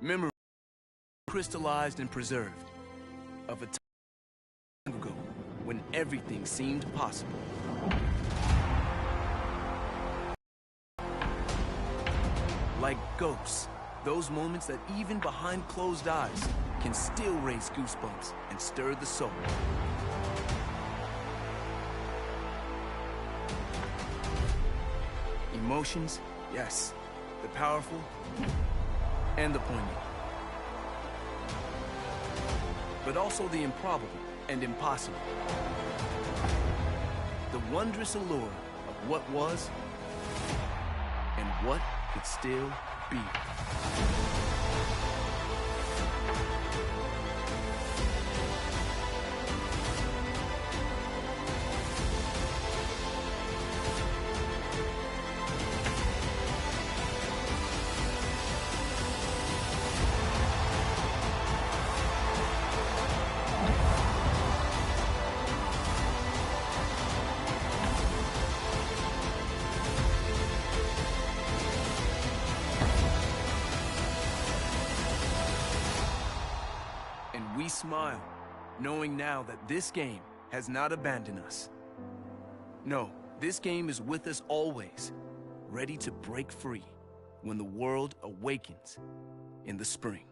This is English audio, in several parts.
Memory crystallized and preserved of a time ago when everything seemed possible. Like ghosts, those moments that even behind closed eyes can still raise goosebumps and stir the soul. Emotions, yes, the powerful and the poignant. But also the improbable and impossible. The wondrous allure of what was and what could still be. And we smile, knowing now that this game has not abandoned us. No, this game is with us always, ready to break free when the world awakens in the spring.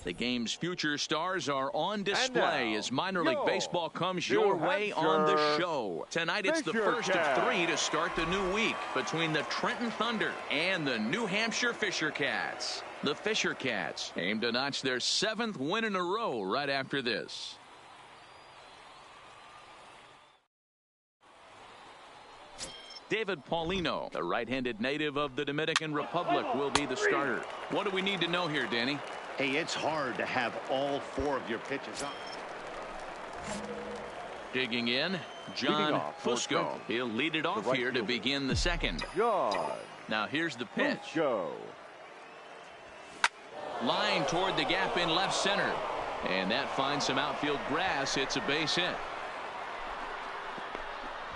The game's future stars are on display as minor league baseball comes your way on the show. Tonight it's the first of 3 to start the new week between the Trenton Thunder and the New Hampshire Fisher Cats. The Fisher Cats aim to notch their 7th win in a row right after this. David Paulino, the right-handed native of the Dominican Republic, will be the starter. What do we need to know here, Danny? Hey, it's hard to have all 4 of your pitches up. Digging in, John Fusco. He'll lead it off here to begin the second. Now here's the pitch. Line toward the gap in left center. And that finds some outfield grass. It's a base hit.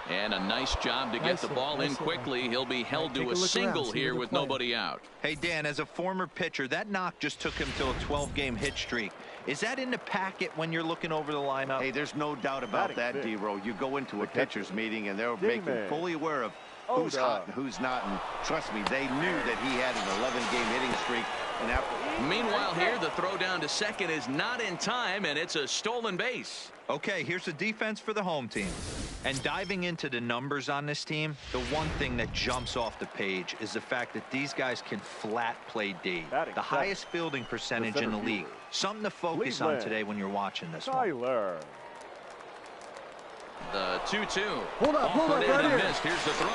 And a nice job to get the ball in quickly. He'll be held to a single here with nobody out. Hey, Dan, as a former pitcher, that knock just took him to a 12-game hit streak. Is that in the packet when you're looking over the lineup? Hey, there's no doubt about that, D-Row. You go into a pitcher's meeting, and they're making fully aware of who's hot and who's not. And trust me, they knew that he had an 11-game hitting streak. And meanwhile, here, the throw down to second is not in time, and it's a stolen base. Okay, here's the defense for the home team. And diving into the numbers on this team, the one thing that jumps off the page is the fact that these guys can flat play D. The highest fielding percentage in the league. Something to focus on today when you're watching this one. The 2-2. Hold up, right here. Missed. Here's the throw.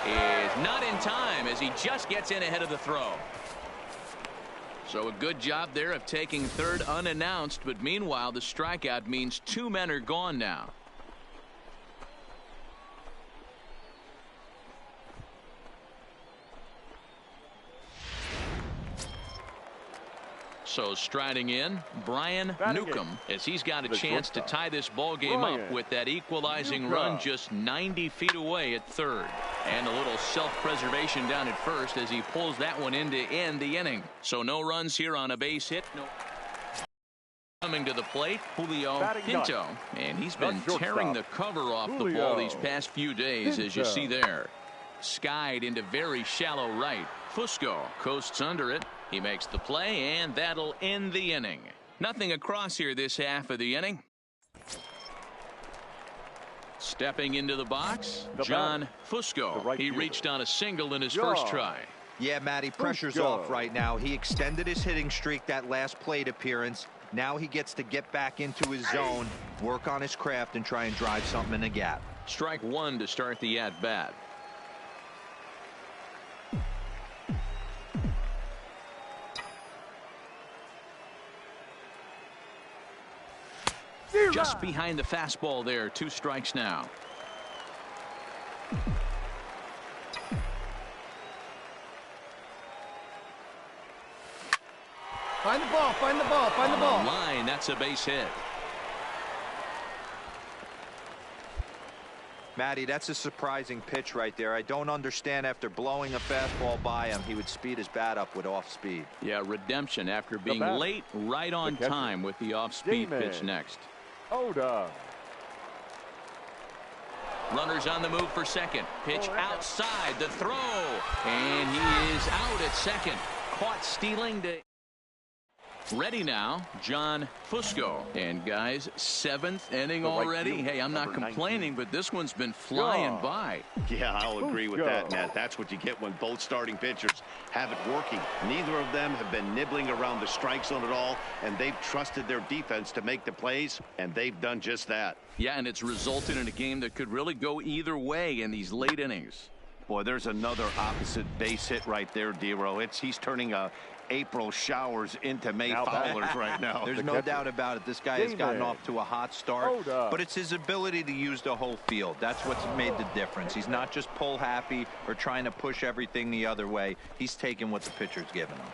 Is not in time as he just gets in ahead of the throw. So a good job there of taking third unannounced, but meanwhile the strikeout means 2 men are gone now. So striding in, Brian Newcomb, as he's got a chance to tie this ball game up with that equalizing run just 90 feet away at third. And a little self-preservation down at first as he pulls that one in to end the inning. So no runs here on a base hit. No. Coming to the plate, Julio Pinto. And he's been tearing the cover off the ball these past few days, as you see there. Skied into very shallow right. Fusco coasts under it. He makes the play, and that'll end the inning. Nothing across here this half of the inning. Stepping into the box, John Fusco. He reached on a single in his first try. Yeah, Matty, pressure's off right now. He extended his hitting streak that last plate appearance. Now he gets to get back into his zone, work on his craft, and try and drive something in the gap. Strike one to start the at-bat. Just behind the fastball there. 2 strikes now. Find the ball, find the ball, find the ball. On the line, that's a base hit. Matty, that's a surprising pitch right there. I don't understand after blowing a fastball by him, he would speed his bat up with off speed. Yeah, redemption after being late right on time with the off speed pitch next. Runners on the move for second. Pitch outside the throw. And he is out at second. Caught stealing to... Ready now, John Fusco. And guys, 7th inning already. Hey, I'm not complaining, but this one's been flying by. Yeah, I'll agree with that, Matt. That's what you get when both starting pitchers have it working. Neither of them have been nibbling around the strike zone at all, and they've trusted their defense to make the plays, and they've done just that. Yeah, and it's resulted in a game that could really go either way in these late innings. Boy, there's another opposite base hit right there, D-Row. He's turning April showers into May foulers right now. There's no doubt about it. This guy has gotten off to a hot start, but it's his ability to use the whole field. That's what's made the difference. He's not just pull happy or trying to push everything the other way. He's taking what the pitcher's giving him.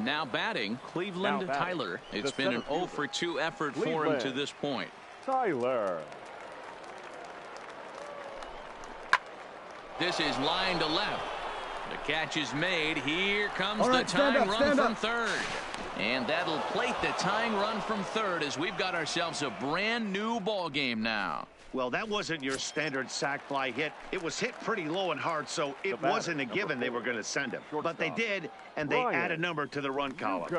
Now batting, Cleveland Tyler. It's been an 0 for 2 effort for him to this point. Tyler. This is line to left. The catch is made. Here comes the tying run from third. And that'll plate the tying run from third as we've got ourselves a brand new ball game now. Well, that wasn't your standard sac fly hit. It was hit pretty low and hard, so it wasn't a given they were going to send him. But they did, and they add a number to the run column.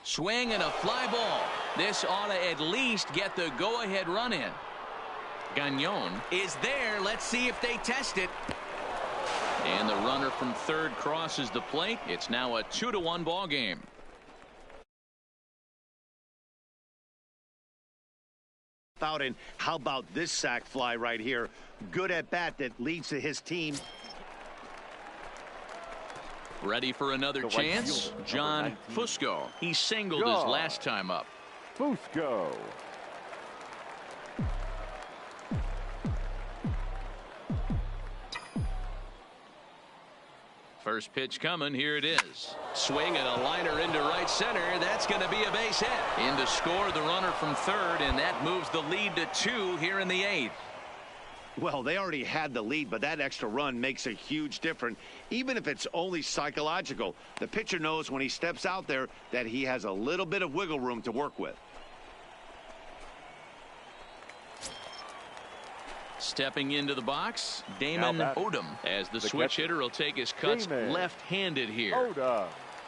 Swing and a fly ball. This ought to at least get the go-ahead run in. Gagnon is there. Let's see if they test it. And the runner from third crosses the plate. It's now a 2-1 ball game. And how about this sac fly right here? Good at bat that leads to his team. Ready for another chance? John Fusco. He singled his last time up. Fusco. First pitch coming. Here it is. Swing and a liner into right center. That's going to be a base hit. In to score the runner from third, and that moves the lead to 2 here in the 8th. Well, they already had the lead, but that extra run makes a huge difference. Even if it's only psychological, the pitcher knows when he steps out there that he has a little bit of wiggle room to work with. Stepping into the box, Damon Odom, as the switch hitter will take his cuts left-handed here.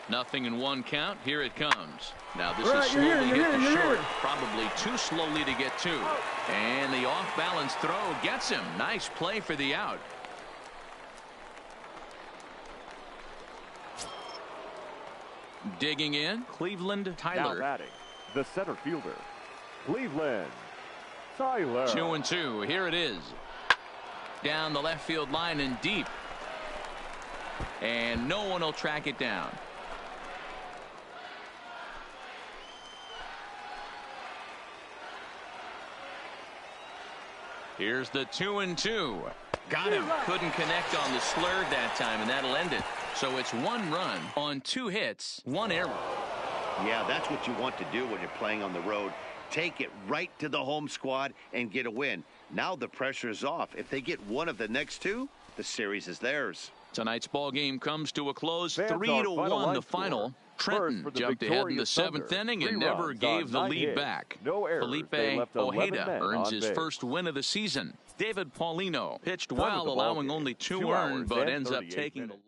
Nothing in 1 count. Here it comes. Now this is slowly hit to short. Probably too slowly to get to. And the off-balance throw gets him. Nice play for the out. Digging in, Cleveland Tyler. Now batting, the center fielder, Cleveland Tyler. 2-2. Here it is. Down the left field line and deep. And no one will track it down. Here's the 2-2. Got him. Couldn't connect on the slurve that time, and that'll end it. So it's 1 run on 2 hits, 1 error. Yeah, that's what you want to do when you're playing on the road. Take it right to the home squad and get a win. Now the pressure is off. If they get 1 of the next 2, the series is theirs. Tonight's ball game comes to a close. 3-1 the final. Trenton jumped ahead in the 7th inning and never gave the lead back. Felipe Ojeda earns his first win of the season. David Paulino pitched well, allowing only 2 earned, but ends up taking the loss.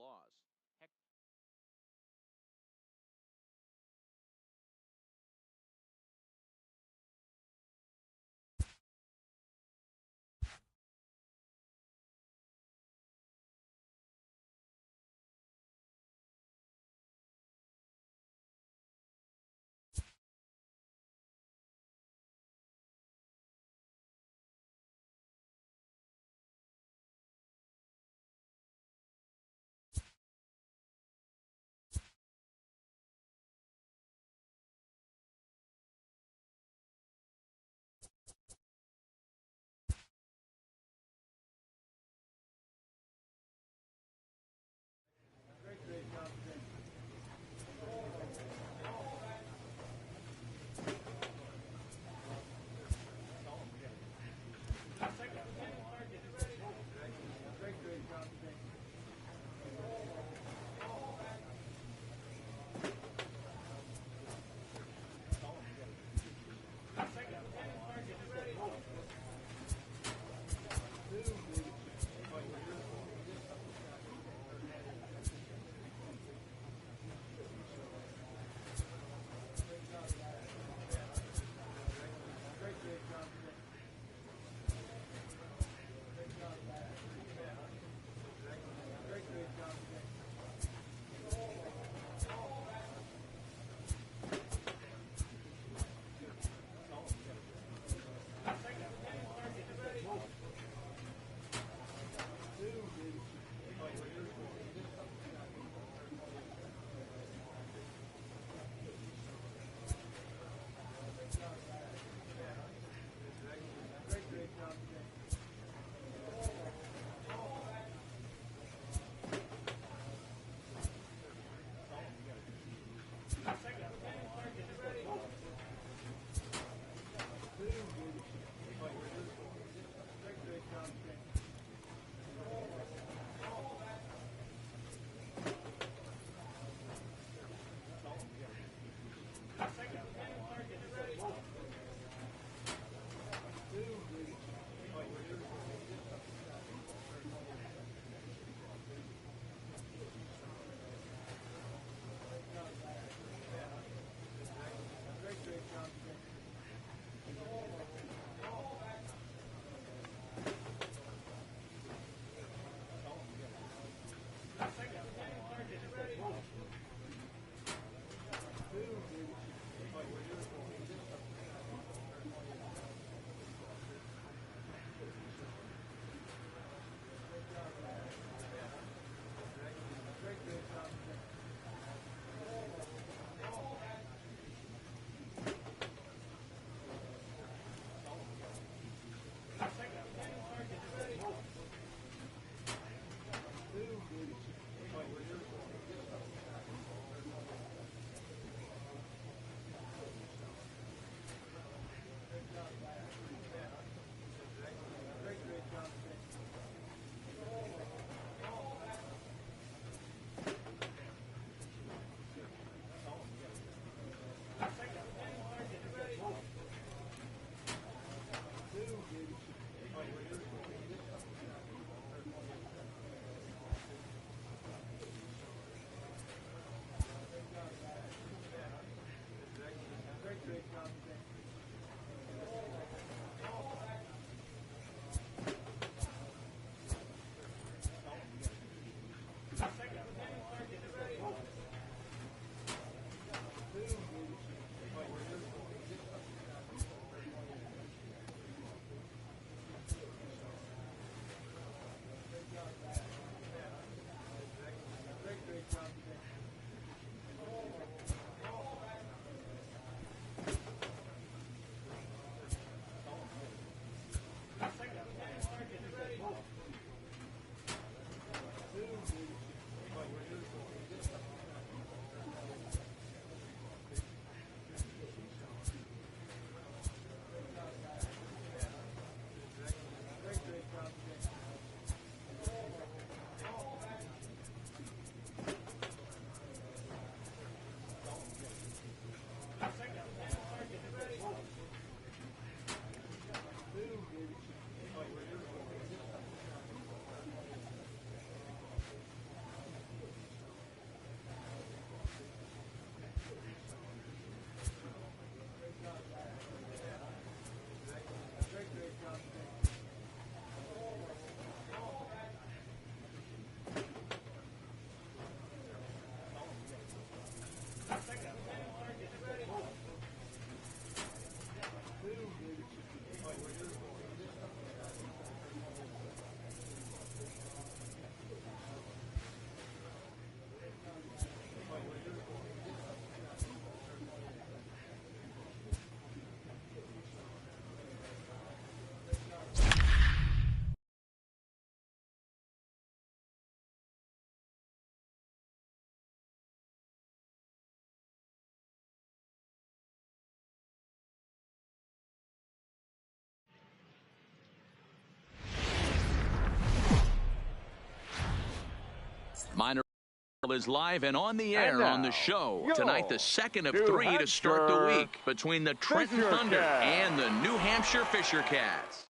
Is live and on the air on the show. Tonight, the second of New 3 to start the Hampshire week between the Trenton Fisher Thunder Cats. and the New Hampshire Fisher Cats.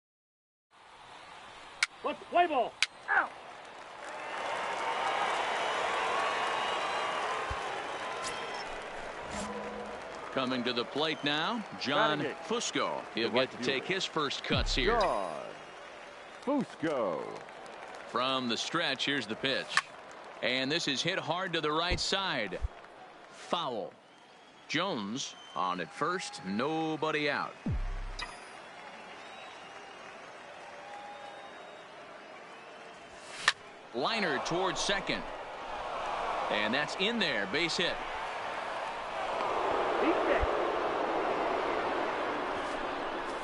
Let's play ball. Out. Coming to the plate now, John Fusco. He'll get to take his first cuts here. John Fusco. From the stretch, here's the pitch. And this is hit hard to the right side. Foul. Jones on at first, nobody out. Liner towards second. And that's in there, base hit.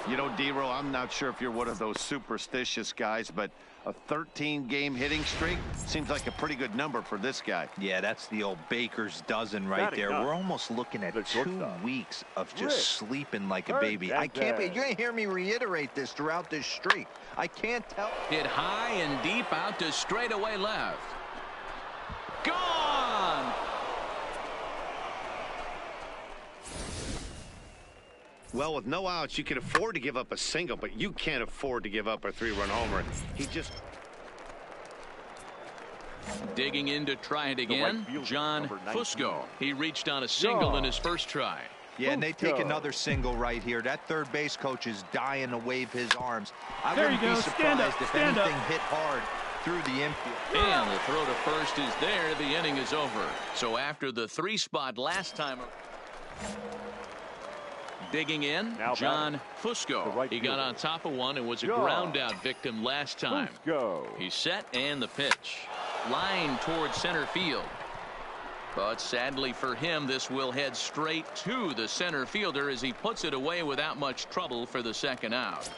You know, D-Row, I'm not sure if you're one of those superstitious guys, but a 13-game hitting streak seems like a pretty good number for this guy. Yeah, that's the old baker's dozen right there. We're almost looking at 2 weeks of just sleeping like a baby. I can't be. You're going to hear me reiterate this throughout this streak. I can't tell. Hit high and deep out to straightaway left. Gone! Well, with no outs, you can afford to give up a single, but you can't afford to give up a 3-run homer. He just... Digging in to try it again, John Fusco. He reached on a single in his first try. Yeah, and they take another single right here. That third base coach is dying to wave his arms. I wouldn't be surprised if anything hit hard through the infield. And the throw to first is there. The inning is over. So after the 3 spot last time... Digging in, John Fusco. He got on top of one and was a ground out victim last time. He's set and the pitch. Line towards center field. But sadly for him, this will head straight to the center fielder as he puts it away without much trouble for the second out.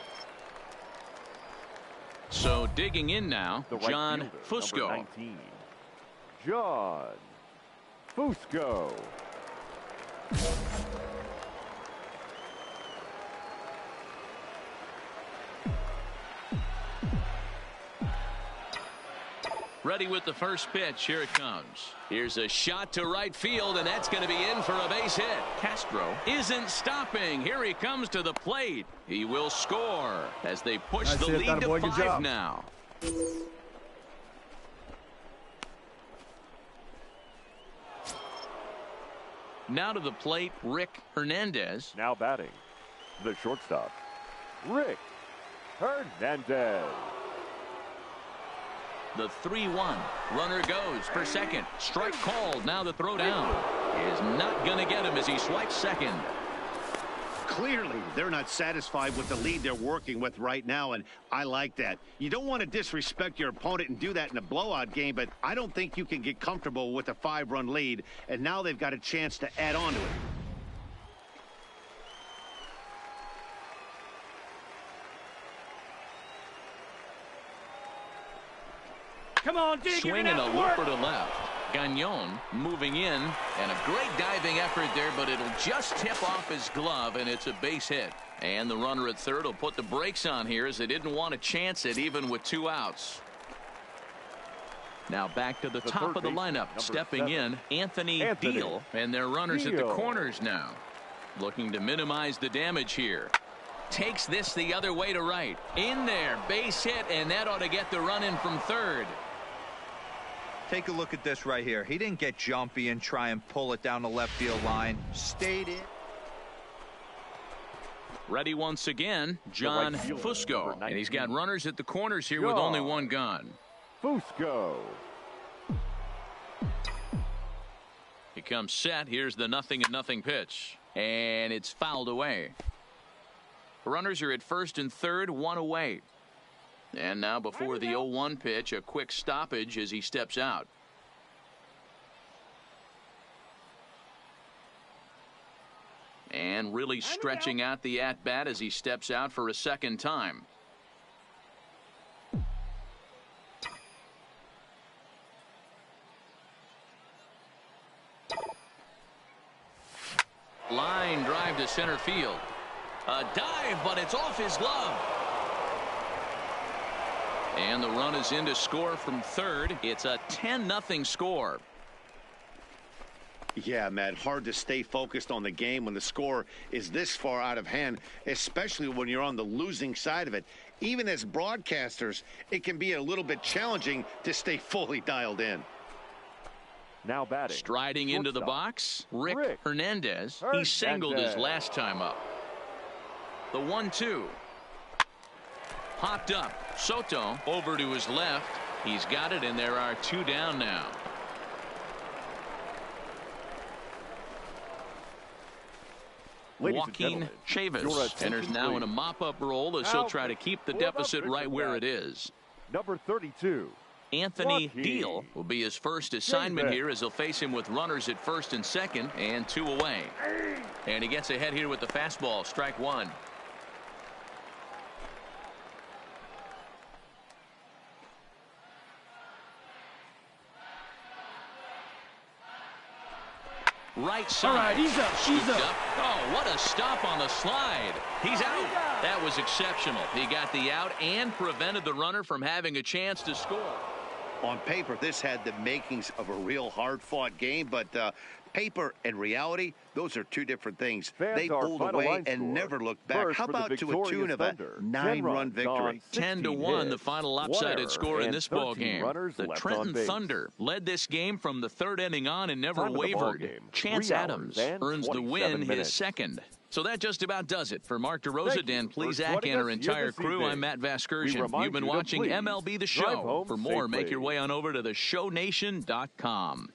So digging in now, John Fusco. John Fusco. Ready with the first pitch. Here it comes. Here's a shot to right field, and that's going to be in for a base hit. Castro isn't stopping. Here he comes to the plate. He will score as they push the lead to 5 now. Now to the plate, Rick Hernandez. Now batting, the shortstop, Rick Hernandez. The 3-1. Runner goes for second. Strike called. Now the throw down is not going to get him as he swipes second. Clearly, they're not satisfied with the lead they're working with right now, and I like that. You don't want to disrespect your opponent and do that in a blowout game, but I don't think you can get comfortable with a 5-run lead, and now they've got a chance to add on to it. Come on, dig. Swinging a looper to left. Gagnon moving in, and a great diving effort there, but it'll just tip off his glove, and it's a base hit. And the runner at third will put the brakes on here as they didn't want to chance it even with 2 outs. Now back to the top of the lineup. Stepping 7. in, Anthony Deal, and their runners at the corners now. Looking to minimize the damage here. Takes this the other way to right. In there, base hit, and that ought to get the run in from third. Take a look at this right here. He didn't get jumpy and try and pull it down the left field line. Stayed in. Ready once again, John Fusco. And he's got runners at the corners here with only 1 gun. Fusco. He comes set. Here's the 0-0 pitch. And it's fouled away. Runners are at first and third, 1 away. And now before the 0-1 pitch, a quick stoppage as he steps out. And really stretching out the at-bat as he steps out for a second time. Line drive to center field. A dive, but it's off his glove. And the run is in to score from third. It's a 10-0 score. Yeah, Matt, hard to stay focused on the game when the score is this far out of hand, especially when you're on the losing side of it. Even as broadcasters, it can be a little bit challenging to stay fully dialed in. Now batting. Striding into the box, Rick Hernandez. He singled his last time up. The 1-2. Popped up. Soto over to his left. He's got it, and there are 2 down now. Joaquin Chavis enters now in a mop-up role as he'll try to keep the deficit right where it is. Number 32. Anthony Deal will be his first assignment here as he'll face him with runners at first and second and 2 away. And he gets ahead here with the fastball. Strike 1. Right side. All right, he's up. He's up. Oh, what a stop on the slide. He's out. That was exceptional. He got the out and prevented the runner from having a chance to score. On paper, this had the makings of a real hard-fought game, but paper and reality, those are 2 different things. They pulled away and never looked back. How about to a tune of a 9-run victory? 10-1, the final lopsided score in this ball game. The Trenton Thunder led this game from the 3rd inning on and never wavered. Chance Adams earns the win, his second. So that just about does it. For Mark DeRosa, Dan Plesac, and our entire crew, I'm Matt Vasgersian. You've been watching MLB The Show. For more, make your way on over to theshownation.com.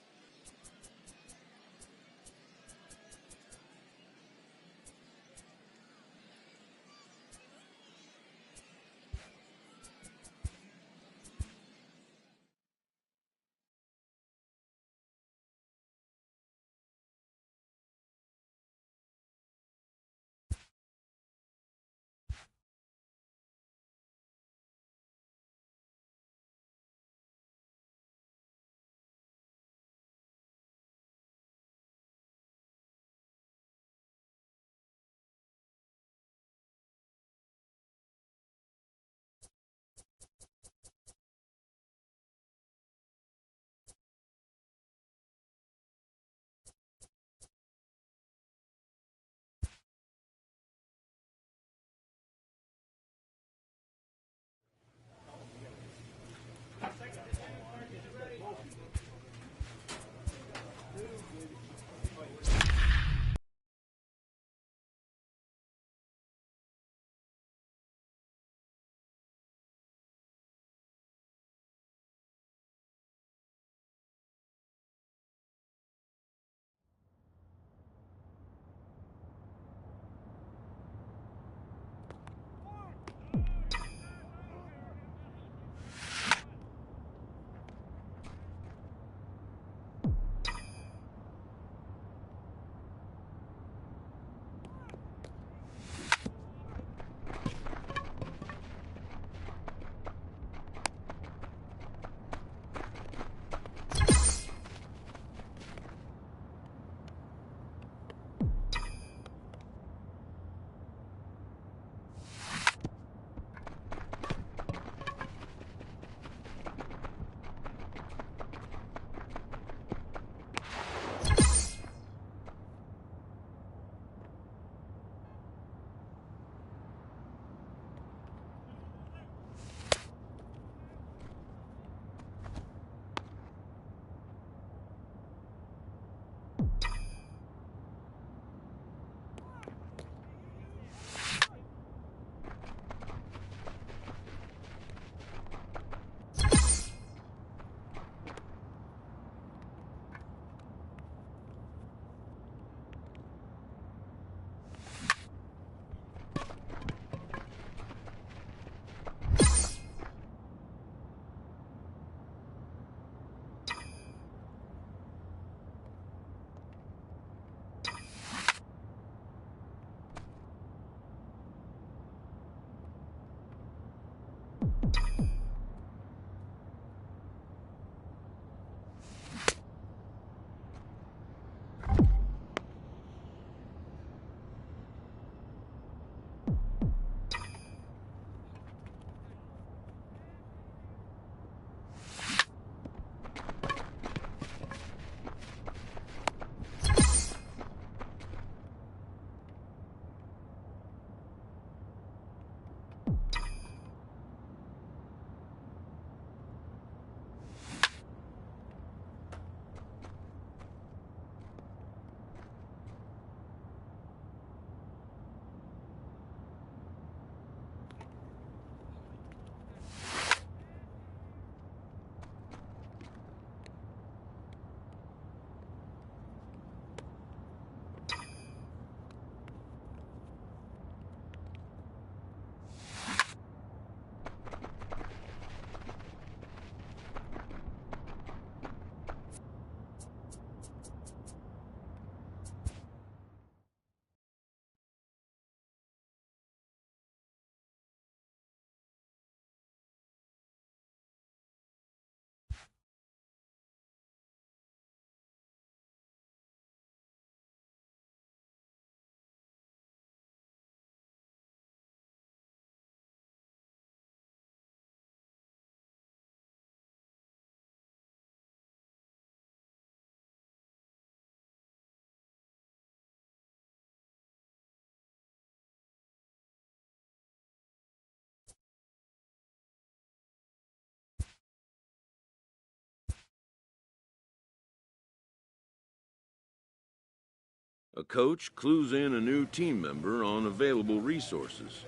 A coach clues in a new team member on available resources.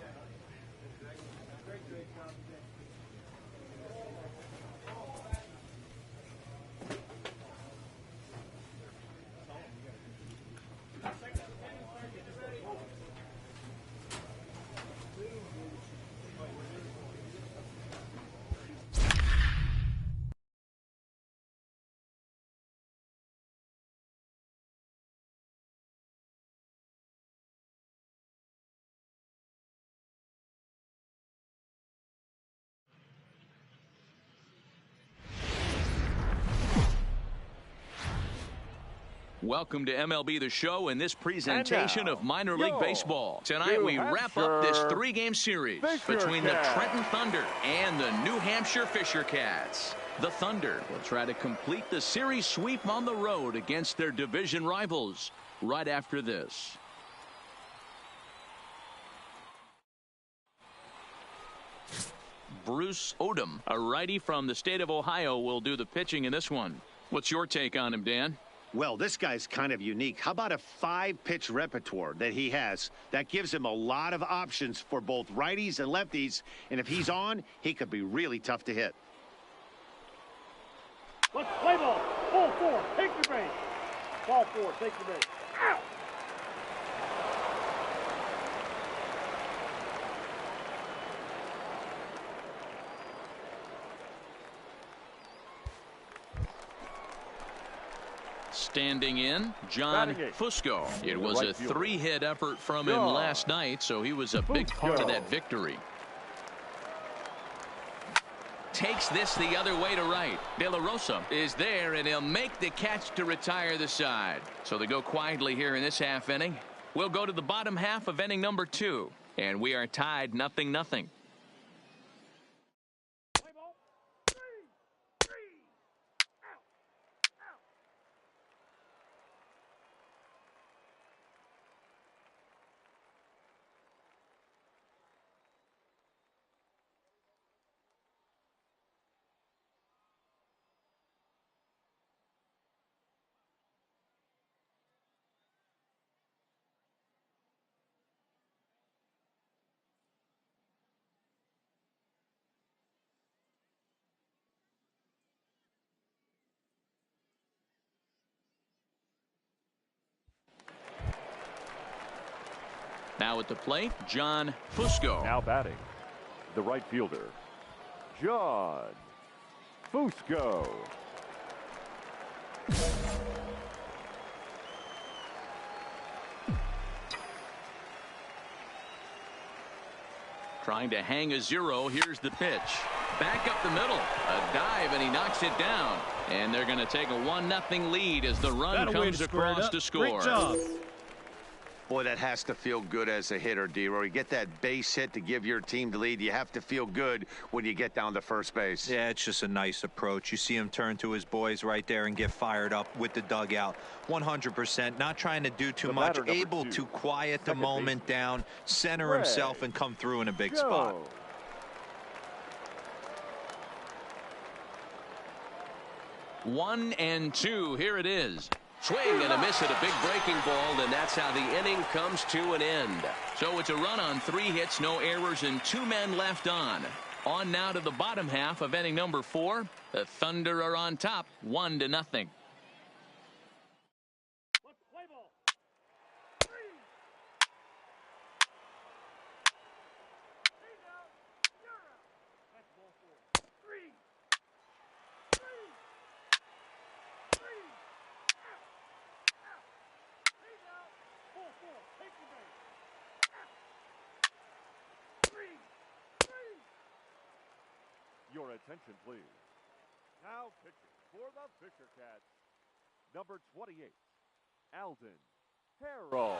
Welcome to MLB The Show and this presentation of minor league baseball. Tonight we wrap up this 3-game series between the Trenton Thunder and the New Hampshire Fisher Cats. The Thunder will try to complete the series sweep on the road against their division rivals right after this. Bruce Odom, a righty from the state of Ohio, will do the pitching in this one. What's your take on him, Dan? Well, this guy's kind of unique. How about a 5-pitch repertoire that he has? That gives him a lot of options for both righties and lefties. And if he's on, he could be really tough to hit. Let's play ball. Ball 4. Take your base. Ball 4. Take your base. Out. Standing in, John Fusco. It was a 3-hit effort from him last night, so he was a big part of that victory. Takes this the other way to right. De La Rosa is there, and he'll make the catch to retire the side. So they go quietly here in this half inning. We'll go to the bottom half of inning number 2, and we are tied 0-0. Now at the plate, John Fusco. Now batting, the right fielder, John Fusco. Trying to hang a 0. Here's the pitch. Back up the middle. A dive, and he knocks it down. And they're going to take a 1-0 lead as the run comes across to score. Great job. Boy, that has to feel good as a hitter, D-Roy. You get that base hit to give your team the lead. You have to feel good when you get down to first base. Yeah, it's just a nice approach. You see him turn to his boys right there and get fired up with the dugout. 100%. Not trying to do too much. Able to quiet the moment down, center himself, and come through in a big spot. 1-2. Here it is. Swing and a miss at a big breaking ball, and that's how the inning comes to an end. So it's a run on 3 hits, no errors, and 2 men left on. On now to the bottom half of inning number 4. The Thunder are on top, 1-0. Your attention, please. Now pitching for the Fisher Cats, number 28, Alden Harrell.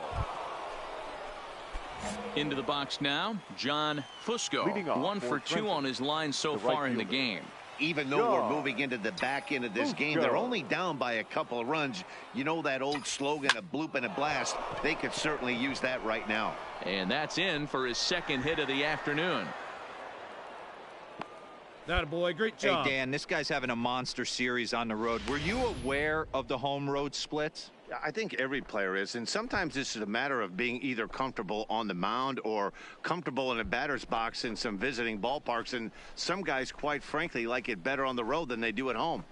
Into the box now, John Fusco. 1 for 2 on his line so far in the game. Even though we're moving into the back end of this game, they're only down by a couple of runs. You know that old slogan, a bloop and a blast. They could certainly use that right now. And that's in for his 2nd hit of the afternoon. That boy, great job. Hey, Dan, this guy's having a monster series on the road. Were you aware of the home road splits? I think every player is, and sometimes this is a matter of being either comfortable on the mound or comfortable in a batter's box in some visiting ballparks, and some guys, quite frankly, like it better on the road than they do at home.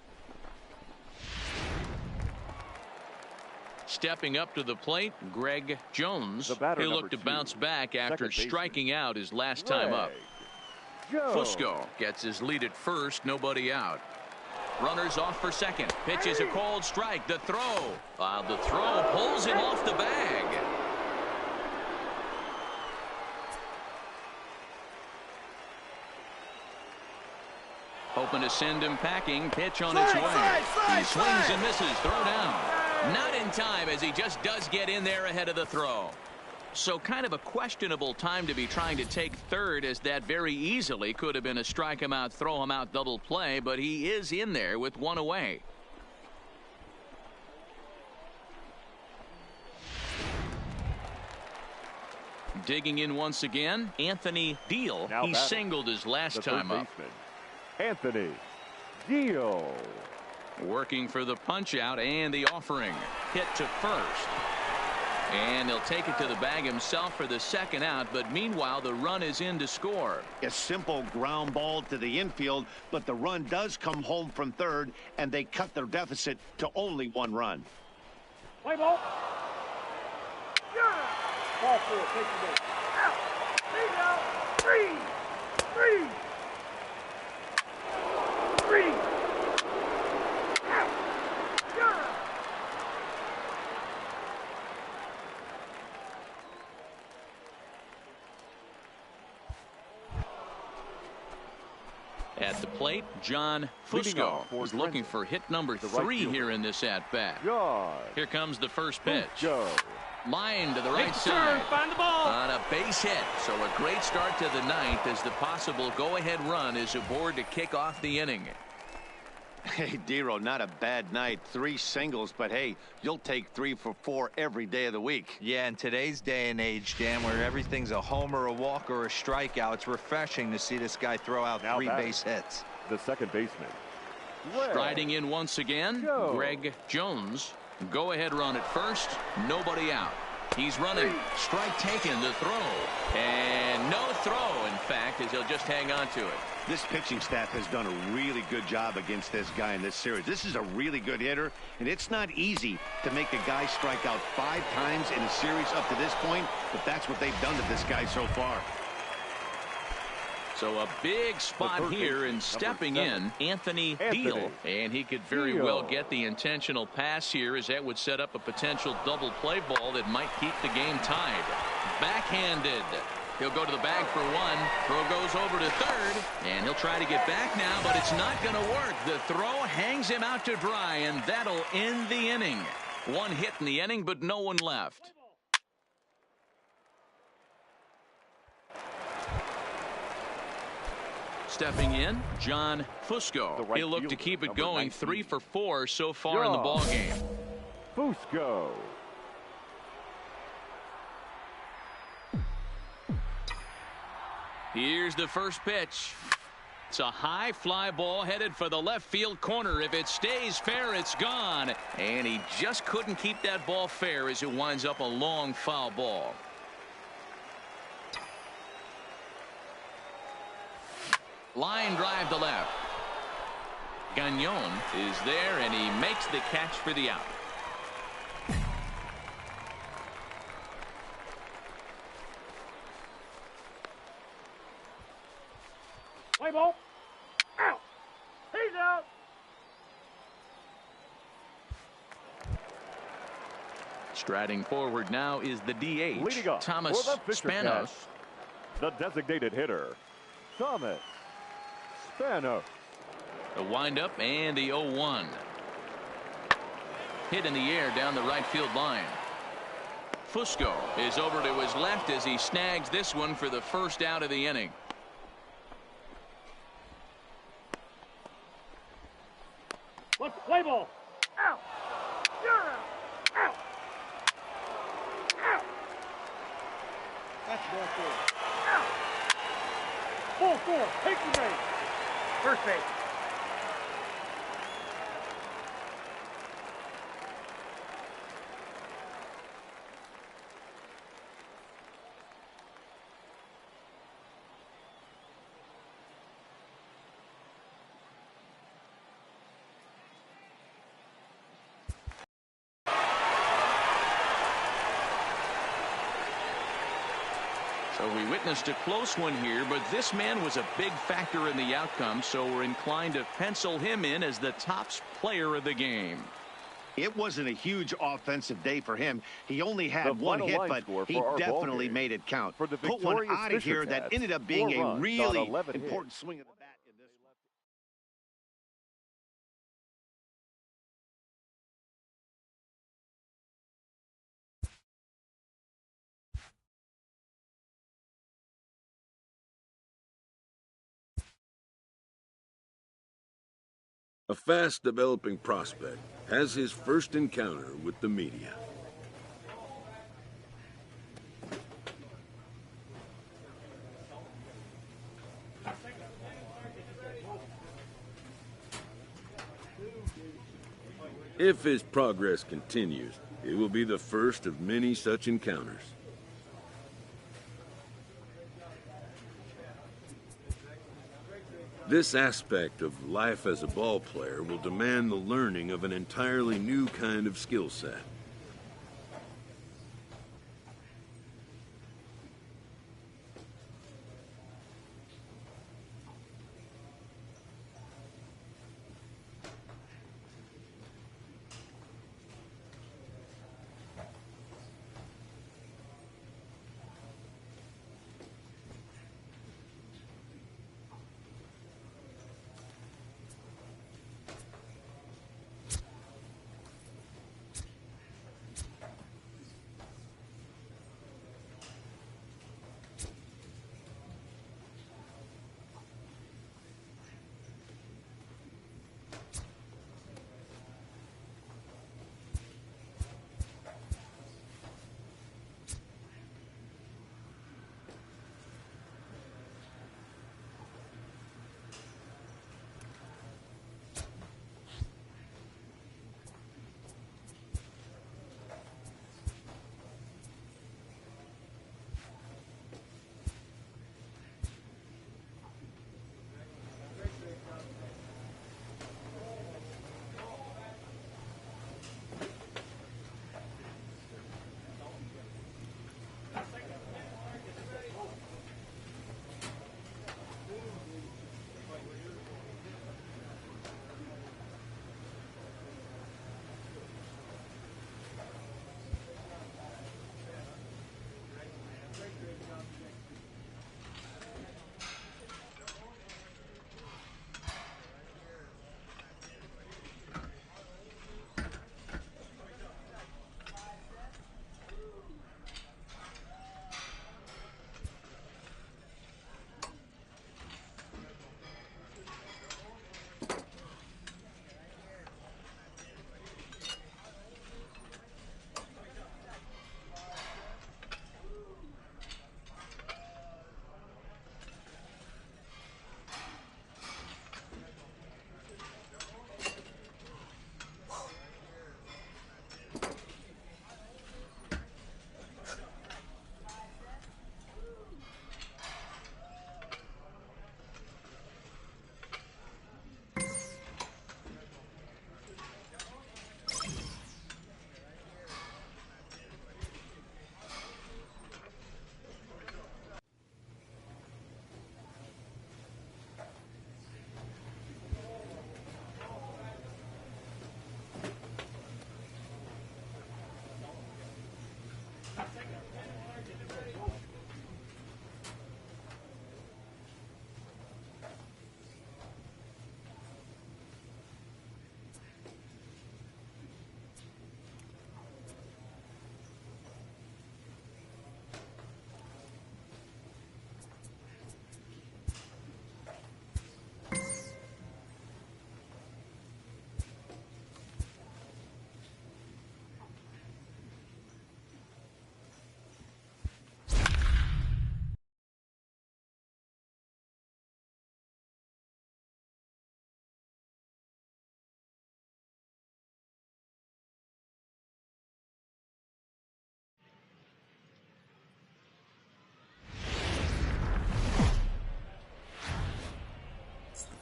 Stepping up to the plate, Greg Jones. batter, He'll look to 2, bounce back after striking out his last time up. Jones. Fusco gets his lead at first, nobody out. Runners off for second. Pitch is a called strike. The throw. The throw pulls him off the bag. Hoping to send him packing. Pitch on its way. He swings and misses. Throw down. Not in time, as he just does get in there ahead of the throw. So kind of a questionable time to be trying to take third, as that very easily could have been a strike him out, throw him out double play, but he is in there with one away. Digging in once again, Anthony Deal. He singled his last time up. Anthony Deal. Working for the punch out and the offering. Hit to first. And he'll take it to the bag himself for the second out, but meanwhile the run is in to score. A simple ground ball to the infield, but the run does come home from third, and they cut their deficit to only one run. Play ball. Yeah. Ball four. Take the base. Out. Lead out. Three. Out. Yeah. At the plate, John Fusco is looking for hit number 3 here in this at-bat. Here comes the first pitch. Line to the right side. Find the ball. On a base hit. So a great start to the ninth, as the possible go-ahead run is aboard to kick off the inning. Hey, Dero, not a bad night. 3 singles, but hey, you'll take 3 for 4 every day of the week. Yeah, in today's day and age, Dan, where everything's a homer, a walk, or a strikeout, it's refreshing to see this guy throw out 3 base hits. The second baseman. Striding in once again, Greg Jones. Go-ahead run at first, nobody out. He's running. Strike taken, the throw. And no throw, in fact, as he'll just hang on to it. This pitching staff has done a really good job against this guy in this series. This is a really good hitter, and it's not easy to make a guy strike out 5 times in a series up to this point, but that's what they've done to this guy so far. So a big spot here, and stepping in, Anthony Deal. And he could very well get the intentional pass here, as that would set up a potential double play ball that might keep the game tied. Backhanded. He'll go to the bag for 1. Throw goes over to third, and he'll try to get back now, but it's not going to work. The throw hangs him out to dry, and that'll end the inning. 1 hit in the inning, but no one left. Stepping in, John Fusco. He'll look to keep it going. 3 for 4 so far in the ball game. Fusco. Here's the first pitch. It's a high fly ball headed for the left field corner. If it stays fair, it's gone. And he just couldn't keep that ball fair, as it winds up a long foul ball. Line drive to left. Gagnon is there, and he makes the catch for the out. Play ball. Out. He's out. Striding forward now is the DH, Leading off Thomas for the pitcher Spanos. cast, the designated hitter, Thomas Spanos. The windup and the 0-1. Hit in the air down the right field line. Fusco is over to his left as he snags this one for the first out of the inning. Let's play ball. Out. You're out. Out. Out. That's ball 4. Out. Ball 4. Take the base. First base. Well, we witnessed a close one here, but this man was a big factor in the outcome, so we're inclined to pencil him in as the top player of the game. It wasn't a huge offensive day for him. He only had one hit, but he definitely made it count. Put one out of here that ended up being a really important swing of the bat in this one. A fast-developing prospect has his first encounter with the media. If his progress continues, it will be the first of many such encounters. This aspect of life as a ball player will demand the learning of an entirely new kind of skill set.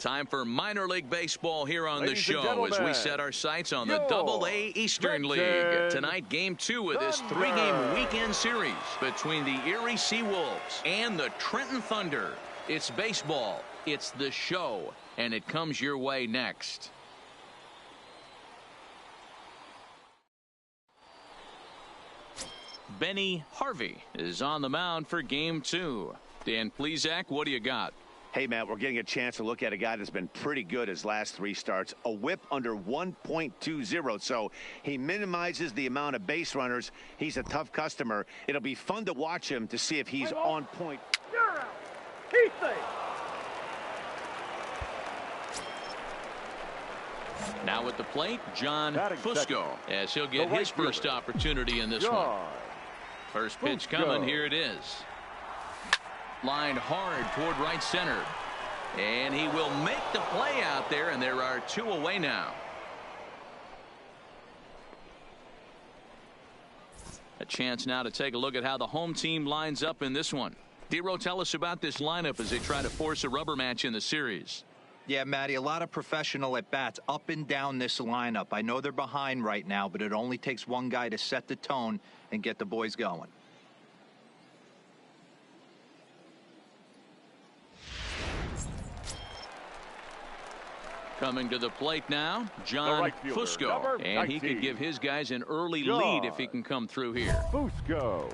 Time for minor league baseball here on the Ladies and show as we gentlemen, set our sights on the your Double-A Eastern League. Trenton Tonight, Game 2 of this Thunder. 3-game weekend series between the Erie Seawolves and the Trenton Thunder. It's baseball, it's the show, and it comes your way next. Benny Harvey is on the mound for Game 2. Dan Plesac, what do you got? Hey, Matt, we're getting a chance to look at a guy that's been pretty good his last 3 starts. A whip under 1.20, so he minimizes the amount of base runners. He's a tough customer. It'll be fun to watch him to see if he's on point. You're out. He's safe. Now at the plate, John Batting Fusco, second. as he'll get The his right first fielder. opportunity in this one. John First pitch Fusco. coming. Here it is. Lined hard toward right center. And he will make the play out there, and there are 2 away now. A chance now to take a look at how the home team lines up in this one. Dero, tell us about this lineup as they try to force a rubber match in the series. Yeah, Matty, a lot of professional at-bats up and down this lineup. I know they're behind right now, but it only takes one guy to set the tone and get the boys going. Coming to the plate now, John right fielder, Fusco. number And he 19. could give his guys an early John lead if he can come through here. Fusco.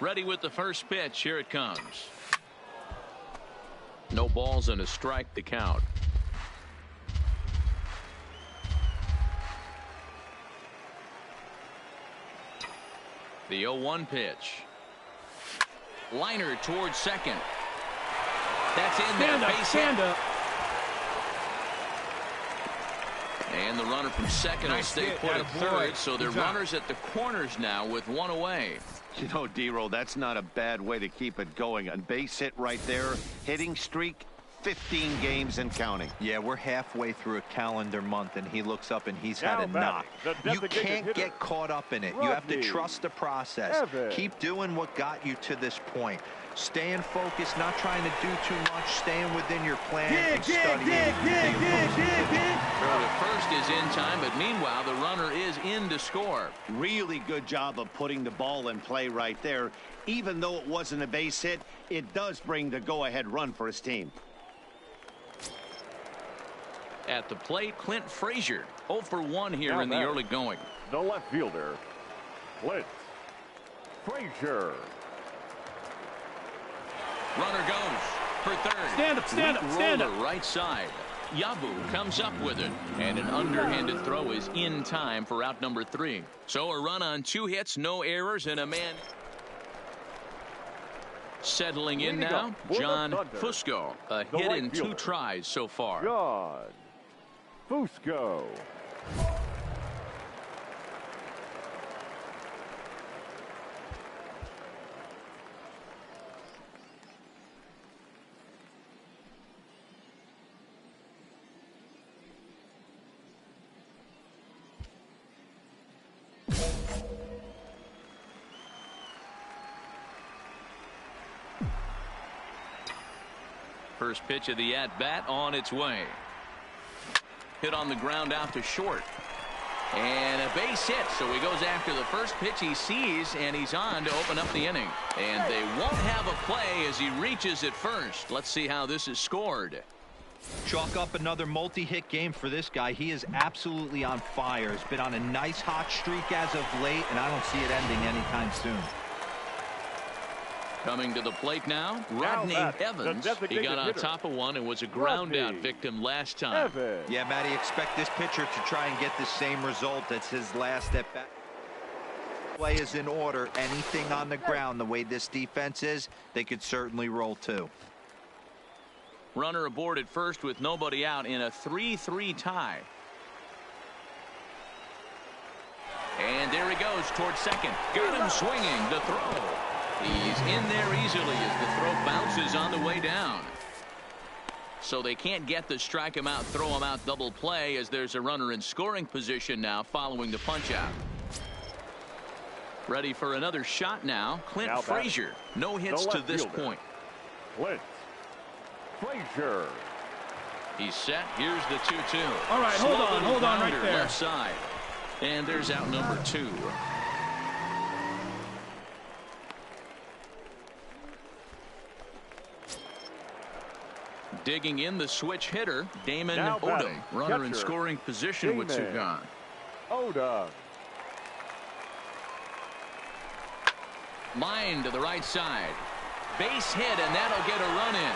Ready with the first pitch. Here it comes. No balls and a strike to count. The 0-1 pitch. Liner towards second. That's in there. Base hit. And the runner from second will stay put at third, so they're runners at the corners now with 1 away. You know, Dero, that's not a bad way to keep it going. A base hit right there. Hitting streak, 15 games and counting. Yeah, we're halfway through a calendar month, and he looks up and he's Now had a knock. batting, the You designated can't hitter, get caught up in it. You have to Rodney trust the process. Evans. Keep doing what got you to this point. Staying focused, not trying to do too much, staying within your plan and studying Throw to first is in time, but meanwhile the runner is in to score. Really good job of putting the ball in play right there. Even though it wasn't a base hit, it does bring the go-ahead run for his team. At the plate, Clint Frazier, 0 for 1 here Now in the batting. early going. The left fielder, Clint Frazier. Runner goes for third. Stand up, stand up, stand Roller up. right side. Yabu comes up with it, and an underhanded throw is in time for out number 3. So a run on 2 hits, no errors, and a man settling in Leading now. up for the John Thunder, Fusco, a the hit right in 2 fielder. tries so far. John Fusco. First pitch of the at-bat on its way. Hit on the ground out to short. And a base hit, so he goes after the first pitch he sees, and he's on to open up the inning. And they won't have a play as he reaches at first. Let's see how this is scored. Chalk up another multi-hit game for this guy. He is absolutely on fire. He's been on a nice hot streak as of late, and I don't see it ending anytime soon. Coming to the plate now, Rodney batting, the Evans. He designated got on hitter, top of one and was a ground out Rodney victim last time. Evans. Yeah, Matty, expect this pitcher to try and get the same result as his last at bat. Play is in order. Anything on the ground, the way this defense is, they could certainly roll too. Runner aboard at first with nobody out in a 3-3 tie. And there he goes towards second. Got him swinging. The throw. He's in there easily as the throw bounces on the way down. So they can't get the strike him out, throw him out double play, as there's a runner in scoring position now following the punch out. Ready for another shot now. Clint Frazier. No hits to this point. Clint Frazier. He's set. Here's the 2-2. All right, hold on right there. Left side. And there's out number 2. Digging in the switch hitter, Damon Odom. Runner in scoring position with 2 gone. Odom. Line to the right side. Base hit, and that'll get a run in.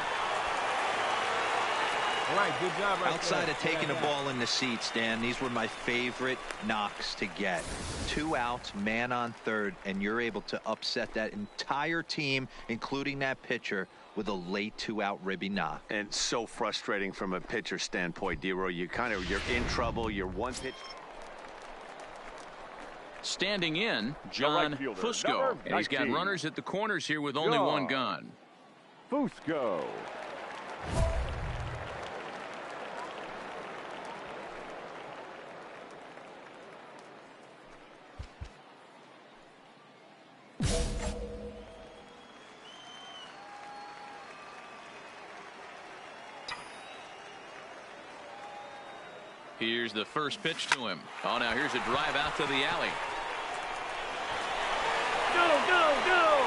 All right, good job right Outside there. of taking the ball in the seats, Dan, these were my favorite knocks to get. 2 outs, man on third, and you're able to upset that entire team, including that pitcher, with a late 2-out ribby knock. And so frustrating from a pitcher standpoint, D-Roy. You're in trouble. You're one pitch. Standing in, John Fusco. And he's got runners at the corners here with only 1 gone. Fusco. Here's the first pitch to him. Oh, now here's a drive out to the alley. Go!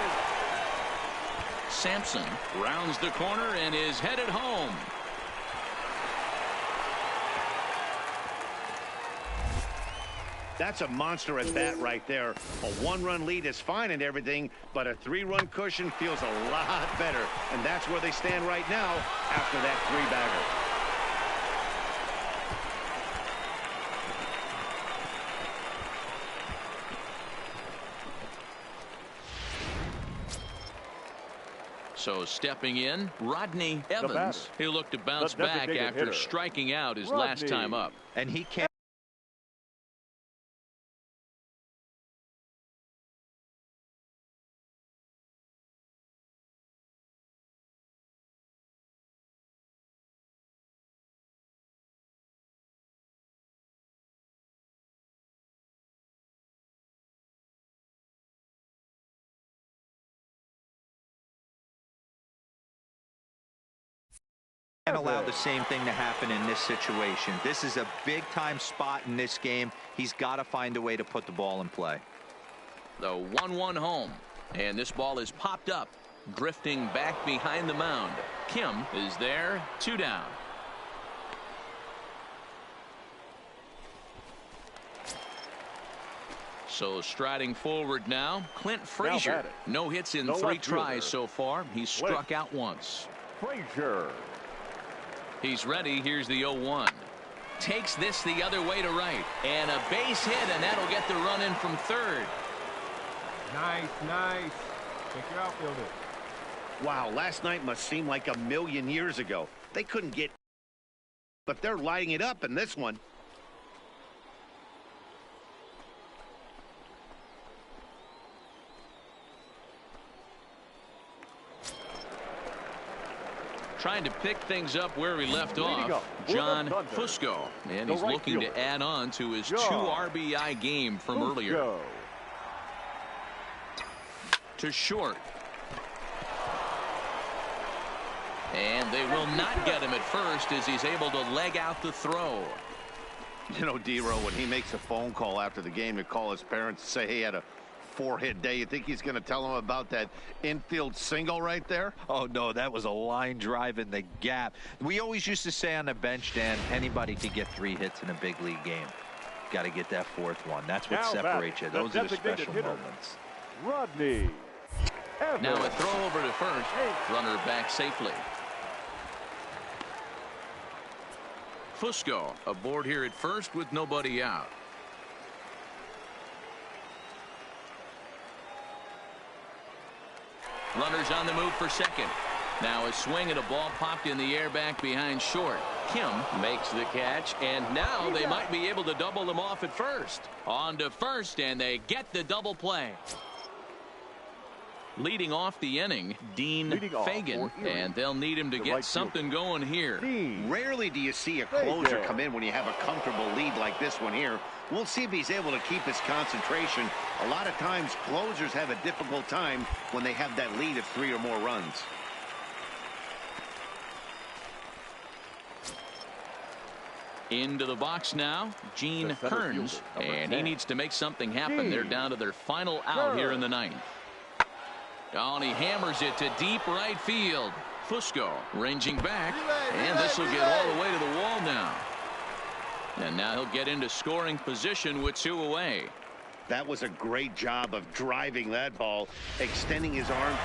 Sampson rounds the corner and is headed home. That's a monster at bat right there. A 1-run lead is fine and everything, but a 3-run cushion feels a lot better. And that's where they stand right now after that 3-bagger. So stepping in, Rodney Evans. He'll look to bounce back after striking out his last time up. And he can't. And allow the same thing to happen in this situation. This is a big-time spot in this game. He's got to find a way to put the ball in play. The 1-1 home, and this ball is popped up, drifting back behind the mound. Kim is there, 2 down. So striding forward now, Clint Frazier. No hits in 3 tries so far. He's struck out once. Frazier. He's ready. Here's the 0-1. Takes this the other way to right. And a base hit, and that'll get the run in from third. Nice. Take your outfielder. Wow, last night must seem like a million years ago. They couldn't get, but they're lighting it up in this one. Trying to pick things up where we left off, John Fusco. And he's looking to add on to his 2 RBI game from earlier. To short. And they will not get him at first as he's able to leg out the throw. You know, D-Row, when he makes a phone call after the game to call his parents to say he had a 4-hit day, you think he's going to tell them about that infield single right there? Oh, no, that was a line drive in the gap. We always used to say on the bench, Dan, anybody could get 3 hits in a big league game. Got to get that 4th one. That's what separates you. Those are the special moments. Rodney Evans. Now a throw over to first. Runner back safely. Fusco aboard here at first with nobody out. Runners on the move for second. Now a swing and a ball popped in the air back behind short. Kim makes the catch, and now they might be able to double them off at first. On to first, and they get the double play. Leading off the inning, Dean Fagan, and they'll need him to get something going here. Rarely do you see a closer come in when you have a comfortable lead like this one here. We'll see if he's able to keep his concentration. A lot of times, closers have a difficult time when they have that lead of 3 or more runs. Into the box now, Gene Kearns, and he needs to make something happen. They're down to their final out here in the ninth. Oh, and he hammers it to deep right field. Fusco ranging back, and this will get all the way to the wall now. And now he'll get into scoring position with 2 away. That was a great job of driving that ball, extending his arm.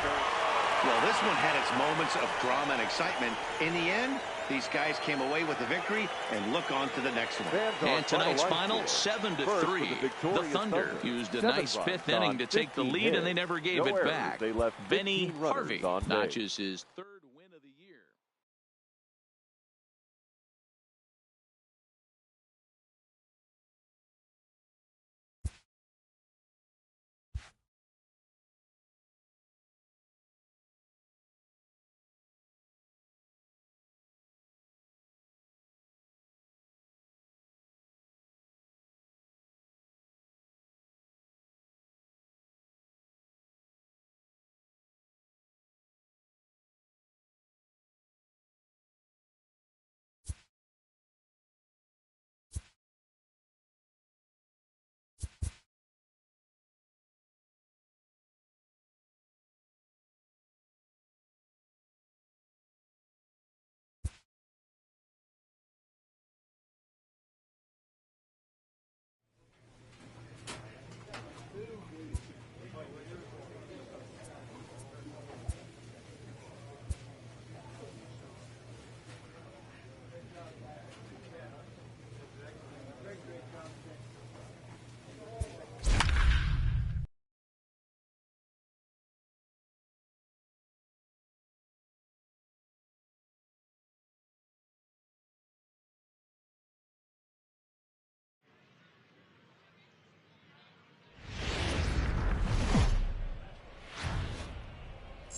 Well, this one had its moments of drama and excitement. In the end, these guys came away with the victory and look on to the next one. And tonight's final 7-3. The Thunder used a nice 5th inning to take the lead, and they never gave it back. Benny Harvey notches his 3rd win of the year.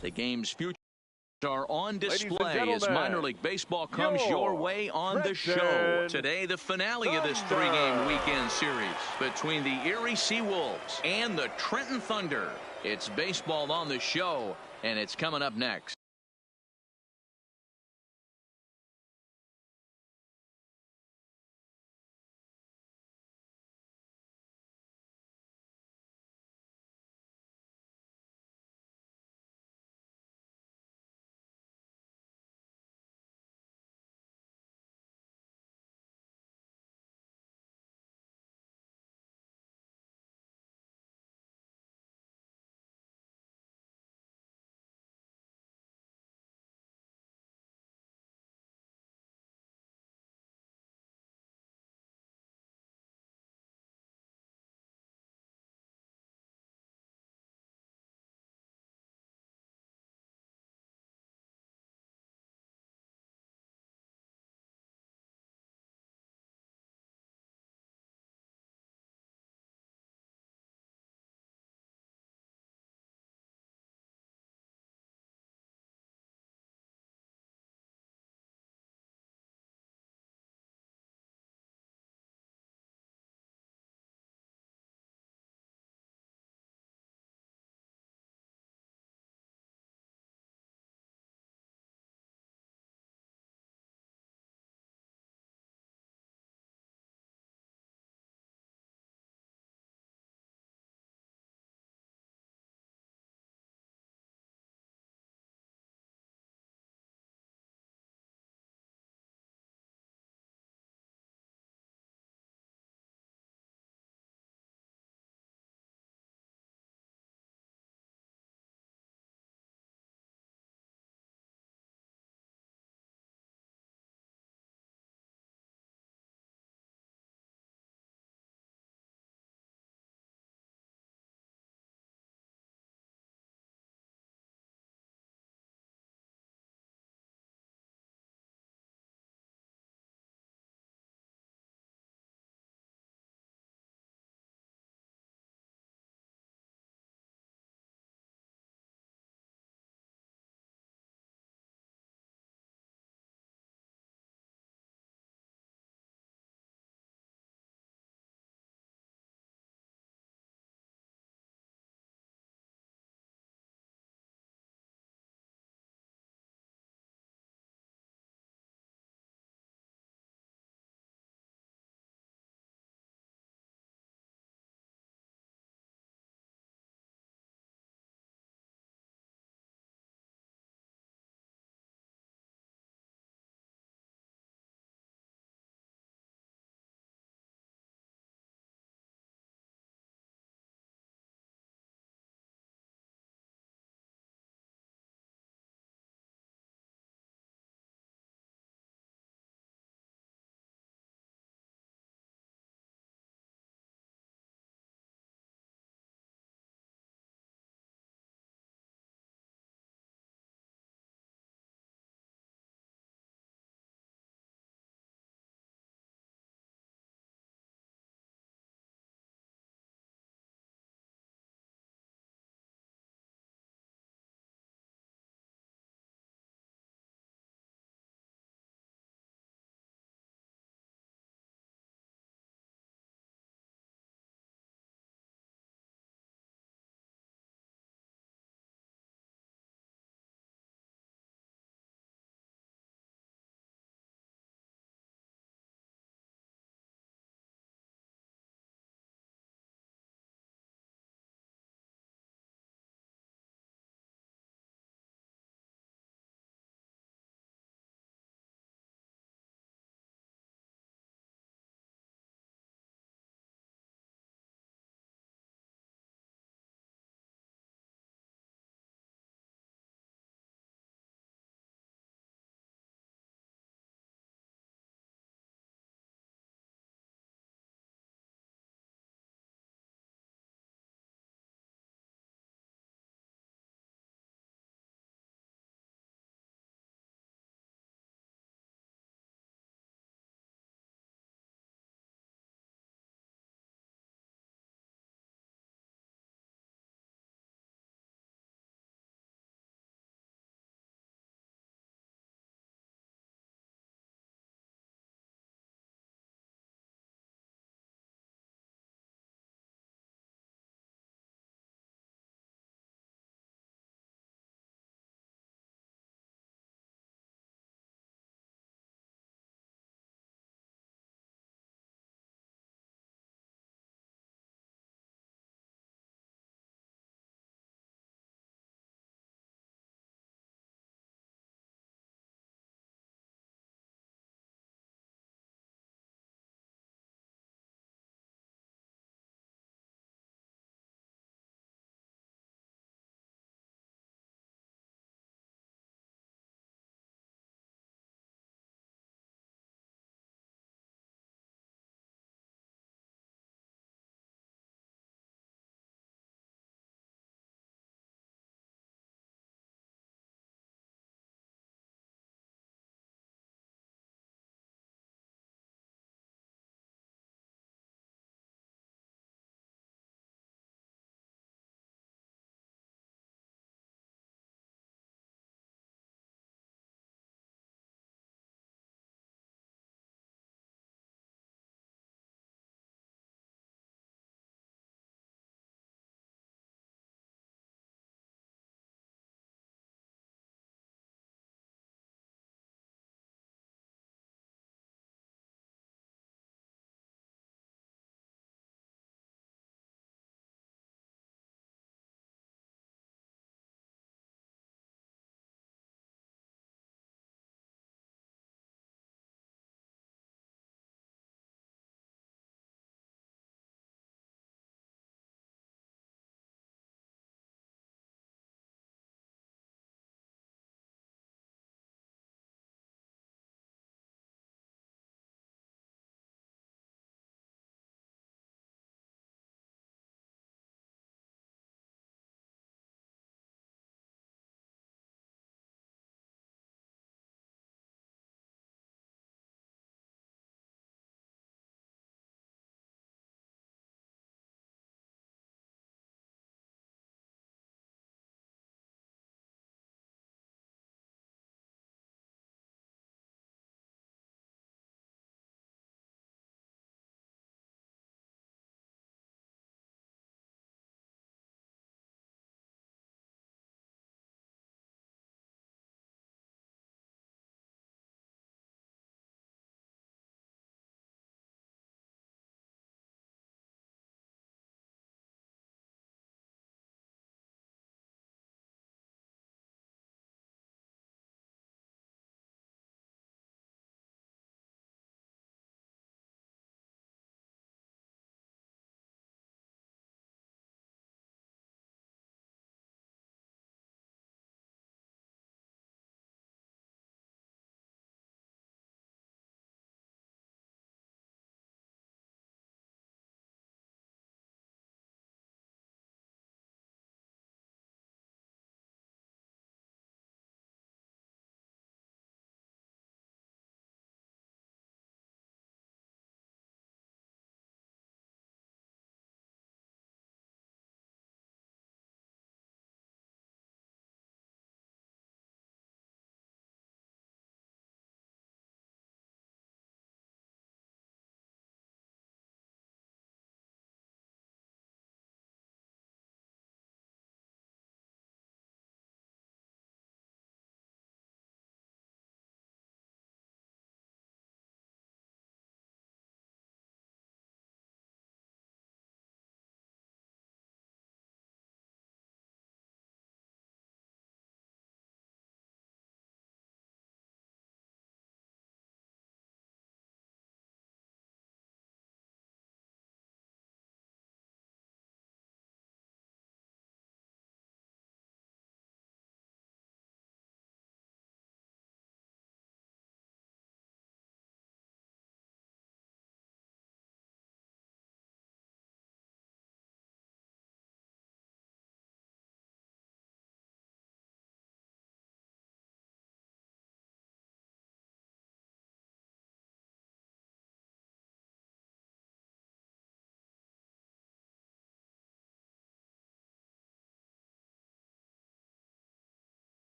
The game's future are on display as minor league baseball comes your way on the show. Today, the finale of this 3-game weekend series between the Erie Seawolves and the Trenton Thunder. It's baseball on the show, and it's coming up next.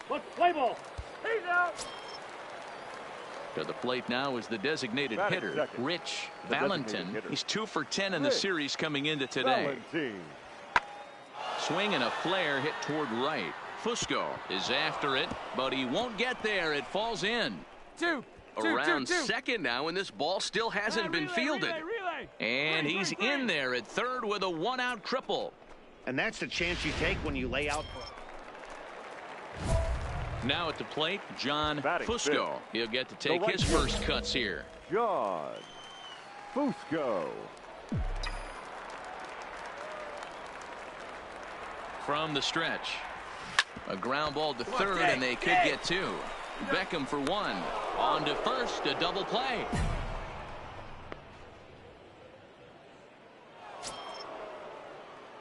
Let's play ball. He's out. To the plate now is the designated Batting hitter, second. Rich The Valentin. designated hitter. He's 2 for 10 in the Rich series coming into today. Valentin. Swing and a flare hit toward right. Fusco is after it, but he won't get there. It falls in. Around second now, and this ball still hasn't been fielded. And he's in there at third with a one-out triple. And that's the chance you take when you lay out for... Now at the plate, John Batting Fusco. fifth. He'll get to take right his first cuts here. John Fusco. From the stretch. A ground ball to third, and they could get 2. Beckham for 1. On to first, a double play.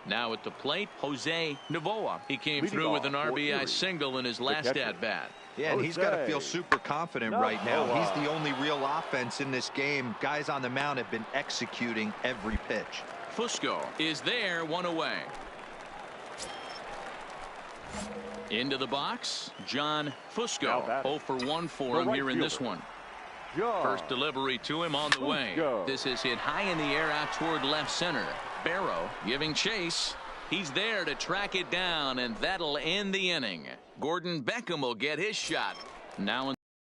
Now at the plate, Jose Novoa. He came Leading through with an off for RBI Erie, single in his the last catcher. at-bat. Yeah, and he's got to feel super confident right now. Novoa. He's the only real offense in this game. Guys on the mound have been executing every pitch. Fusco is there, 1 away. Into the box, John Fusco. 0 for 1 for him here in this one. John First delivery to him on the way. Fusco. This is hit high in the air out toward left center. Barrow giving chase. He's there to track it down, and that'll end the inning. Gordon Beckham will get his shot. Now in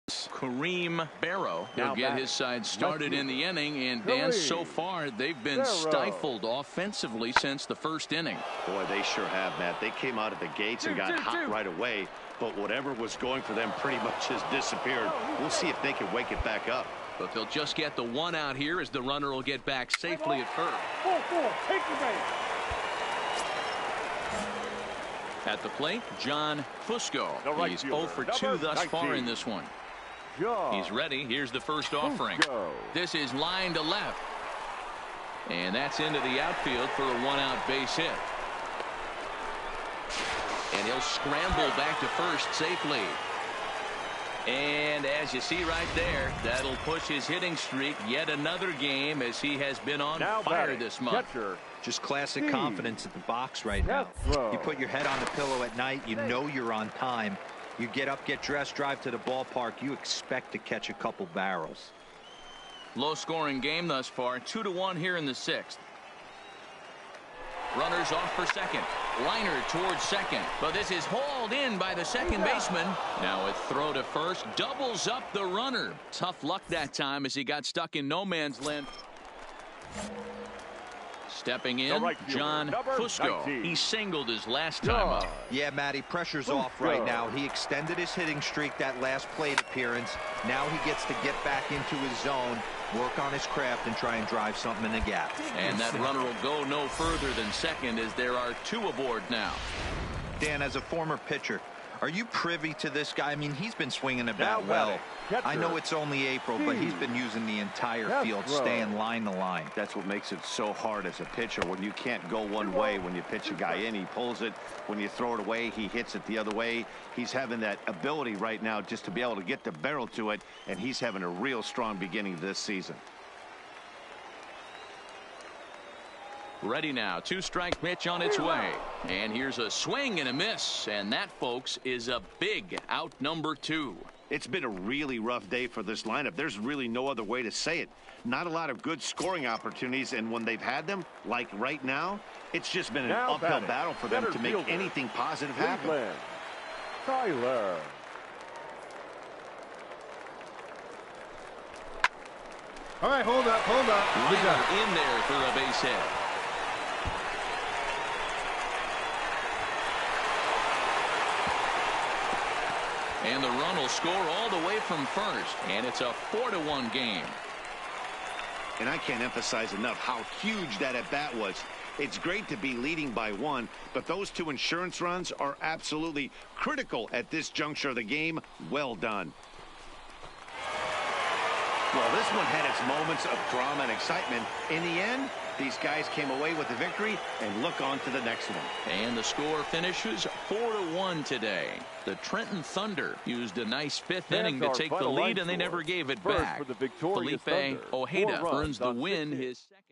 Kareem Barrow. He'll Now get back. his side started in the inning, and Dan, Kareem so far they've been Barrow. stifled offensively since the first inning. Boy, they sure have, Matt. They came out of the gates and got hot right away, but whatever was going for them pretty much has disappeared. We'll see if they can wake it back up. But they'll just get the 1 out here as the runner will get back safely at first. 4-4. Take the base. At the plate, John Fusco. The right He's fielder, 0 for 2 number thus far 19. in this one. John He's ready. Here's the first offering. Fusco. This is line to left. And that's into the outfield for a 1-out base hit. And he'll scramble back to first safely. And as you see right there, that'll push his hitting streak yet another game as he has been on Now fire batting, this month. catcher, Just classic Steve confidence at the box right now. Castro. You put your head on the pillow at night, you know you're on time. You get up, get dressed, drive to the ballpark, you expect to catch a couple barrels. Low scoring game thus far, 2-1 here in the 6th. Runners off for second. Liner towards second, but this is hauled in by the second baseman. Now a throw to first doubles up the runner. Tough luck that time as he got stuck in no man's land. Stepping in, right fielder, John number Fusco. 19. He singled his last time up. Yeah, Matty, pressure's Fusco. off right now. He extended his hitting streak that last plate appearance. Now he gets to get back into his zone, work on his craft, and try and drive something in the gap. And that runner will go no further than second as there are 2 aboard now. Dan, as a former pitcher, are you privy to this guy? I mean, he's been swinging the bat Now well. batting, catcher, I know it's only April, but he's been using the entire field, Castro. staying line to line. That's what makes it so hard as a pitcher when you can't go one way. When you pitch a guy in, he pulls it. When you throw it away, he hits it the other way. He's having that ability right now just to be able to get the barrel to it, and he's having a real strong beginning this season. Ready now. 2-strike pitch on its way. And here's a swing and a miss. And that, folks, is a big out number 2. It's been a really rough day for this lineup. There's really no other way to say it. Not a lot of good scoring opportunities, and when they've had them, like right now, it's just been an Now uphill batting, battle for them center to make fielder, anything positive happen. Cleveland, Tyler. All right, hold up, hold up. Good job. Liner in there for a base hit. And the run will score all the way from first. And it's a 4-1 game. And I can't emphasize enough how huge that at-bat was. It's great to be leading by 1, but those 2 insurance runs are absolutely critical at this juncture of the game. Well done. Well, this one had its moments of drama and excitement. In the end, these guys came away with the victory, and look on to the next one. And the score finishes 4-1 today. The Trenton Thunder used a nice 5th inning to take the lead, and they never gave it back. For the victorious Felipe Thunder, Ojeda 4 runs earns the on win, 6 hits. his second.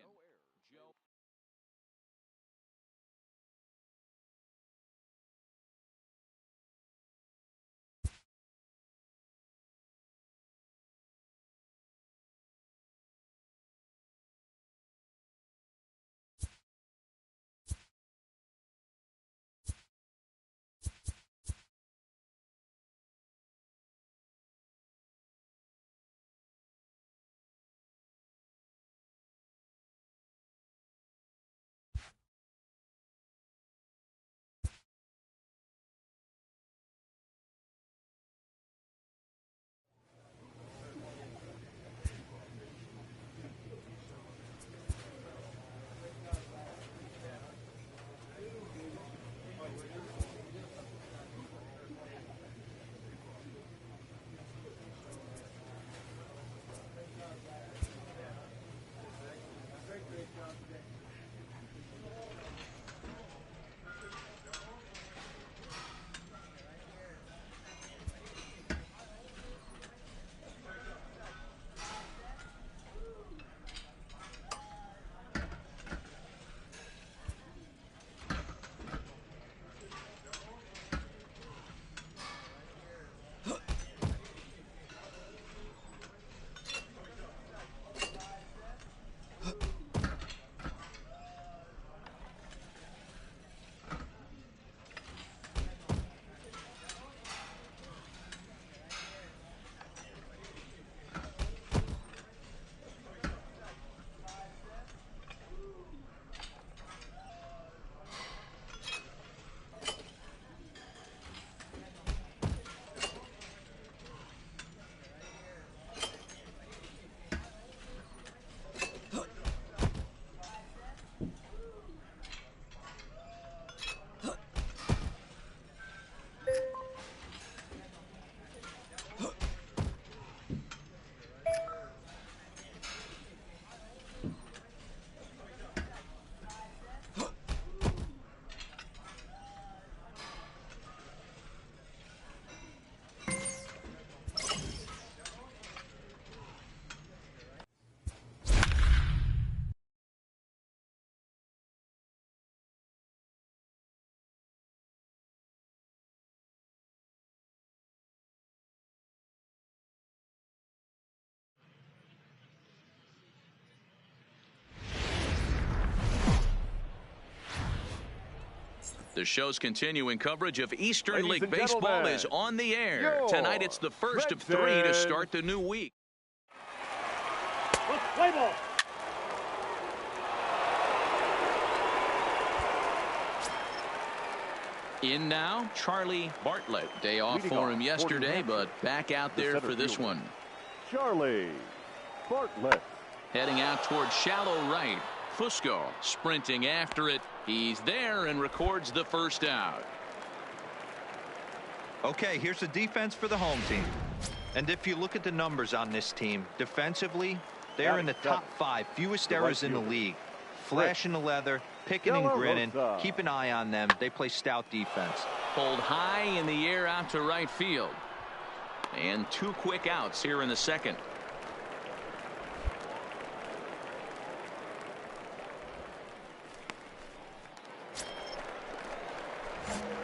The show's continuing coverage of Eastern Ladies League and Baseball gentlemen, is on the air. your Tonight it's the first of 3 to start the new week. Play ball. In now, Charlie Bartlett. Day off Leading for off him for yesterday, New but back out The there center for this fielder, one. Charlie Bartlett. Heading out towards shallow right. Fusco sprinting after it. He's there and records the first out. Okay, here's the defense for the home team. And if you look at the numbers on this team, defensively, they're in the top 5 fewest errors in the league. Flashing the leather, picking and grinning. Keep an eye on them. They play stout defense. Pulled high in the air out to right field. And 2 quick outs here in the second.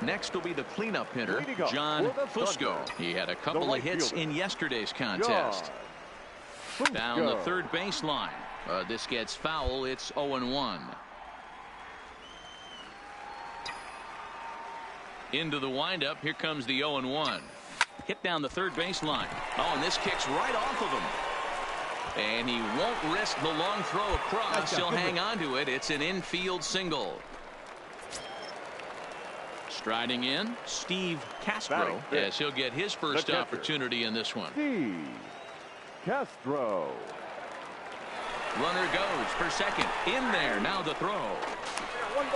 Next will be the cleanup hitter, John Fusco. He had a couple of hits in yesterday's contest. Down the third baseline. This gets foul. It's 0-1. Into the windup. Here comes the 0-1. Hit down the third baseline. Oh, and this kicks right off of him. And he won't risk the long throw across. He'll hang on to it. It's an infield single. Striding in, Steve Castro, as he'll get his first opportunity in this one. Steve Castro. Runner goes for second. In there. Now the throw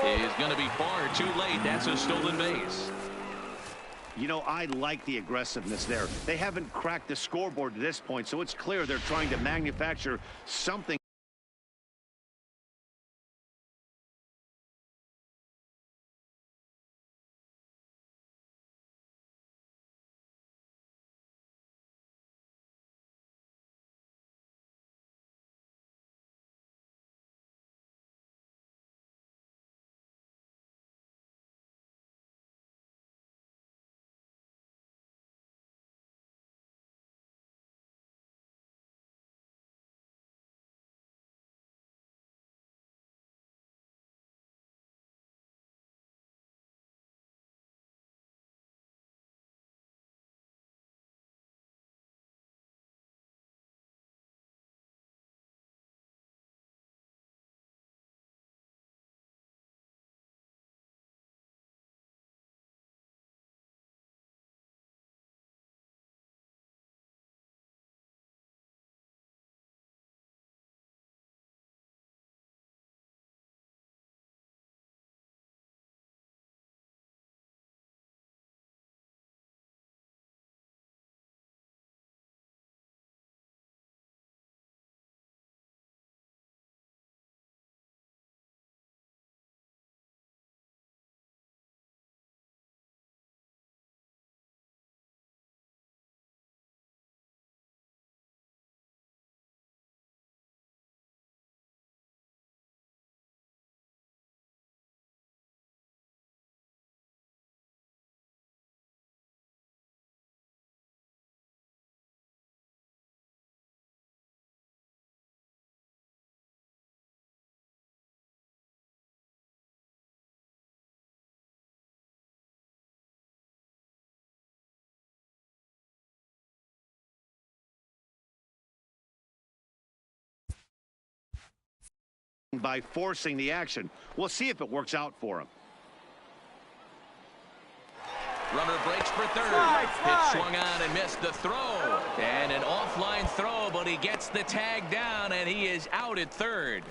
is going to be far too late. That's a stolen base. You know, I like the aggressiveness there. They haven't cracked the scoreboard to this point, so it's clear they're trying to manufacture something. By forcing the action. We'll see if it works out for him. Runner breaks for third. Pitch swung on and missed the throw. And an offline throw, but he gets the tag down, and he is out at third.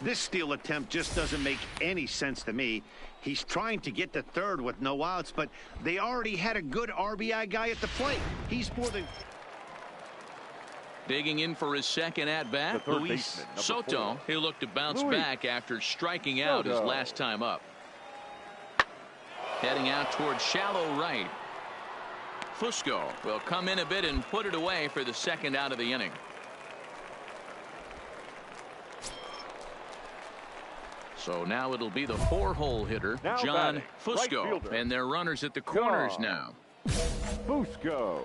This steal attempt just doesn't make any sense to me. He's trying to get to third with no outs, but they already had a good RBI guy at the plate. He's more than... Digging in for his second at-bat, Luis Soto. He'll look to bounce back after striking out his last time up. Heading out towards shallow right. Fusco will come in a bit and put it away for the second out of the inning. So now it'll be the 4-hole hitter, John Fusco, and their runners at the corners now. Fusco.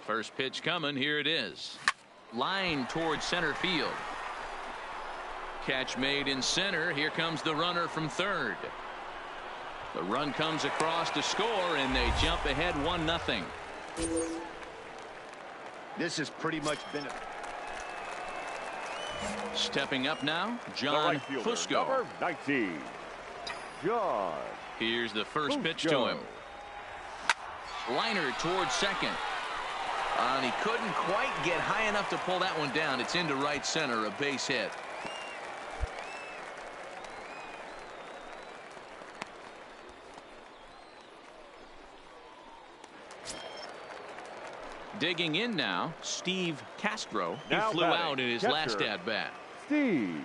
First pitch coming. Here it is. Line towards center field. Catch made in center. Here comes the runner from third. The run comes across to score, and they jump ahead 1-0. This has pretty much been a... Stepping up now, John Fusco. Number 19, John. Here's the first pitch to Fusco. him. Liner towards second. And he couldn't quite get high enough to pull that one down. It's into right center, a base hit. Digging in now, Steve Castro. He Now flew batting, out in his catcher, last at-bat. Steve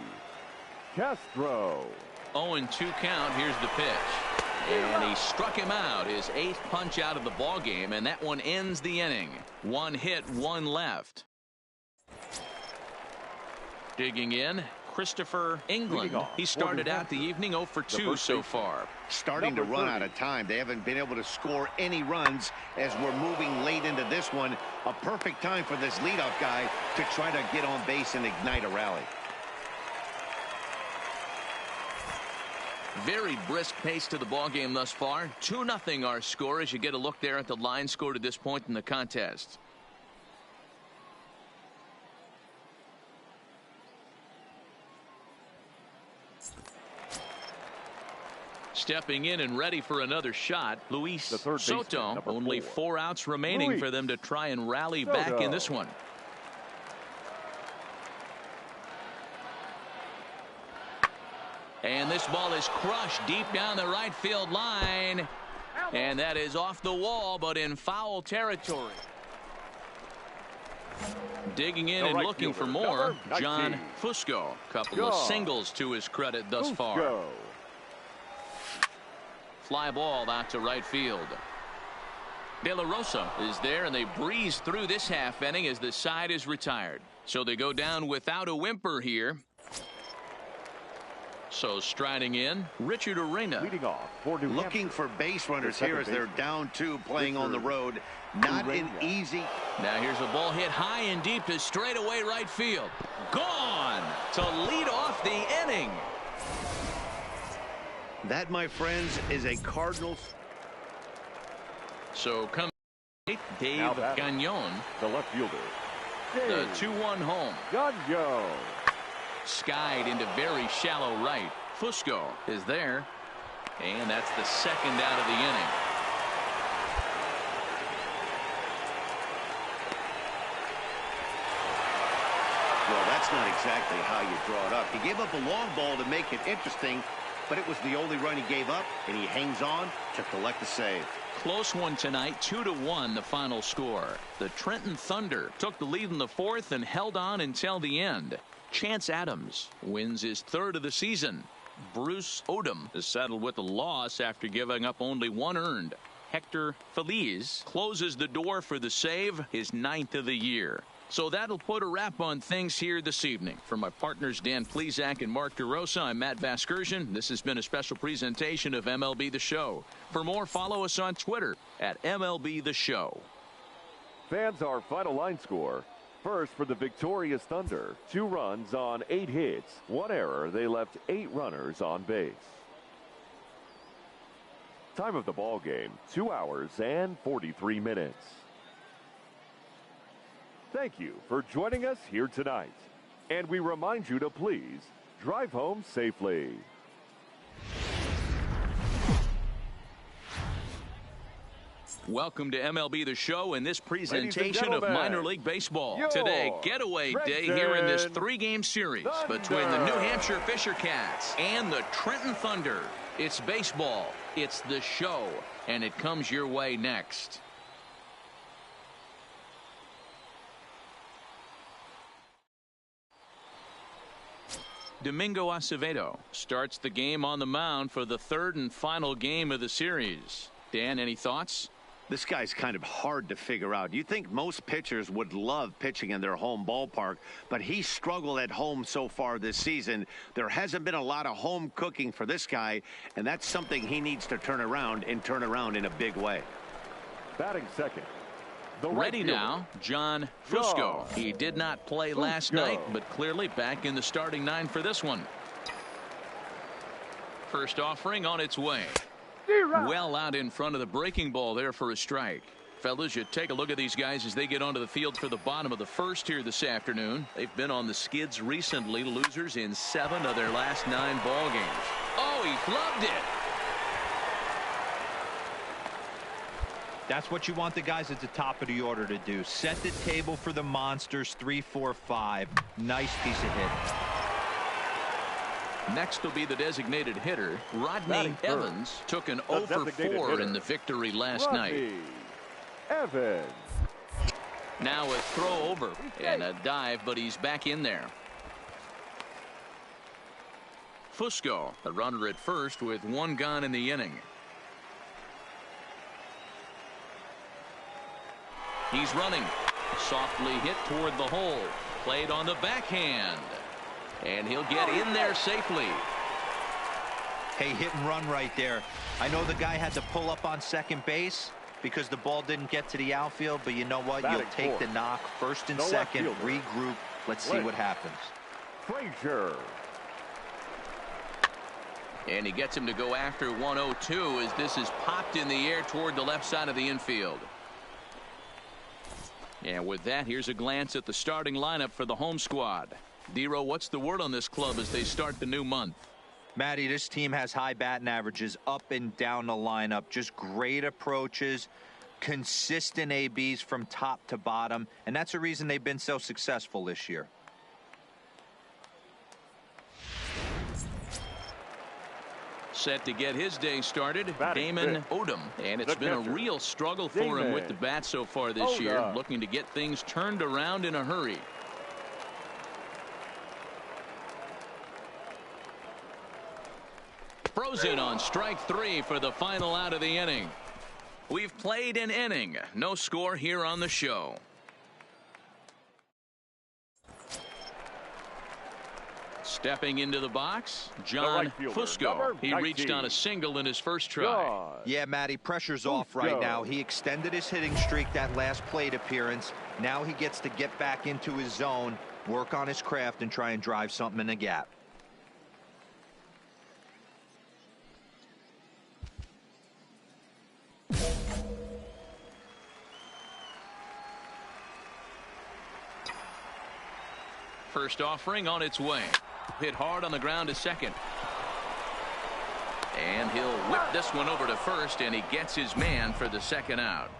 Castro. 0-2 count. Here's the pitch. And he struck him out, his 8th punch out of the ball game, and that one ends the inning. 1 hit, 1 left. Digging in, Christopher England. He started out the evening 0 for 2 so far. Starting to run out of time. They haven't been able to score any runs as we're moving late into this one. A perfect time for this leadoff guy to try to get on base and ignite a rally. Very brisk pace to the ball game thus far. 2-0 our score as you get a look there at the line score to this point in the contest. Stepping in and ready for another shot, Luis Soto. Only 4 outs remaining for them to try and rally back in this one. And this ball is crushed deep down the right field line. And that is off the wall, but in foul territory. Digging in and looking for more, John Fusco. Couple of singles to his credit thus far. Fly ball out to right field. De La Rosa is there, and they breeze through this half inning as the side is retired. So they go down without a whimper here. So striding in, Richard Arena. Leading off for New Looking for base runners here as they're down 2 playing on the road. Not an easy. Now here's a ball hit high and deep to straightaway right field. Gone to lead off the inning. That, my friends, is a Cardinals. So come Dave Gagnon, the left fielder. the 2-1 home. Gagnon. Skied into very shallow right. Fusco is there, and that's the second out of the inning. Well, that's not exactly how you draw it up. He gave up a long ball to make it interesting, but it was the only run he gave up, and he hangs on to collect the save. Close one tonight, 2-1 the final score. The Trenton Thunder took the lead in the 4th and held on until the end. Chance Adams wins his 3rd of the season. Bruce Odom is settled with a loss after giving up only 1 earned. Hector Feliz closes the door for the save, his 9th of the year. So that'll put a wrap on things here this evening. For my partners Dan Plesac and Mark DeRosa, I'm Matt Vasgersian. This has been a special presentation of MLB The Show. For more, follow us on Twitter at MLB The Show. Fans, our final line score. First for the victorious Thunder, 2 runs on 8 hits, 1 error. They left 8 runners on base. Time of the ball game, 2 hours and 43 minutes. Thank you for joining us here tonight. And we remind you to please drive home safely. Welcome to MLB The Show and this presentation of minor league baseball. Today, getaway day here in this 3-game series between the New Hampshire Fisher Cats and the Trenton Thunder. It's baseball, it's the show, and it comes your way next. Domingo Acevedo starts the game on the mound for the 3rd and final game of the series. Dan, any thoughts? This guy's kind of hard to figure out. You think most pitchers would love pitching in their home ballpark, but he's struggled at home so far this season. There hasn't been a lot of home cooking for this guy, and that's something he needs to turn around in a big way. Batting second, Ready now, John Fusco. He did not play last night, but clearly back in the starting 9 for this one. First offering on its way. Well out in front of the breaking ball there for a strike. Fellas, you take a look at these guys as they get onto the field for the bottom of the first here this afternoon. They've been on the skids recently, losers in 7 of their last 9 ball games. Oh, he gloved it. That's what you want the guys at the top of the order to do. Set the table for the monsters. 3, 4, 5. Nice piece of hit. Next will be the designated hitter. Rodney Evans took an 0 for 4 in the victory last night. Evans. Now a throw over and a dive, but he's back in there. Fusco, a runner at first with 1 gone in the inning. He's running. Softly hit toward the hole. Played on the backhand. And he'll get in there safely. Hey, hit and run right there. I know the guy had to pull up on second base because the ball didn't get to the outfield, but you know what? You'll take the knock. First and second, regroup. Let's see what happens. Frazier. And he gets him to go after 102 as this is popped in the air toward the left side of the infield. And with that, here's a glance at the starting lineup for the home squad. Dero, what's the word on this club as they start the new month? Matty, this team has high batting averages up and down the lineup. Just great approaches, consistent ABs from top to bottom, and that's the reason they've been so successful this year. Set to get his day started, Damon Odom. And it's been a real struggle for him with the bat so far this year, looking to get things turned around in a hurry. Frozen on strike 3 for the final out of the inning. We've played an inning. No score here on the show. Stepping into the box, John Fusco. He reached on a single in his first try. Yeah, Matty, pressure's off right now. He extended his hitting streak that last plate appearance. Now he gets to get back into his zone, work on his craft, and try and drive something in the gap. First offering on its way. Hit hard on the ground to second. And he'll whip this one over to first, and he gets his man for the second out.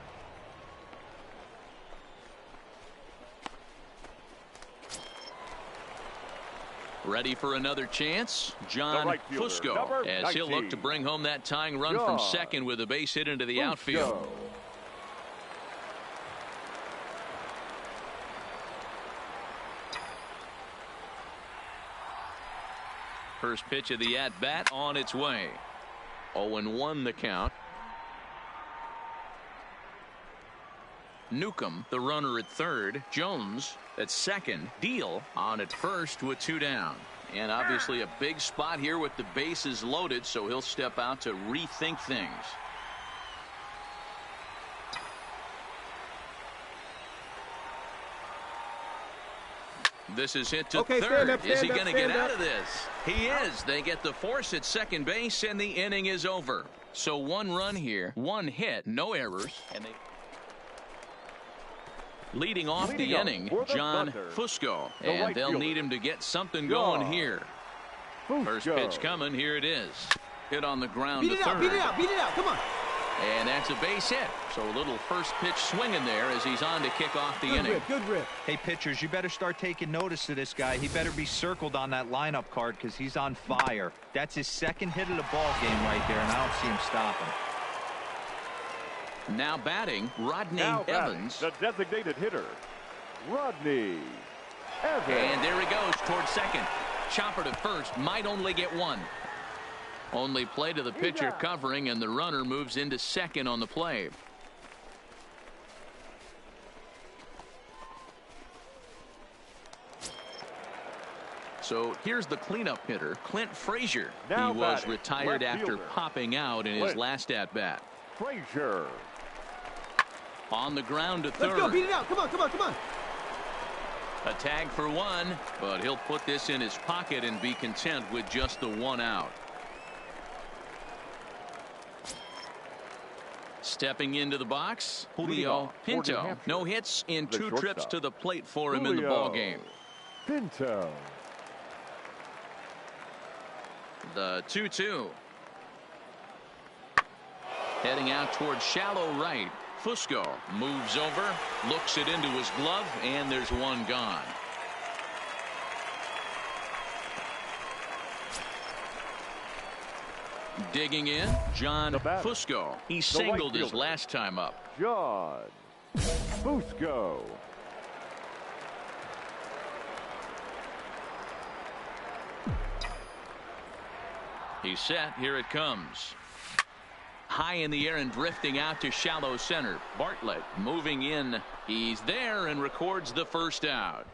Ready for another chance, John Fusco, as he'll look to bring home that tying run from second with a base hit into the outfield. First pitch of the at-bat on its way. 0-1 the count. Newcomb, the runner at third. Jones at second. Deal on at first with 2 down. And obviously a big spot here with the bases loaded, so he'll step out to rethink things. This is hit to third. Is he going to get out of this? He is. They get the force at second base, and the inning is over. So 1 run here, 1 hit, no errors. And leading off the inning, John Fusco. And they'll need him to get something going here. First pitch coming. Here it is. Hit on the ground to third. Beat it out. Beat it out. Come on. And that's a base hit. So a little first pitch swinging there as he's on to kick off the inning. Good rip. Hey, pitchers, you better start taking notice of this guy. He better be circled on that lineup card because he's on fire. That's his second hit of the ball game right there, and I don't see him stopping. Now batting, Rodney Evans. The designated hitter, Rodney Evans. And there he goes towards second. Chopper to first, might only get 1. Only play to the pitcher covering, and the runner moves into second on the play. So here's the cleanup hitter, Clint Frazier. He was retired after popping out in his last at-bat. Frazier. On the ground to third. Let's go. Beat it out. Come on, come on, come on. A tag for one, but he'll put this in his pocket and be content with just the one out. Stepping into the box, Julio Pinto. No hits in 2 trips to the plate for him in the ball game. Pinto. The 2-2. Heading out towards shallow right. Fusco moves over, looks it into his glove, and there's one gone. Digging in, John Fusco. He singled his last time up. John Fusco. He's set. Here it comes. High in the air and drifting out to shallow center. Bartlett moving in. He's there and records the first out.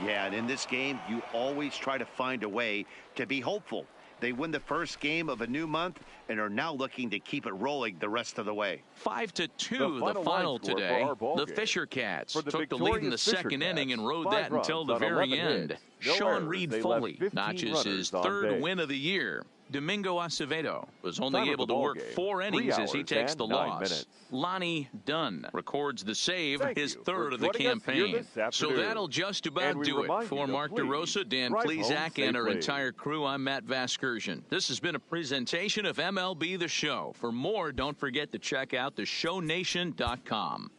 Yeah, and in this game, you always try to find a way to be hopeful. They win the first game of a new month and are now looking to keep it rolling the rest of the way. 5-2 the final today. The Fisher Cats took the lead in the second inning and rode that until the very end. Sean Reed Foley notches his 3rd win of the year. Domingo Acevedo was only able to work 4 innings as he takes the loss. Lonnie Dunn records the save, his 3rd of the campaign. So that'll just about do it. For Mark DeRosa, Dan Plesac, and our entire crew, I'm Matt Vasgersian. This has been a presentation of MLB The Show. For more, don't forget to check out theshownation.com.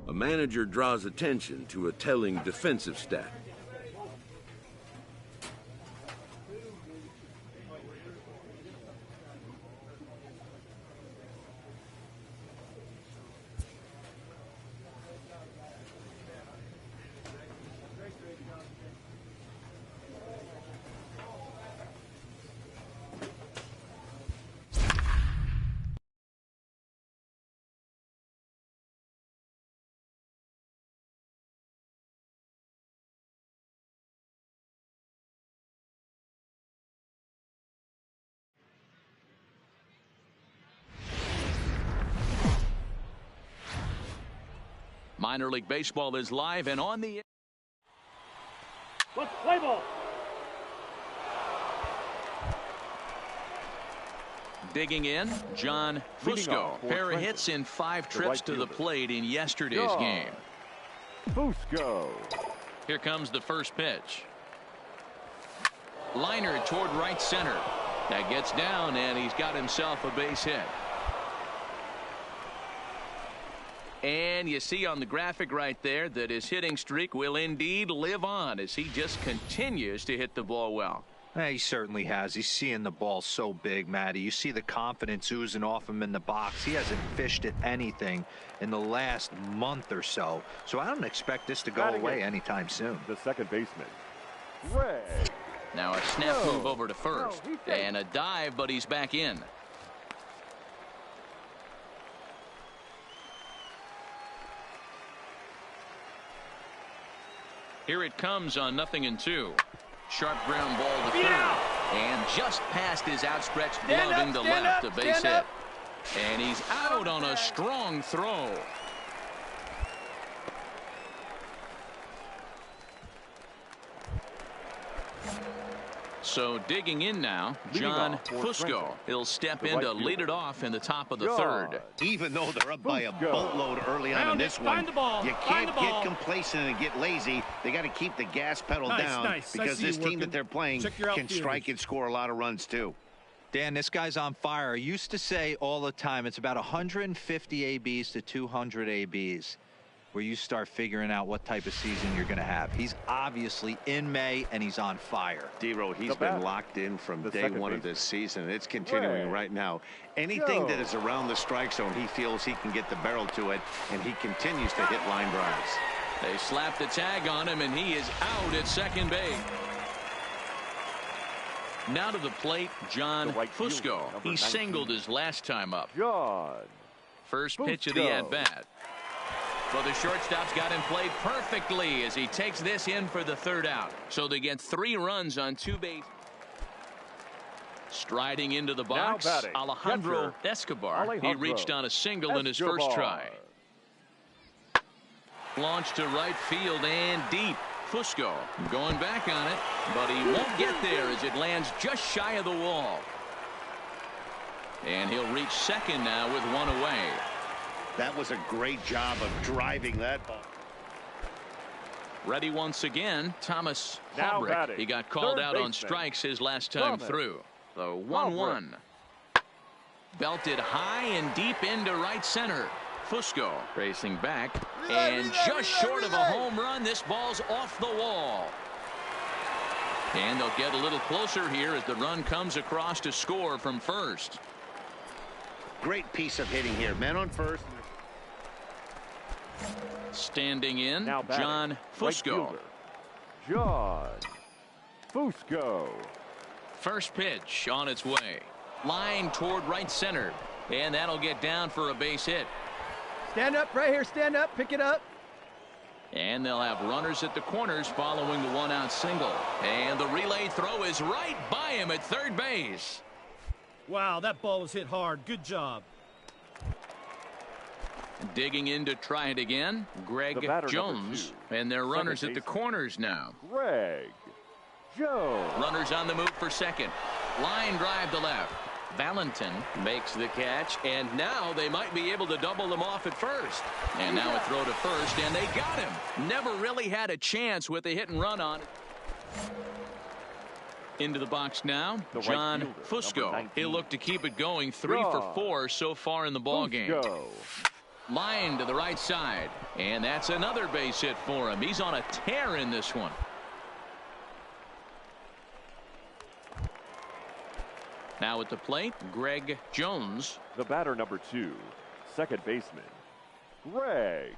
A manager draws attention to a telling defensive stat. Minor League Baseball is live and on the. Let's play ball. Digging in, John Fusco. Pair of hits in 5 trips to the plate in yesterday's game. Fusco. Here comes the first pitch. Liner toward right center. That gets down, and he's got himself a base hit. And you see on the graphic right there that his hitting streak will indeed live on as he just continues to hit the ball well. He certainly has. He's seeing the ball so big, Matty. You see the confidence oozing off him in the box. He hasn't fished at anything in the last month or so. So I don't expect this to go away anytime soon. The second baseman, Ray. Now a snap move over to first. And a dive, but he's back in. Here it comes on 0-2. Sharp ground ball to third. And just past his outstretched glove into left, a base hit. And he's out on a strong throw. So digging in now, John Fusco. He'll step in to lead it off in the top of the third. Even though they're up by a boatload early on in this one, you can't get complacent and get lazy. They got to keep the gas pedal down because this team that they're playing can strike and score a lot of runs too. Dan, this guy's on fire. I used to say all the time it's about 150 ABs to 200 ABs where you start figuring out what type of season you're going to have. He's obviously in May, and he's on fire. D-Row, he's been locked in from day one of this season, and it's continuing right now. Anything that is around the strike zone, he feels he can get the barrel to it, and he continues to hit line drives. They slap the tag on him, and he is out at second base. Now to the plate, John Fusco. He singled his last time up. First pitch of the at-bat. Well, the shortstop's got him played perfectly as he takes this in for the third out. So they get 3 runs on 2 bases. Striding into the box, Alejandro Escobar. He reached on a single in his first try. Launched to right field and deep. Fusco going back on it, but he won't get there as it lands just shy of the wall. And he'll reach second now with 1 away. That was a great job of driving that ball. Ready once again, Thomas Haubrich. He got called out on strikes his last time through. So 1-1. Belted high and deep into right center. Fusco racing back, and just short of a home run. This ball's off the wall. And they'll get a little closer here as the run comes across to score from first. Great piece of hitting here. Men on first. Standing in, John Fusco. John Fusco. First pitch on its way. Line toward right center. And that'll get down for a base hit. Stand up right here. Stand up. Pick it up. And they'll have runners at the corners following the 1-out single. And the relay throw is right by him at third base. Wow, that ball was hit hard. Good job. Digging in to try it again, Greg Jones. And they're runners at the corners now. Greg Jones. Runners on the move for second. Line drive to left. Valentin makes the catch, and now they might be able to double them off at first. And now a throw to first, and they got him. Never really had a chance with a hit and run on it. Into the box now, John Fusco. He'll look to keep it going. 3 for 4 so far in the ball game. Line to the right side, and that's another base hit for him. He's on a tear in this one. Now at the plate, Greg Jones. The batter number 2, second baseman, Greg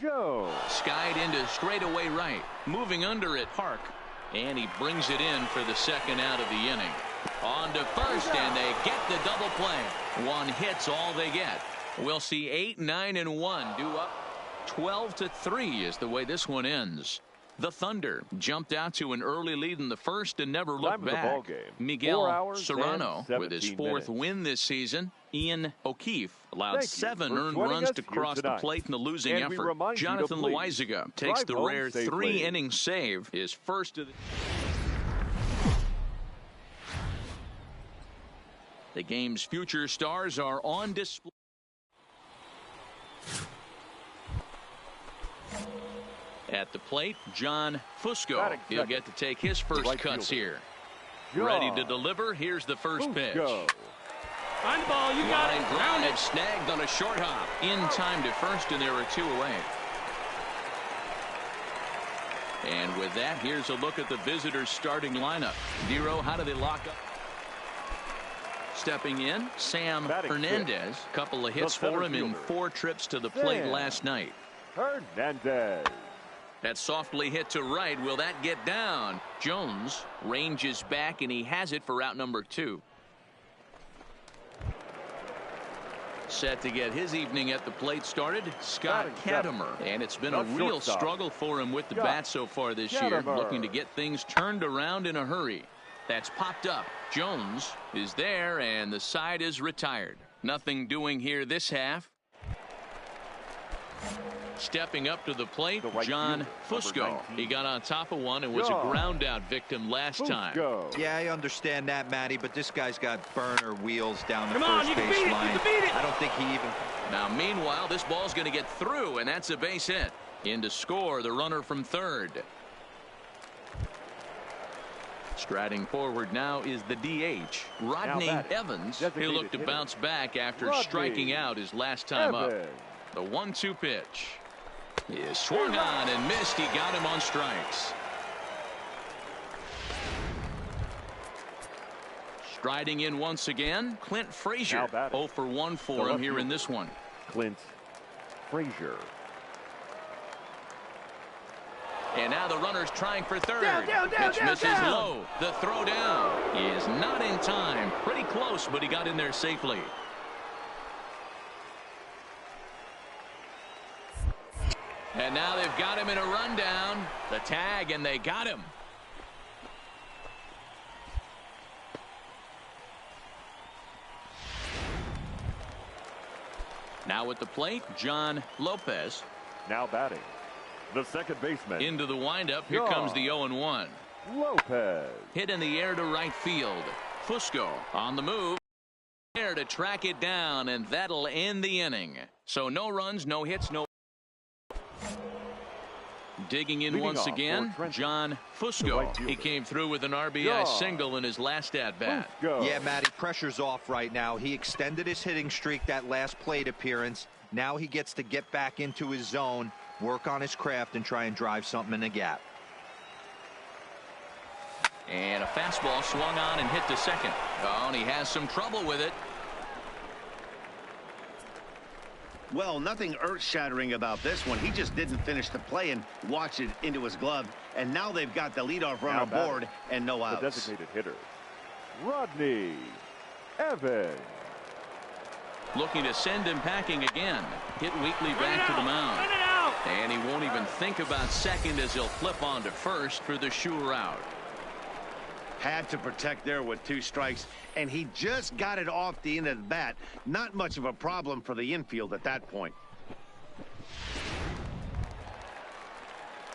Jones. Skied into straightaway right. Moving under it, Park. And he brings it in for the second out of the inning. On to first, and they get the double play. 1 hit's all they get. We'll see 8, 9, and 1 do up 12-3 is the way this one ends. The Thunder jumped out to an early lead in the first and never looked back. Miguel Serrano with his 4th win this season. Ian O'Keefe allowed 7 earned runs to cross the plate in the losing effort. Jonathan Loizaga takes the rare 3-inning save, his first of the game's future stars are on display. At the plate, John Fusco. He'll get to take his first cuts here. Ready to deliver. Here's the first pitch. Find the ball. You got it. Ground it. Snagged on a short hop. In time to first, and there are 2 away. And with that, here's a look at the visitors' starting lineup. Dero, how do they lock up? Stepping in, Sam Hernandez. Couple of hits for him in 4 trips to the plate last night. Hernandez. That softly hit to right. Will that get down? Jones ranges back, and he has it for out number 2. Set to get his evening at the plate started, Scott Katimer. And it's been a real struggle for him with the bat so far this year, looking to get things turned around in a hurry. That's popped up. Jones is there, and the side is retired. Nothing doing here this half. Stepping up to the plate, The right John fielder, Fusco. number He got on top of one and was John a ground out victim last time. Yeah, I understand that, Matty, but this guy's got burner wheels down the Come on, first you can base beat it, line. you can beat it. I don't think he even... Now, meanwhile, this ball's going to get through, and that's a base hit. In to score, the runner from third. Striding forward now is the DH, Rodney Evans. He'll look to bounce back after striking out his last time up. The 1-2 pitch is swung on and missed. He got him on strikes. Striding in once again, Clint Frazier. 0 for 1 for him here in this one. Clint Frazier. And now the runner's trying for third. Down, Pitch misses down. low. The throw down is not in time. Pretty close, but he got in there safely. And now they've got him in a rundown. The tag, and they got him. Now at the plate, John Lopez. Now batting, the second baseman. Into the windup. Here comes the 0-1. Lopez. Hit in the air to right field. Fusco on the move. There to track it down, and that'll end the inning. So no runs, no hits, no. Digging in once again, John Fusco. He came through with an RBI single in his last at-bat. Yeah, Matty, pressure's off right now. He extended his hitting streak that last plate appearance. Now he gets to get back into his zone, work on his craft, and try and drive something in the gap. And a fastball swung on and hit to second. Oh, and he has some trouble with it. Well, nothing earth-shattering about this one. He just didn't finish the play and watched it into his glove. And now they've got the leadoff runner aboard and no outs. The designated hitter, Rodney Evans. Looking to send him packing again. Hit weakly back to the mound. And he won't even think about second as he'll flip on to first for the sure out. Had to protect there with 2 strikes, and he just got it off the end of the bat. Not much of a problem for the infield at that point.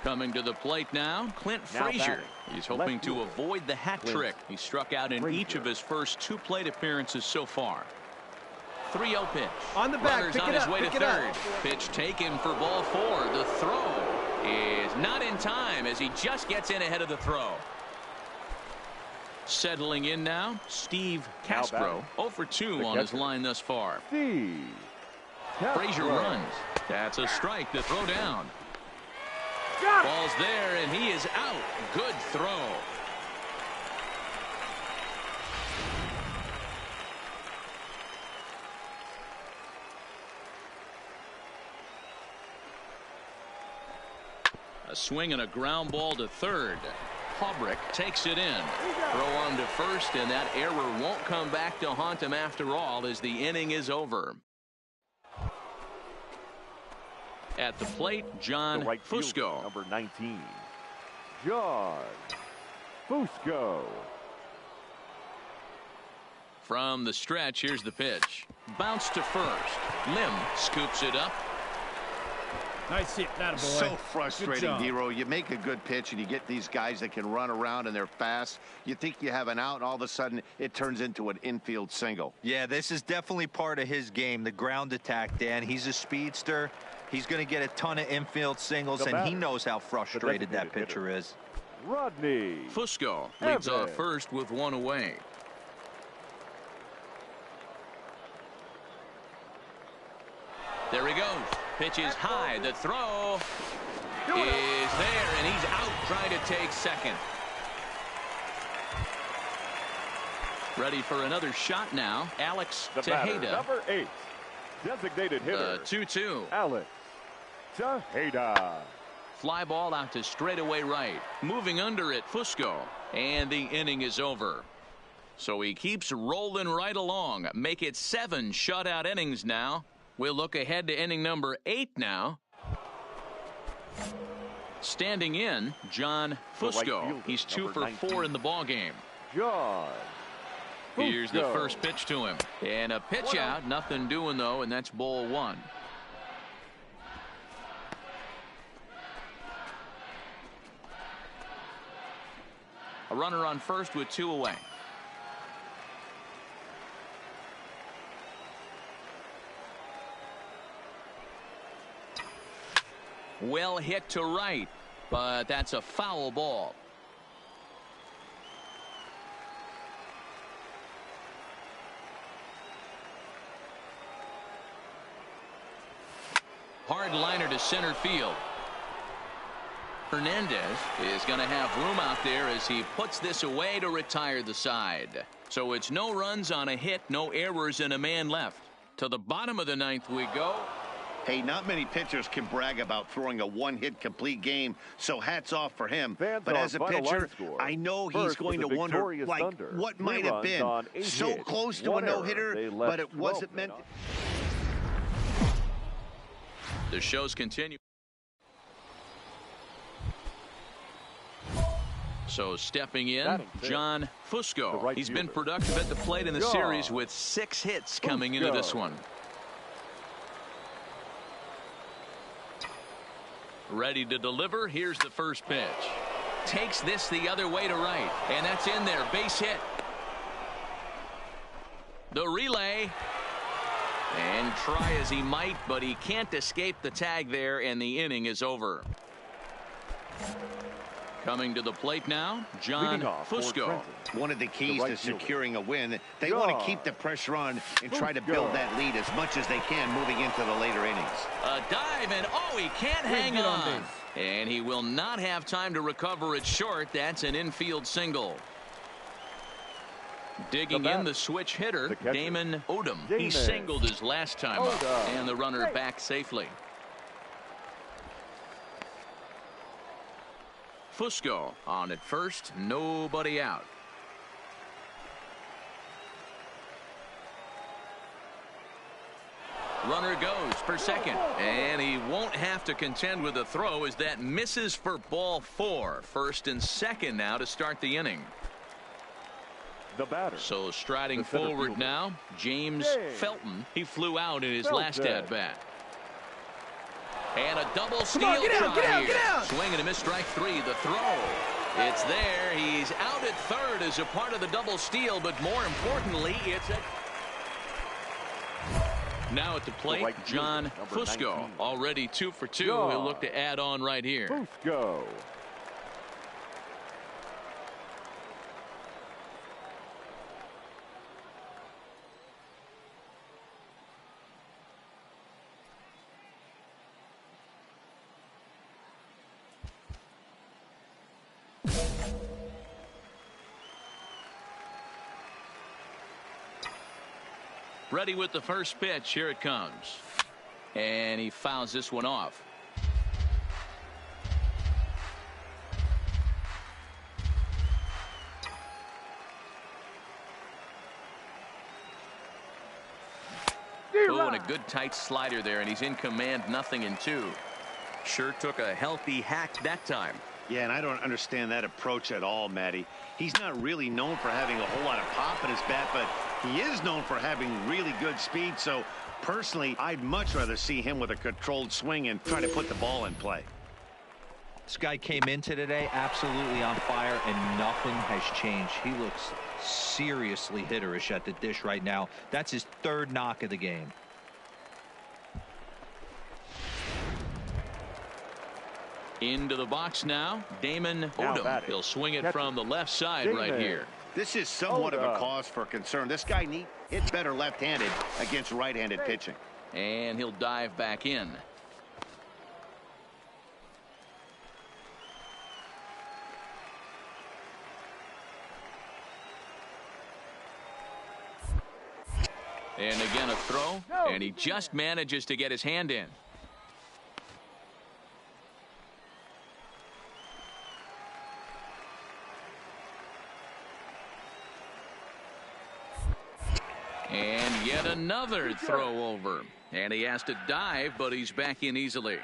Coming to the plate now, Clint Frazier. He's hoping to avoid the hat trick. He struck out in each of his first 2 plate appearances so far. 3-0 pitch. On the back, Runner's on his way to third. Pitch taken for ball 4. The throw is not in time as he just gets in ahead of the throw. Settling in now, Steve Castro. 0 for 2 on his line thus far. Frazier runs. That's a strike. The throw down. Ball's there, and he is out. Good throw. A swing and a ground ball to third. Haubrick takes it in. Throw on to first, and that error won't come back to haunt him after all as the inning is over. At the plate, John Fusco. Number 19, John Fusco. From the stretch, here's the pitch. Bounce to first. Lim scoops it up. Nice hit, that boy. So frustrating, Dero. You make a good pitch and you get these guys that can run around and they're fast. You think you have an out, and all of a sudden it turns into an infield single. Yeah, this is definitely part of his game, the ground attack, Dan. He's a speedster. He's going to get a ton of infield singles, and he knows how frustrated that pitcher is. Rodney Fusco leads off first with 1 away. There he goes. Pitch is high. The throw is there, and he's out trying to take second. Ready for another shot now. Alex Tejeda. Number 8, designated hitter. 2-2. Alex Tejeda. Fly ball out to straightaway right. Moving under it, Fusco. And the inning is over. So he keeps rolling right along. Make it 7 shutout innings now. We'll look ahead to inning number 8 now. Standing in, John Fusco. He's 2 for 4 in the ballgame. John Here's the first pitch to him. And a pitch out. Nothing doing, though, and that's ball 1. A runner on first with 2 away. Well hit to right, but that's a foul ball. Hard liner to center field. Hernandez is going to have room out there as he puts this away to retire the side. So it's no runs on a hit, no errors, and a man left. To the bottom of the 9th we go. Hey, not many pitchers can brag about throwing a one-hit complete game, so hats off for him. But as a pitcher, I know he's going to wonder, like, what might have been. So close to a no-hitter, but it wasn't meant to. The shows continue. So stepping in, John Fusco. He's been productive at the plate in the series with 6 hits coming into this one. Ready to deliver. Here's the first pitch. Takes this the other way to right. And that's in there. Base hit. The relay. And try as he might, but he can't escape the tag there, and the inning is over. Coming to the plate now, John Fusco. One of the keys to securing a win, they want to keep the pressure on and try to build that lead as much as they can moving into the later innings. A dive, and oh, he can't hang on. And he will not have time to recover it short. That's an infield single. Digging in the switch hitter, Damon Odom. He singled his last time up, and the runner back safely. Fusco on at first, nobody out. Runner goes for second, and he won't have to contend with a throw as that misses for ball 4. First and second now to start the inning. The batter. So striding forward now, James Felton. He flew out in his last at bat. And a double steal try here. Swing and a miss, strike 3. The throw. It's there. He's out at third as a part of the double steal, but more importantly, it's a. Now at the plate, John Fusco. Already 2 for 2. He'll look to add on right here. Fusco. Ready with the first pitch. Here it comes. And he fouls this one off. Oh, and a good tight slider there, and he's in command, 0-2. Sure took a healthy hack that time. Yeah, and I don't understand that approach at all, Matty. He's not really known for having a whole lot of pop in his bat, but he is known for having really good speed. So, personally, I'd much rather see him with a controlled swing and try to put the ball in play. This guy came into today absolutely on fire, and nothing has changed. He looks seriously hitterish at the dish right now. That's his 3rd knock of the game. Into the box now, Damon Odom. He'll swing it from the left side right here. This is somewhat of a cause for concern. This guy needs to hit better left-handed against right-handed pitching. And he'll dive back in. And again a throw, and he just manages to get his hand in. And yet another throw over. And he has to dive, but he's back in easily.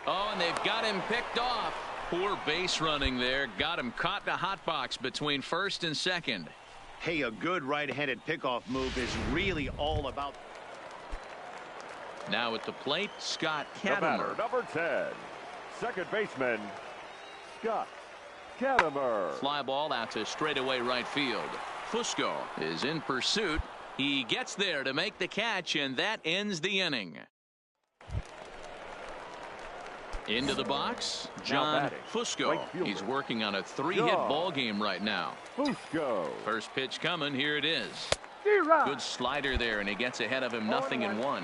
Oh, and they've got him picked off. Poor base running there. Got him caught in a hot box between first and second. Hey, a good right-handed pickoff move is really all about. Now at the plate, Scott The batter, Katimer. number 10, second baseman, Scott Katimer. Fly ball out to straightaway right field. Fusco is in pursuit. He gets there to make the catch, and that ends the inning. Into the box, John Fusco. Right He's working on a 3-hit ball game right now. Fusco. First pitch coming. Here it is. Good slider there, and he gets ahead of him 0-1.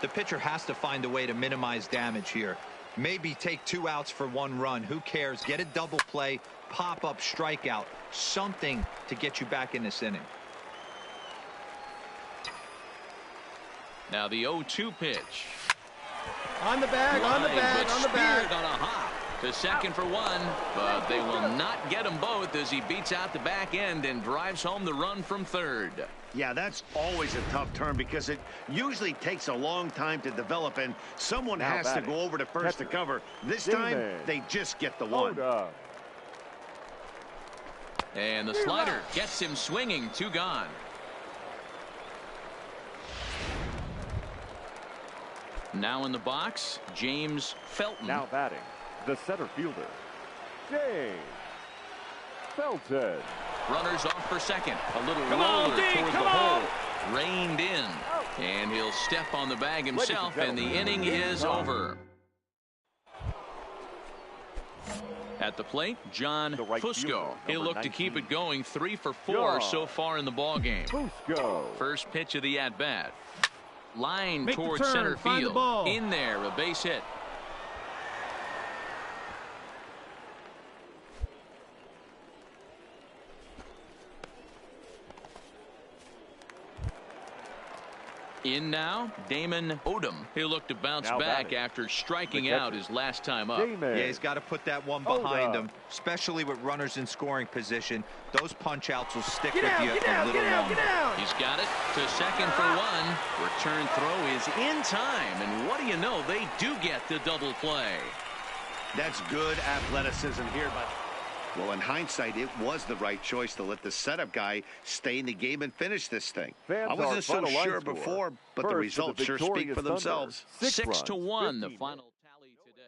The pitcher has to find a way to minimize damage here. Maybe take 2 outs for 1 run. Who cares? Get a double play, pop up, strikeout, something to get you back in this inning. Now the 0-2 pitch. On the bag, on the bag, but on the bag. Spear gonna hop to second for 1, but they will not get them both as he beats out the back end and drives home the run from third. Yeah, that's always a tough turn because it usually takes a long time to develop, and someone has to go over to first to cover. This time, they just get the one. And the slider gets him swinging. 2 gone. Now in the box, James Felton. Now batting, the center fielder, James Felton. Runners off for second. A little roller toward the hole. Reined in. And he'll step on the bag himself, and the inning is over. At the plate, John Fusco. He'll look to keep it going. 3 for 4 so far in the ball game. Fusco. First pitch of the at-bat. Line Make towards the turn, center find the field. ball. In there, a base hit. In now, Damon Odom. He'll look to bounce back after striking out his last time up. Yeah, he's got to put that one behind him, especially with runners in scoring position. Those punch outs will stick with you a little longer. He's got it to second for 1. Return throw is in time, and what do you know, they do get the double play. That's good athleticism here, but well, in hindsight, it was the right choice to let the setup guy stay in the game and finish this thing. I wasn't so sure before, but the results sure speak for themselves. 6-1, the final tally today.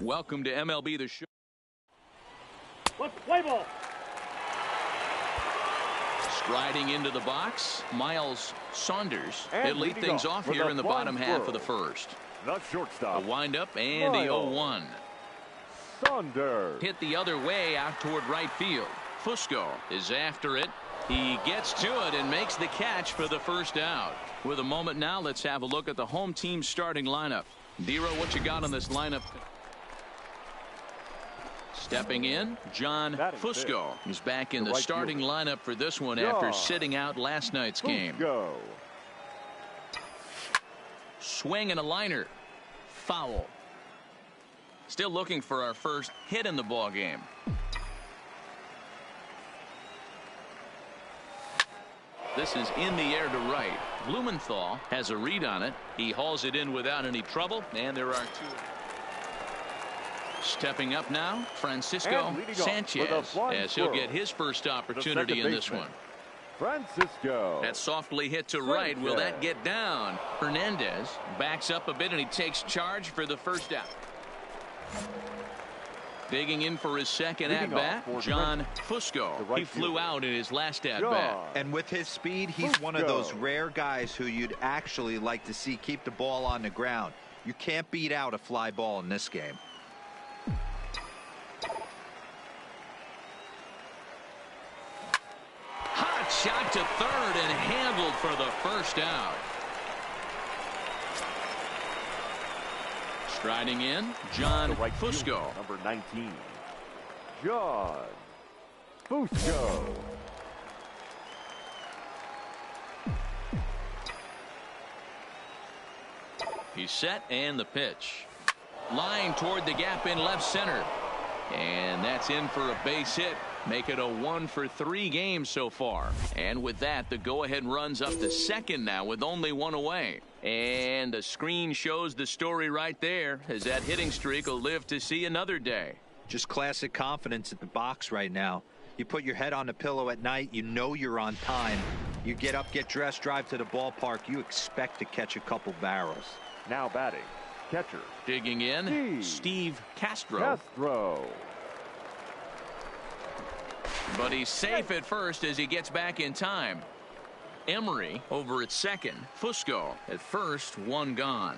Welcome to MLB The Show. Play ball. Striding into the box, Miles Saunders. And He'll lead things off here in the bottom half of the first. The shortstop. A windup and the 0-1. Saunders. Hit the other way out toward right field. Fusco is after it. He gets to it and makes the catch for the first out. With a moment now, let's have a look at the home team's starting lineup. Dero, what you got on this lineup? Stepping in, John Fusco. He's back in the starting lineup for this one after sitting out last night's game. Swing and a liner. Foul. Still looking for our first hit in the ball game. This is in the air to right. Blumenthal has a read on it. He hauls it in without any trouble, and there are two. Stepping up now, Francisco Sanchez, as he'll get his first opportunity in this one. Francisco. That softly hit to right. Will that get down? Hernandez backs up a bit, and he takes charge for the first out. Digging in for his second at-bat, John Fusco. He flew out in his last at-bat. And with his speed, he's one of those rare guys who you'd actually like to see keep the ball on the ground. You can't beat out a fly ball in this game. Hot shot to third and handled for the first out. Striding in, John Fusco. Number 19, John Fusco. He's set and the pitch. Line toward the gap in left center. And that's in for a base hit. Make it a 1-for-3 game so far. And with that, the go-ahead runs up to second now with only one away. And the screen shows the story right there, as that hitting streak will live to see another day. Just classic confidence at the box right now. You put your head on the pillow at night, you know you're on time. You get up, get dressed, drive to the ballpark, you expect to catch a couple barrels. Now batting, catcher. Digging in, Steve Castro. But he's safe at first as he gets back in time. Emery over at second. Fusco at first, one gone.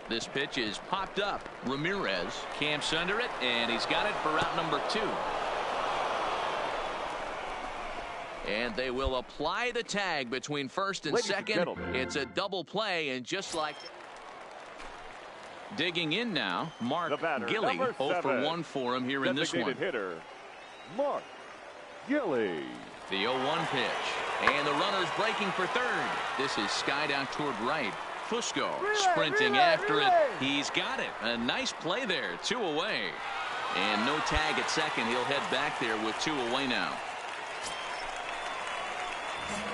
This pitch is popped up. Ramirez camps under it, and he's got it for out number 2. And they will apply the tag between first and second. It's a double play, and just like digging in now, Mark Gilly. 0 for 1 for him here in this one. Hitter, Mark Gilly. The 0-1 pitch. And the runner's breaking for third. This is skied out toward right. Fusco sprinting after it. He's got it. A nice play there. 2 away. And no tag at second. He'll head back there with 2 away now.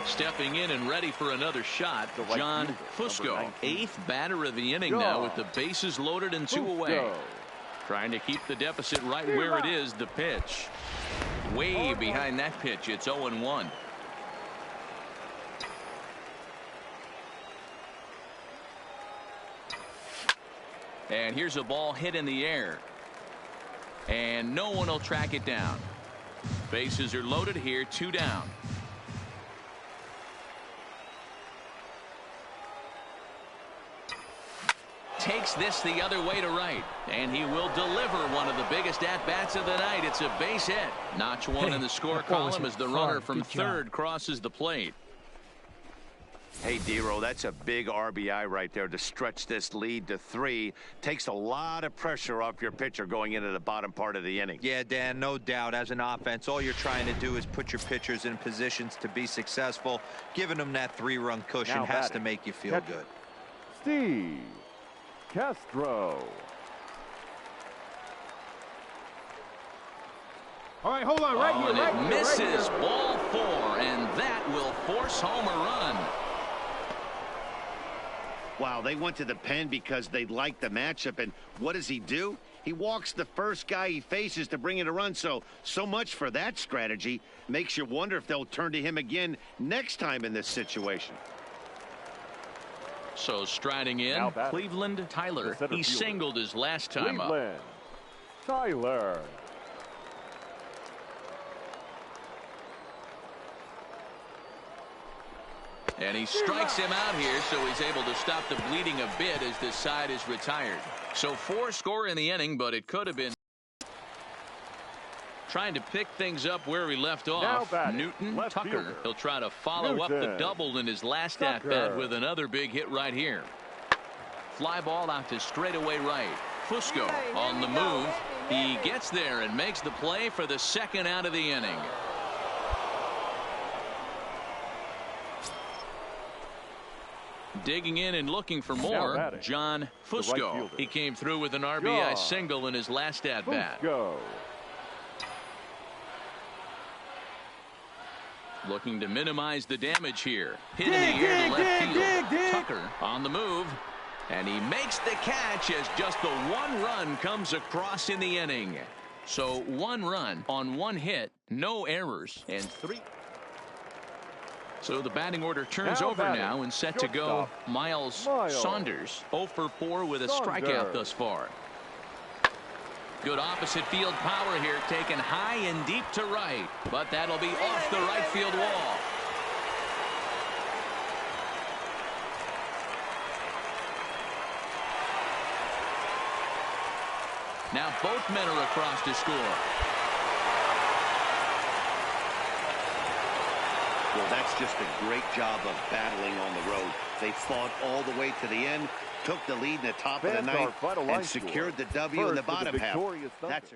Stepping in and ready for another shot, John Fusco. 8th batter of the inning now with the bases loaded and 2 away. Trying to keep the deficit right where it is. The pitch. Way behind that pitch. It's 0-1. And here's a ball hit in the air. And no one will track it down. Bases are loaded here. 2 down. Takes this the other way to right, and he will deliver one of the biggest at-bats of the night. It's a base hit. Notch 1 in the score column as the runner from third crosses the plate. Hey, Dero, that's a big RBI right there to stretch this lead to 3. Takes a lot of pressure off your pitcher going into the bottom part of the inning. Yeah, Dan, no doubt. As an offense, all you're trying to do is put your pitchers in positions to be successful. Giving them that 3-run cushion has to make you feel good. Steve Castro. All right, hold on, right here, right here. Misses ball 4, and that will force home a run. Wow, they went to the pen because they liked the matchup, and what does he do? He walks the first guy he faces to bring in a run, so much for that strategy. Makes you wonder if they'll turn to him again next time in this situation. So striding in, Cleveland Tyler. He singled his last time up. Tyler. And he strikes him out here, so he's able to stop the bleeding a bit as this side is retired. So 4 score in the inning, but it could have been. Trying to pick things up where he left off. Newton Tucker. Fielder. He'll try to follow up the double in his last at-bat with another big hit right here. Fly ball out to straightaway right. Fusco on the move. He gets there and makes the play for the second out of the inning. Digging in and looking for more, John Fusco. He came through with an RBI single in his last at-bat. Looking to minimize the damage here. Hit in the air to left field. Tucker on the move. And he makes the catch as just the 1 run comes across in the inning. So 1 run on 1 hit, no errors, and 3. So the batting order turns over now and set to go. Miles Saunders, 0 for 4 with a strikeout thus far. Good opposite field power here, taken high and deep to right. But that'll be off the right field wall. Now both men are across to score. Well, that's just a great job of battling on the road. They fought all the way to the end, took the lead in the top of the ninth, and secured the W in the bottom half. That's a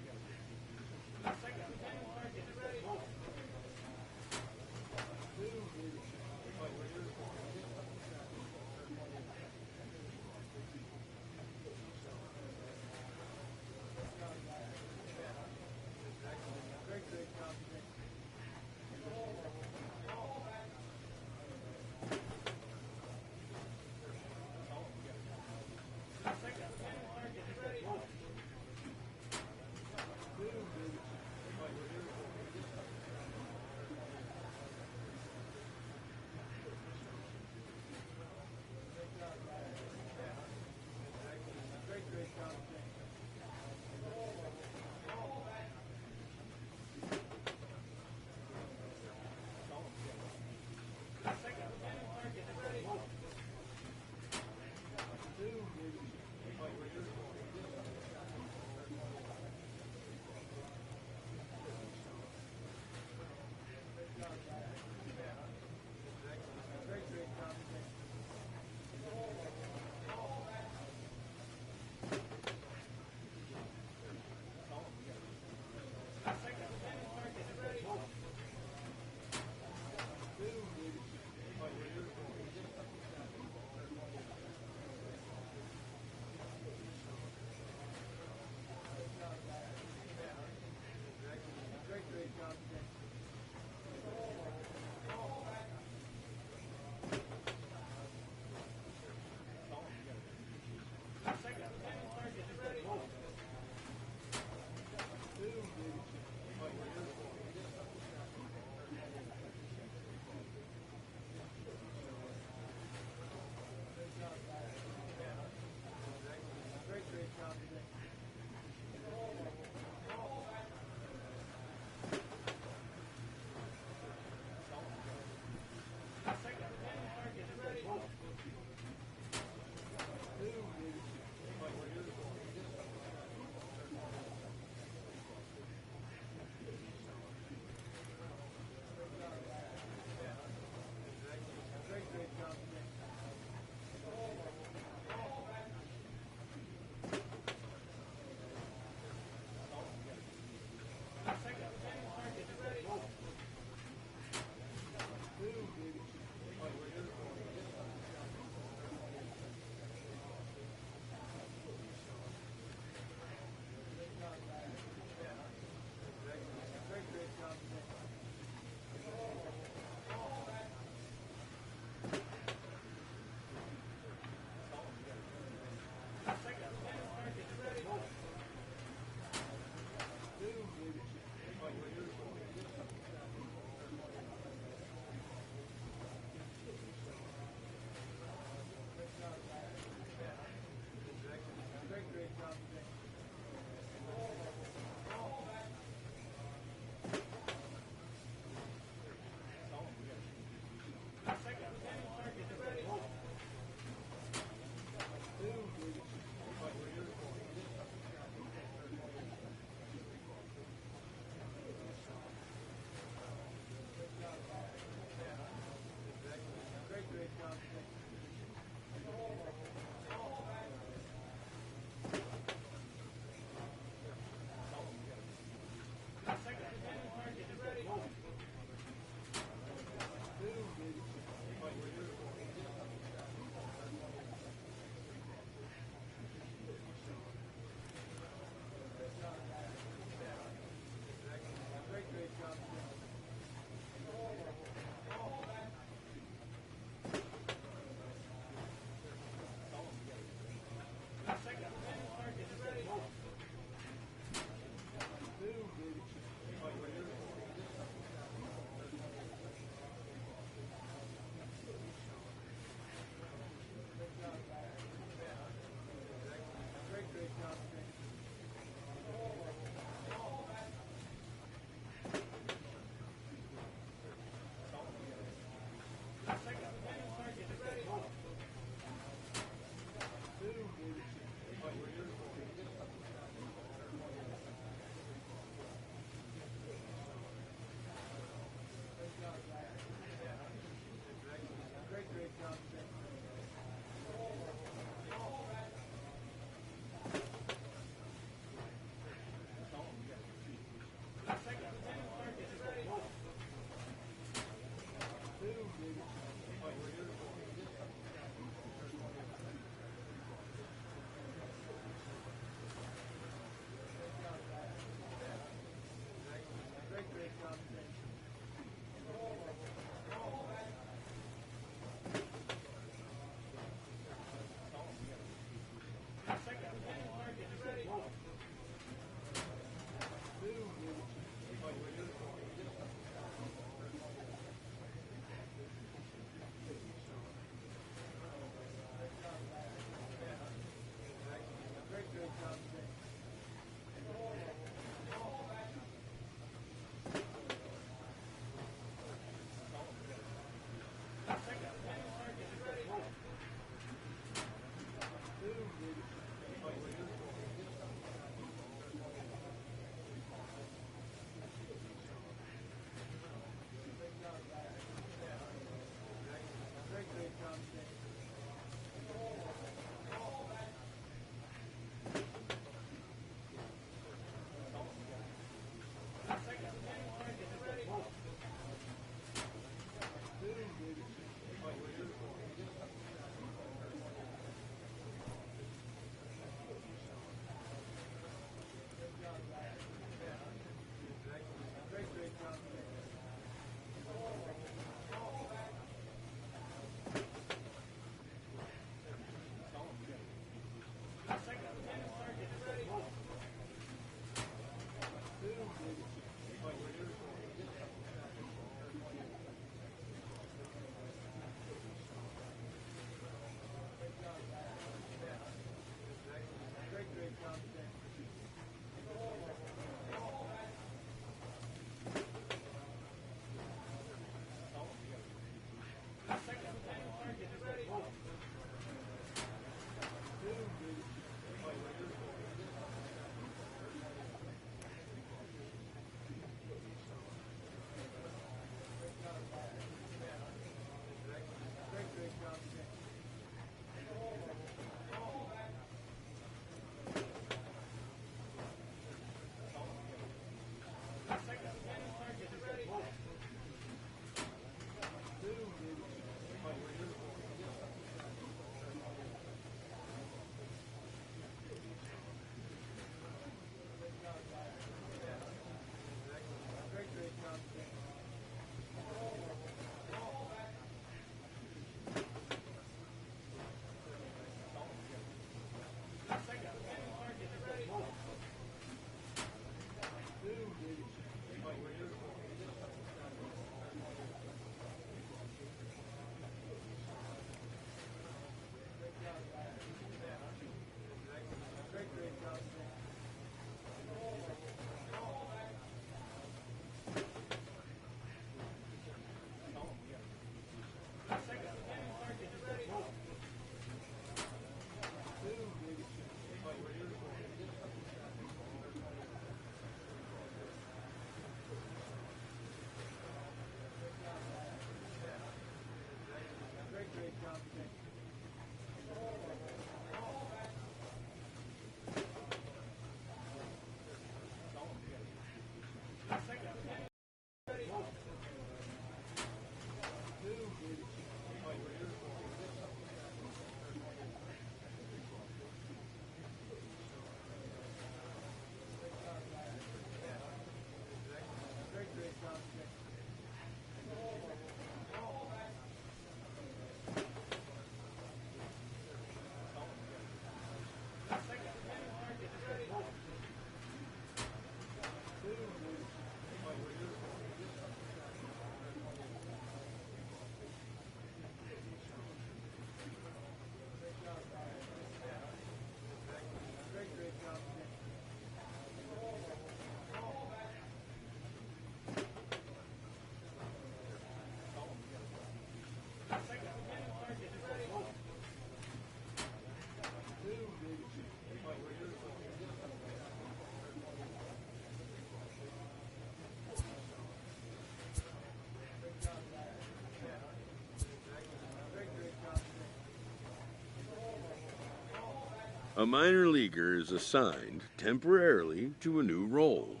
A minor leaguer is assigned temporarily to a new role.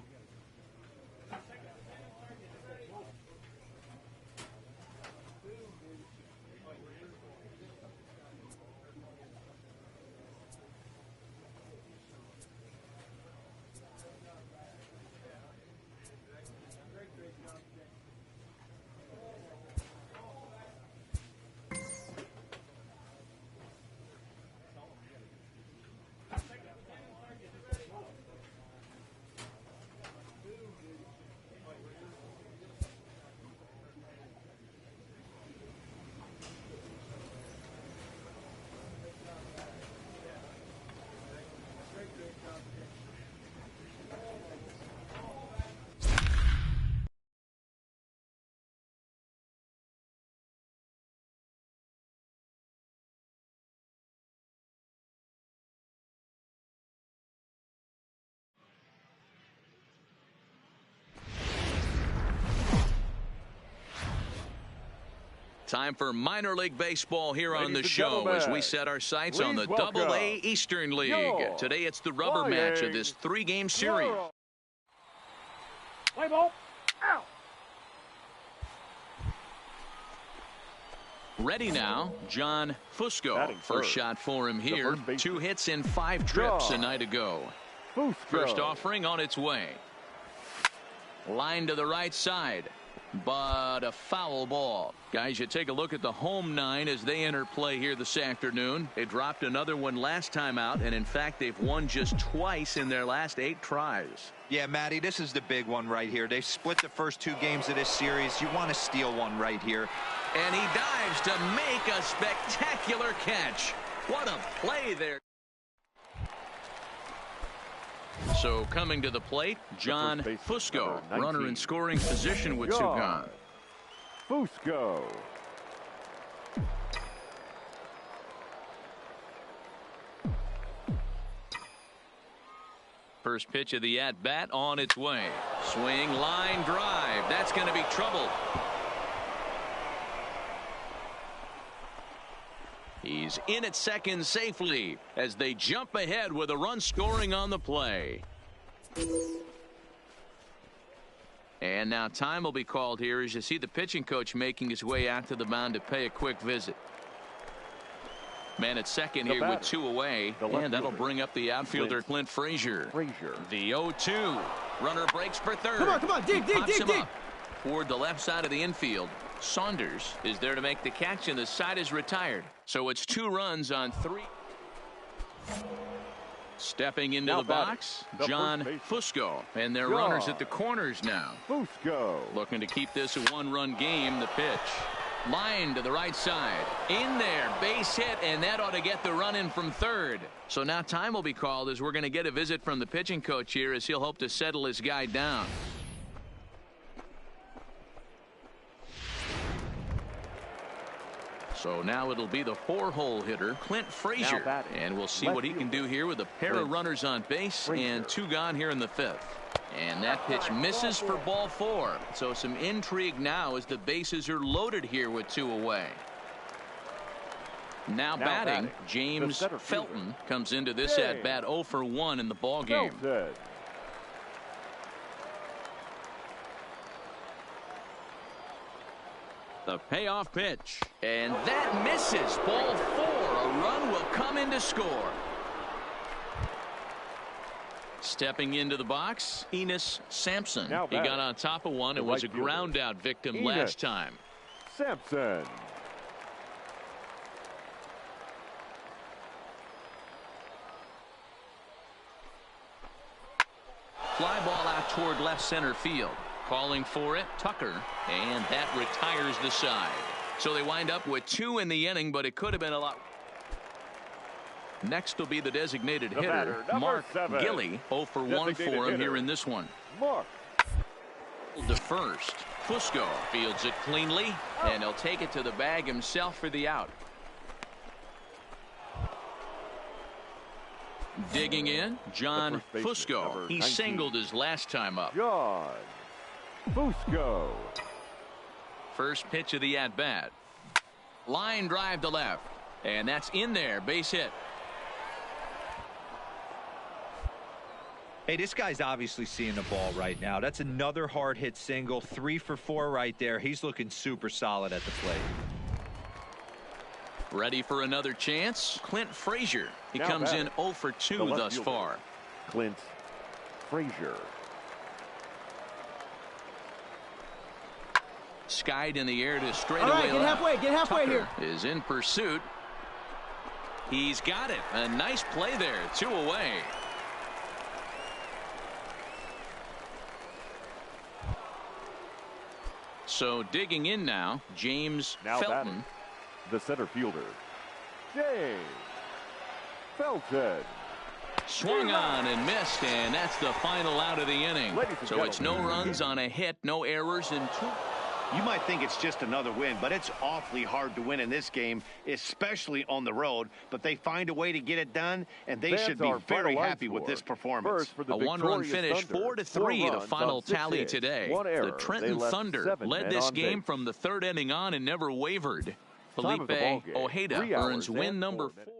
Time for minor league baseball here on the show as we set our sights on the Double-A Eastern League. Today it's the rubber match of this 3-game series. Play ball. Out. Ready now, John Fusco. First shot for him here. 2 hits in 5 trips a night ago. First offering on its way. Line to the right side, but a foul ball. Guys, you take a look at the home 9 as they enter play here this afternoon. They dropped another one last time out, and in fact they've won just twice in their last 8 tries. Yeah, Matty, this is the big one right here. They've split the first 2 games of this series. You want to steal one right here. And he dives to make a spectacular catch. What a play there. So coming to the plate, John Fusco, runner in scoring position with 2 gone. Fusco. First pitch of the at-bat on its way. Swing, line drive. That's going to be trouble. He's in at second safely as they jump ahead with a run scoring on the play. And now time will be called here as you see the pitching coach making his way out to the mound to pay a quick visit. Man at second here with 2 away, and that'll bring up the outfielder Clint Frazier. The 0-2. Runner breaks for third. Come on, dig. Toward the left side of the infield. Saunders is there to make the catch, and the side is retired. So it's 2 runs on 3. Stepping into the box, John Fusco, and their runners at the corners now. Fusco looking to keep this a 1-run game. The pitch. Line to the right side. In there, base hit, and that ought to get the run in from third. So now time will be called as we're going to get a visit from the pitching coach here as he'll hope to settle his guy down. So now it'll be the 4-hole hitter, Clint Frazier. And we'll see what he can do here with a pair of runners on base and 2 gone here in the 5th. And that pitch misses for ball 4. So some intrigue now as the bases are loaded here with 2 away. Now batting, James Felton comes into this at bat 0 for 1 in the ball game. The payoff pitch, and that misses. Ball 4. A run will come in to score. Stepping into the box, Enos Sampson. He got on top of one and was a ground out victim last time. Sampson. Fly ball out toward left center field. Calling for it, Tucker, and that retires the side. So they wind up with 2 in the inning, but it could have been a lot. Next will be the designated hitter, Mark Gilly. 0 for 1 for him here in this one. Mark. To first. Fusco fields it cleanly, and he'll take it to the bag himself for the out. Digging in, John Fusco. He singled his last time up. John Fusco. First pitch of the at-bat. Line drive to left, and that's in there. Base hit. Hey, this guy's obviously seeing the ball right now. That's another hard hit single. 3 for 4 right there. He's looking super solid at the plate. Ready for another chance? Clint Frazier. He Now comes in batting, 0 for 2 thus fielder, far. Clint Frazier. Skied in the air to straightaway. All right, get halfway Tucker here. is in pursuit. He's got it. A nice play there. 2 away. So digging in now, James Felton. Batting, the center fielder, James Felton. Swung on and missed, and that's the final out of the inning. So it's no runs on a hit, no errors, and 2. You might think it's just another win, but it's awfully hard to win in this game, especially on the road. But they find a way to get it done, and they should be very happy with this performance. For a one-run finish, 4-3, the final tally today. The Trenton Thunder led this game from the 3rd inning on and never wavered. Felipe Ojeda earns win number 4.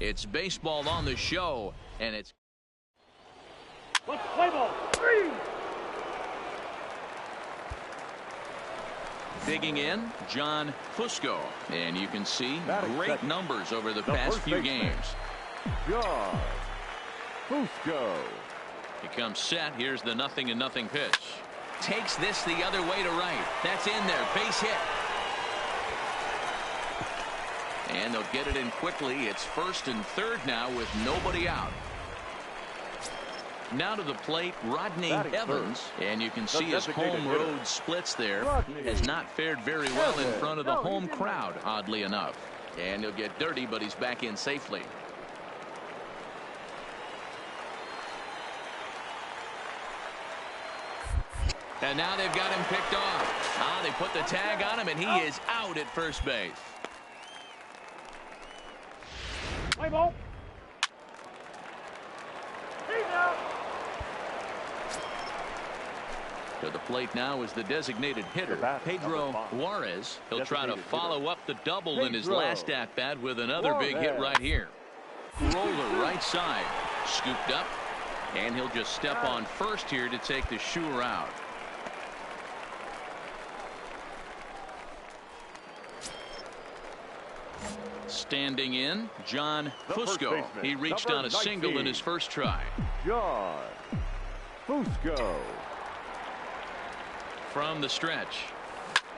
It's baseball on the show, and it's Let's play ball. 3. digging in, John Fusco. And you can see great numbers over the past first few baseman, games. John Fusco. He comes set. Here's the 0-0 pitch. Takes this the other way to right. That's in there. Base hit. And they'll get it in quickly. It's first and third now with nobody out. Now to the plate, Rodney-Evans. And you can see his home road splits there. Has not fared very well in front of the home crowd, oddly enough. And he'll get dirty, but he's back in safely. And now they've got him picked off. They put the tag on him, and he is out at first base. Play ball. He's out. To the plate now is the designated hitter, Pedro Juarez. He'll try to follow up the double in his last at-bat with another big hit right here. Roller right side. Scooped up. And he'll just step on first here to take the sure out. Standing in, John Fusco. He reached on a single in his first try. John Fusco. From the stretch.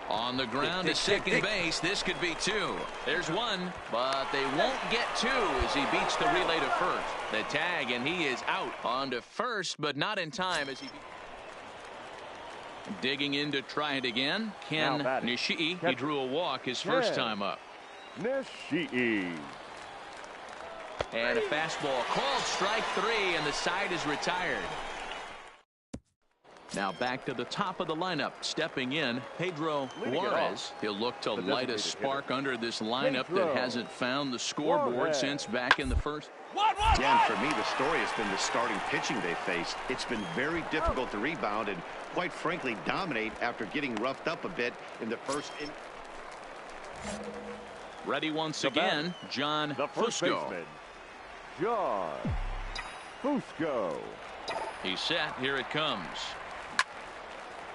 On the ground to second base. This could be 2. There's 1, but they won't get 2 as he beats the relay to first. The tag, and he is out. On to first, but not in time as he digging in to try it again. Ken Nishii. He drew a walk his first time up. Nishii. And a fastball called strike 3, and the side is retired. Now back to the top of the lineup. Stepping in, Pedro Juarez. He'll look to light a spark under this lineup that hasn't found the scoreboard since back in the first. Yeah, and for me, the story has been the starting pitching they faced. It's been very difficult to rebound and, quite frankly, dominate after getting roughed up a bit in the first inning. Ready once again, John Fusco. John Fusco. He's set. Here it comes.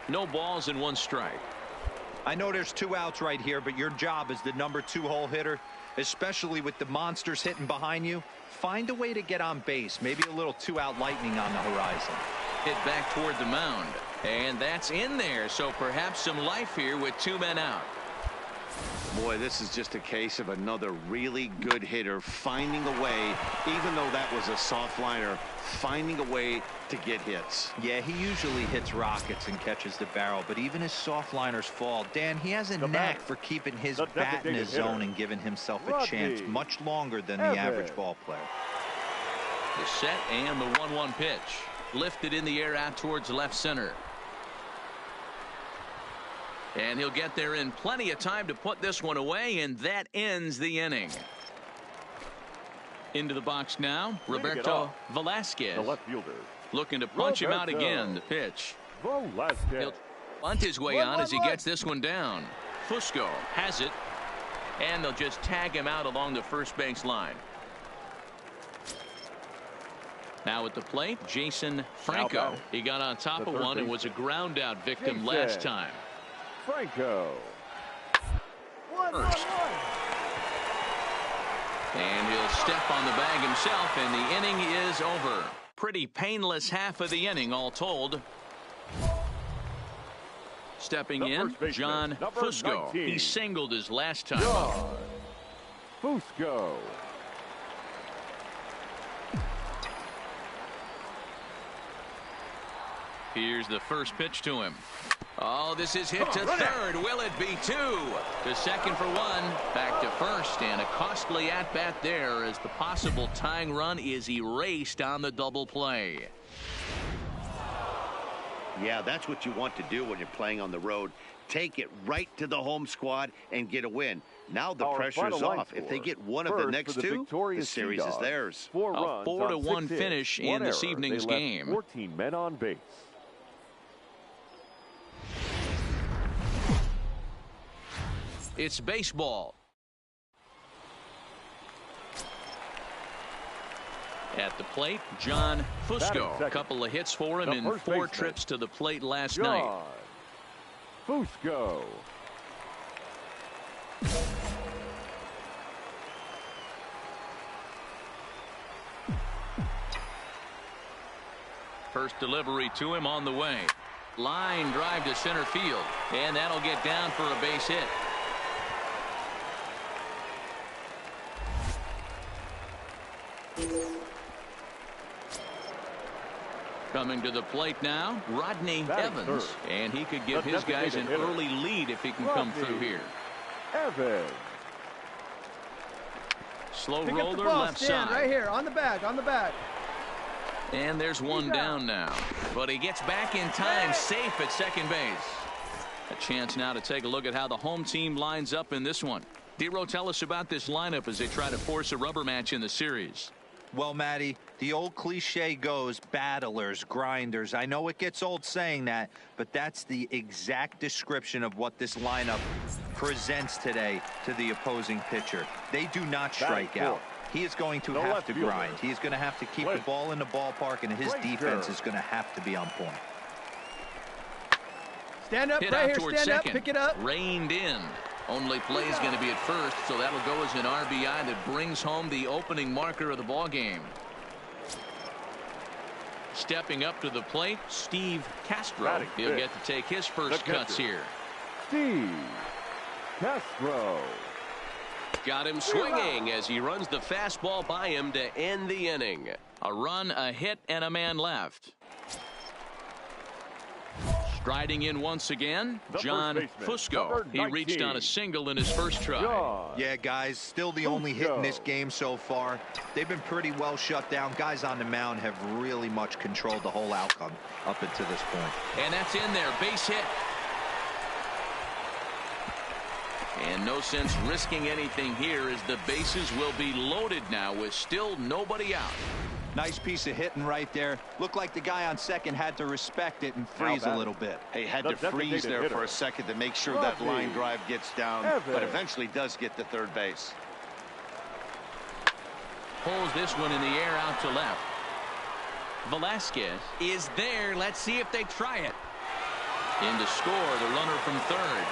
No balls and 1 strike. I know there's 2 outs right here, but your job as the number 2 hole hitter, especially with the monsters hitting behind you, find a way to get on base. Maybe a little 2-out lightning on the horizon. Hit back toward the mound. And that's in there. So perhaps some life here with 2 men out. Boy, this is just a case of another really good hitter finding a way, even though that was a soft liner, finding a way to get hits. Yeah, he usually hits rockets and catches the barrel, but even his soft liners fall. Dan, he has a knack for keeping his bat in his zone and giving himself a chance much longer than the average ball player. The set and the 1-1 pitch. Lifted in the air out towards left center. And he'll get there in plenty of time to put this one away, and that ends the inning. Into the box now, Roberto Velasquez. The left fielder. Looking to punch him out again. The pitch. He'll bunt his way on as he gets this one down. Fusco has it, and they'll just tag him out along the first base line. Now at the plate, Jason Franco. He got on top of one and was a ground out victim last time. Franco. First. And he'll step on the bag himself, and the inning is over. Pretty painless half of the inning, all told. Stepping in, John Fusco. He singled his last time up. Fusco. Here's the first pitch to him. Oh, this is hit to third. Will it be 2? To second for 1. Back to first, and a costly at-bat there as the possible tying run is erased on the double play. Yeah, that's what you want to do when you're playing on the road. Take it right to the home squad and get a win. Now the pressure is off. If they get one of the next 2, the series is theirs. A 4-1 finish in this evening's game. 14 men on base. It's baseball. At the plate, John Fusco. A couple of hits for him in 4 trips to the plate last night. Fusco. First delivery to him on the way. Line drive to center field, and that'll get down for a base hit. Coming to the plate now, Rodney-Evans, and he could give his guys an early lead if he can come through here. Evans. Slow Pick roller up the ball, left Stan, side. right here, on the bag, on the bag. And there's one down now. But he gets back in time, safe at second base. A chance now to take a look at how the home team lines up in this one. D-Row, tell us about this lineup as they try to force a rubber match in the series. Well, Matty, the old cliche goes battlers, grinders. I know it gets old saying that, but that's the exact description of what this lineup presents today to the opposing pitcher. They do not strike out. He is going to have to grind. He is going to have to keep the ball in the ballpark, and his defense is going to have to be on point. Stand up, Hit right out here, towards stand up, second. pick it up. Reined in. Only play is going to be at first, so that'll go as an RBI that brings home the opening marker of the ball game. Stepping up to the plate, Steve Castro. He'll get to take his first cuts here. Steve Castro. Got him swinging as he runs the fastball by him to end the inning. A run, a hit, and a man left. Striding in once again, John Fusco. He reached on a single in his first try. Yeah, guys, still the only hit in this game so far. They've been pretty well shut down. Guys on the mound have really much controlled the whole outcome up until this point. And that's in there, base hit. And no sense risking anything here as the bases will be loaded now with still nobody out. Nice piece of hitting right there. Looked like the guy on second had to respect it and freeze a little bit. He had to freeze there for a second to make sure that line drive gets down, but eventually does get to third base. Pulls this one in the air out to left. Velasquez is there. Let's see if they try it. In to score, the runner from third.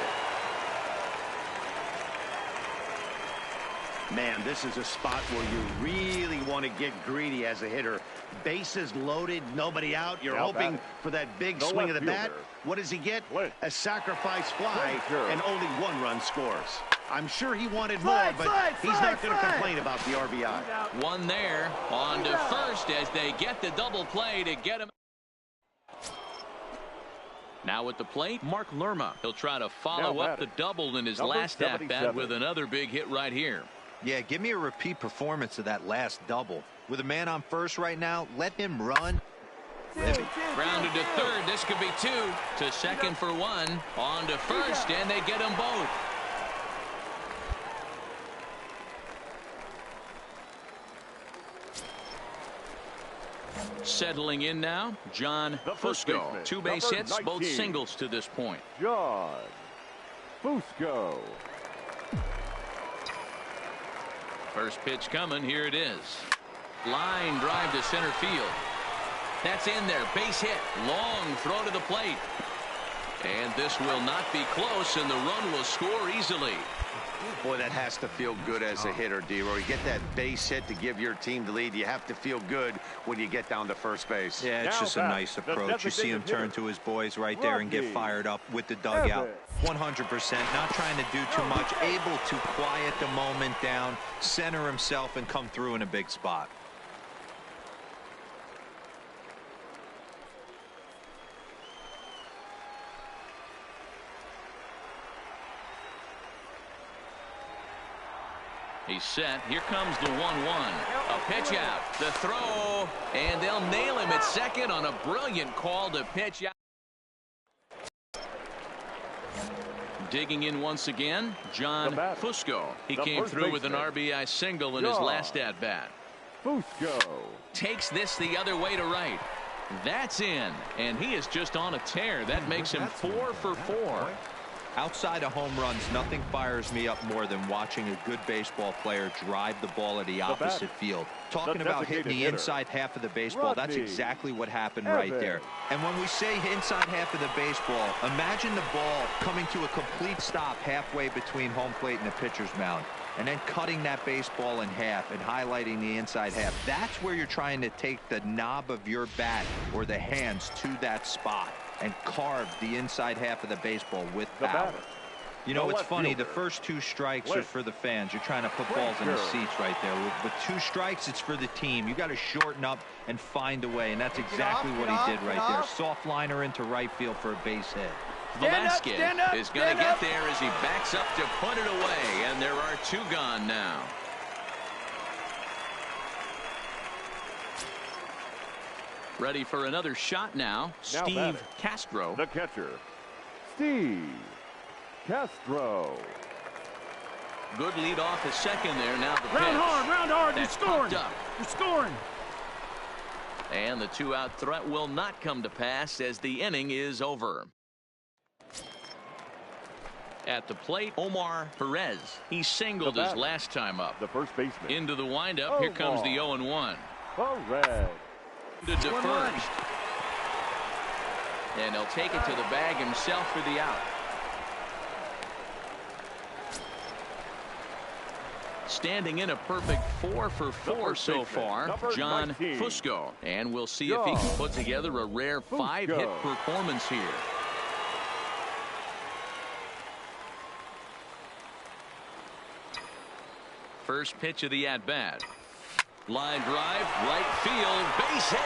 Man, this is a spot where you really want to get greedy as a hitter. Bases loaded, nobody out. You're hoping for that big swing of the bat. What does he get? A sacrifice fly, and only 1 run scores. I'm sure he wanted more, but he's not going to complain about the RBI. One there, on to first as they get the double play to get him. Now at the plate, Mark Lerma. He'll try to follow up the double in his last at-bat with another big hit right here. Yeah, give me a repeat performance of that last double. With a man on first right now, let him run. Grounded to third. This could be 2. To second for 1. On to first, and they get them both. Settling in now, John Fusco. 2 base hits, both singles to this point. John Fusco. First pitch coming. Here it is. Line drive to center field. That's in there. Base hit. Long throw to the plate. And this will not be close, and the run will score easily. Boy, that has to feel good as a hitter, D-Roy. You get that base hit to give your team the lead. You have to feel good when you get down to first base. Yeah, it's just a nice approach. You see him turn to his boys right there and get fired up with the dugout. 100%, not trying to do too much, able to quiet the moment down, center himself, and come through in a big spot. He's set. Here comes the 1-1. A pitch out. The throw. And they'll nail him at second on a brilliant call to pitch out. Digging in once again, John Fusco. He came through with an RBI single in his last at-bat. Fusco takes this the other way to right. That's in. And he is just on a tear. That makes him 4 for 4. Outside of home runs, nothing fires me up more than watching a good baseball player drive the ball at the opposite field. Talking about hitting the inside half of the baseball, that's exactly what happened right there. And when we say inside half of the baseball, imagine the ball coming to a complete stop halfway between home plate and the pitcher's mound, and then cutting that baseball in half and highlighting the inside half. That's where you're trying to take the knob of your bat or the hands to that spot and carve the inside half of the baseball with power. You know, it's funny, the first 2 strikes are for the fans. You're trying to put balls in the seats right there. With 2 strikes, it's for the team. You got to shorten up and find a way, and that's exactly what he did right there. Soft liner into right field for a base hit. Velasquez is going to get there as he backs up to put it away, and there are 2 gone now. Ready for another shot now, Steve Castro. The catcher, Steve Castro. Good lead off at second there. Now the pitch. Round hard. That's You're scoring. up. You're scoring. And the 2-out threat will not come to pass as the inning is over. At the plate, Omar Perez. He singled his last time up. The first baseman. Into the windup. Here comes the 0-1. Perez. To first. And he'll take it to the bag himself for the out. Standing in a perfect 4 for 4 so far, John Fusco. And we'll see if he can put together a rare 5-hit performance here. First pitch of the at-bat. Line drive, right field, base hit.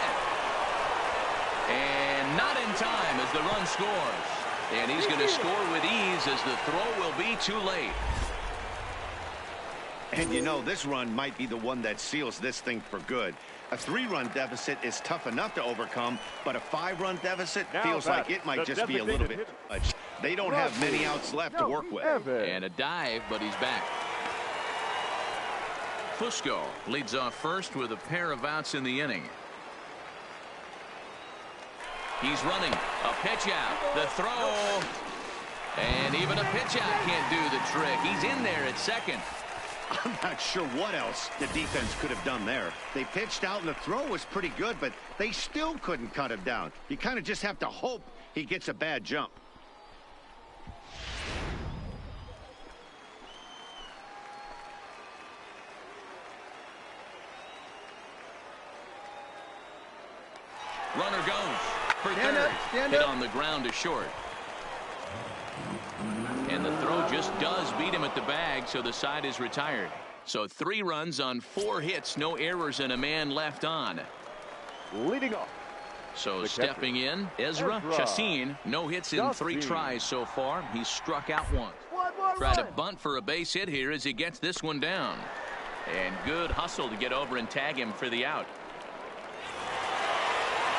And not in time as the run scores. And he's going to score with ease as the throw will be too late. And you know, this run might be the one that seals this thing for good. A 3-run deficit is tough enough to overcome, but a 5-run deficit feels like it might just be a little bit too much. They don't have many outs left to work with. And a dive, but he's back. Fusco leads off first with a pair of outs in the inning. He's running. A pitch out. The throw. And even a pitch out can't do the trick. He's in there at second. I'm not sure what else the defense could have done there. They pitched out and the throw was pretty good, but they still couldn't cut him down. You kind of just have to hope he gets a bad jump. Runner goes for third. Hit on the ground to short. And the throw just does beat him at the bag, so the side is retired. So 3 runs on 4 hits, no errors, and a man left on. Leading off. So stepping in, Ezra Chassin. No hits in 3 tries so far. He's struck out once. Try to bunt for a base hit here as he gets this one down. And good hustle to get over and tag him for the out.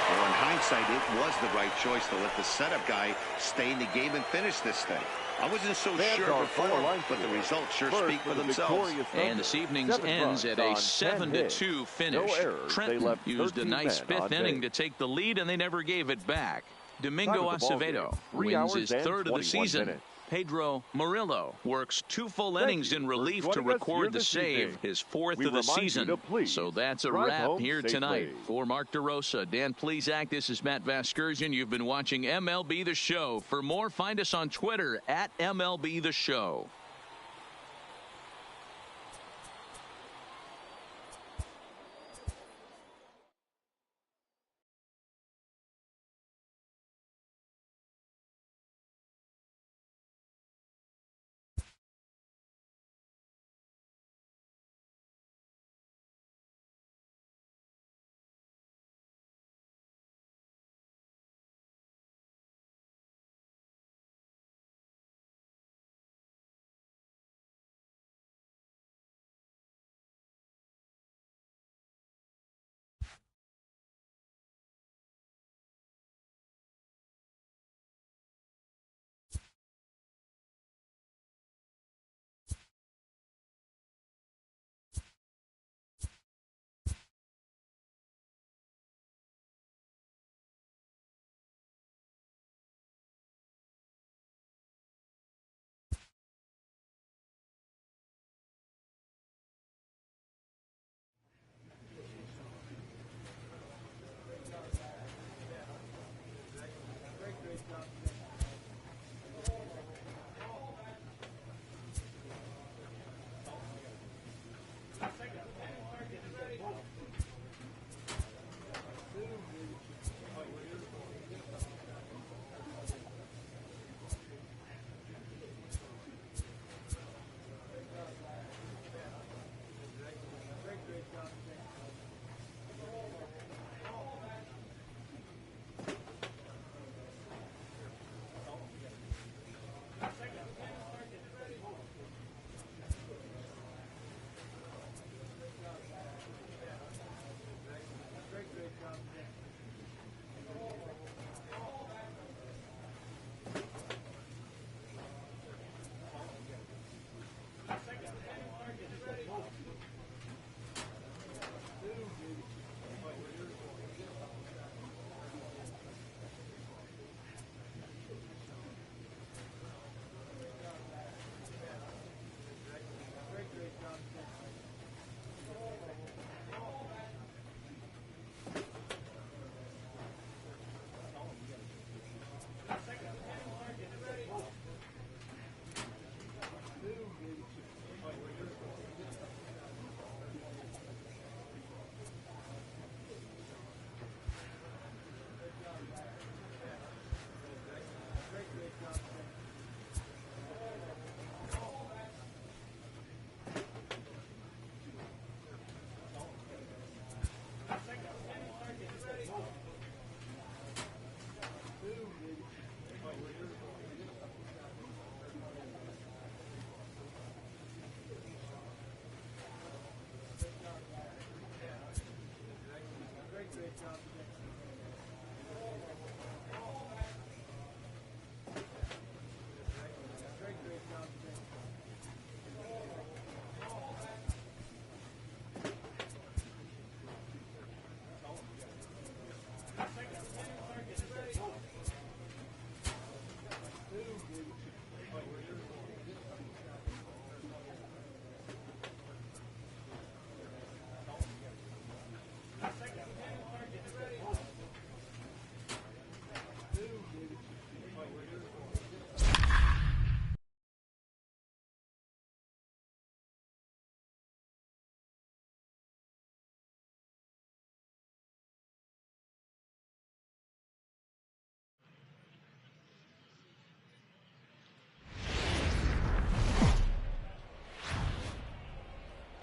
Well, in hindsight, it was the right choice to let the setup guy stay in the game and finish this thing. I wasn't so sure before, but the results sure speak for themselves. And this evening's ends at a 7-2 finish. Trenton used a nice 5th inning to take the lead, and they never gave it back. Domingo Acevedo wins his 3rd of the season. Pedro Murillo works 2 full innings in relief to record the save, his 4th of the season. So that's a wrap here tonight. For Mark DeRosa, Dan Plesac, this is Matt Vasgersian. You've been watching MLB The Show. For more, find us on Twitter at MLB The Show.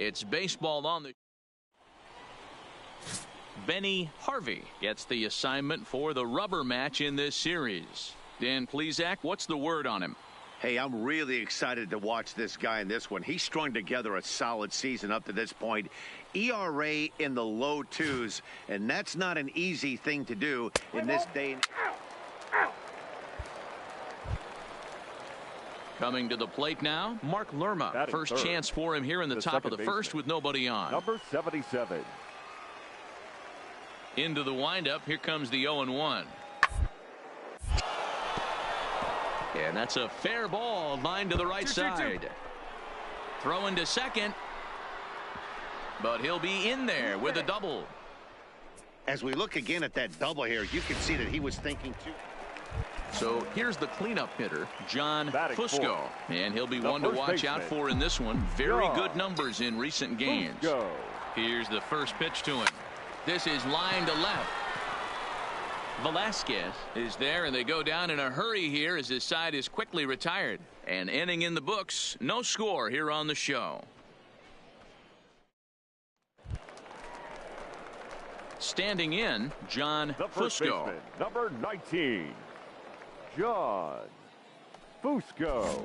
It's baseball on the. Benny Harvey gets the assignment for the rubber match in this series. Dan Plesac, what's the word on him? Hey, I'm really excited to watch this guy in this one. He strung together a solid season up to this point. ERA in the low 2s, and that's not an easy thing to do in this day and Coming to the plate now, Mark Lerma. Batting First third. chance for him here in the top of the first with nobody on. Number 77. Into the windup. Here comes the 0-1. And that's a fair ball, line to the right side. Throwing to second. But he'll be in there with a double. as we look again at that double here, you can see that he was thinking too. So here's the cleanup hitter, John Fusco. And he'll be one to watch out for in this one. Very good numbers in recent games. Here's the first pitch to him. This is line to left. Velasquez is there, and they go down in a hurry here as his side is quickly retired. An inning in the books. No score here on the show. Standing in, John Fusco. Number 19, John Fusco.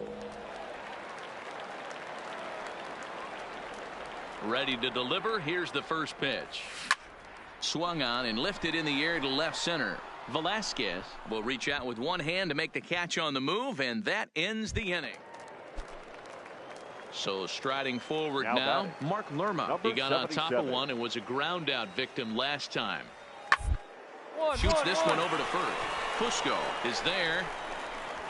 Ready to deliver. Here's the first pitch. Swung on and lifted in the air to left center. Velasquez will reach out with one hand to make the catch on the move, and that ends the inning. So striding forward now, Mark Lerma. He got on top of one and was a ground out victim last time. Shoots this one over to first. Fusco is there,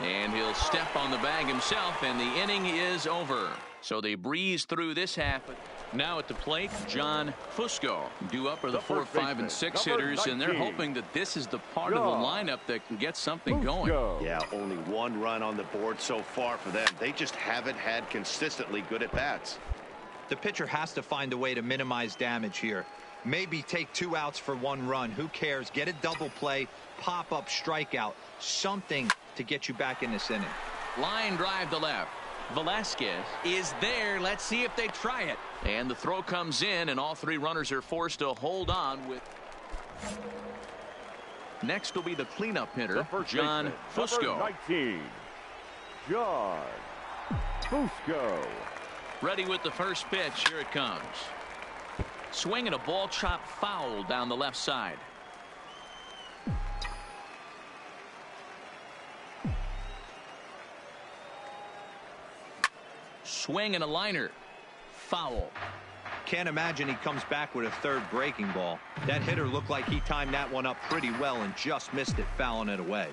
and he'll step on the bag himself, and the inning is over. So they breeze through this half. Now at the plate, John Fusco. Due up are the 4, 5, and 6 hitters, and they're hoping that this is the part of the lineup that can get something going. Yeah, only one run on the board so far for them. They just haven't had consistently good at-bats. The pitcher has to find a way to minimize damage here. Maybe take 2 outs for 1 run. Who cares? Get a double play, pop-up strikeout, something to get you back in this inning. Line drive to left. Velasquez is there. Let's see if they try it. And the throw comes in, and all 3 runners are forced to hold on with. Next will be the cleanup hitter, John Fusco. Number 19, John Fusco. Ready with the first pitch. Here it comes. Swinging a ball chopped foul down the left side. Swing and a liner. Foul. Can't imagine he comes back with a 3rd breaking ball. That hitter looked like he timed that one up pretty well and just missed it, fouling it away.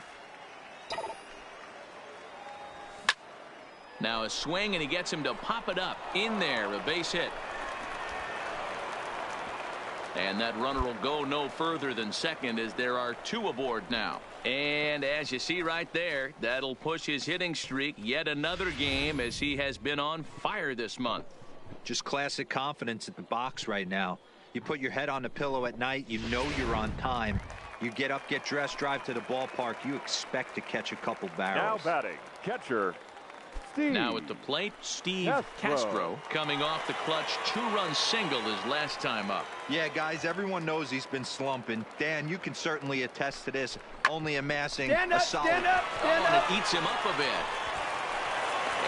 Now a swing, and he gets him to pop it up. In there, a base hit. And that runner will go no further than second as there are 2 aboard now. And as you see right there, that'll push his hitting streak yet another game as he has been on fire this month. Just classic confidence at the box right now. You put your head on the pillow at night, you know you're on time. You get up, get dressed, drive to the ballpark, you expect to catch a couple barrels. Now batting, catcher Steve. Now at the plate, Steve Castro coming off the clutch 2-run single his last time up. Yeah, guys, everyone knows he's been slumping. Dan, you can certainly attest to this, only amassing a solid. Stand up. And it eats him up a bit.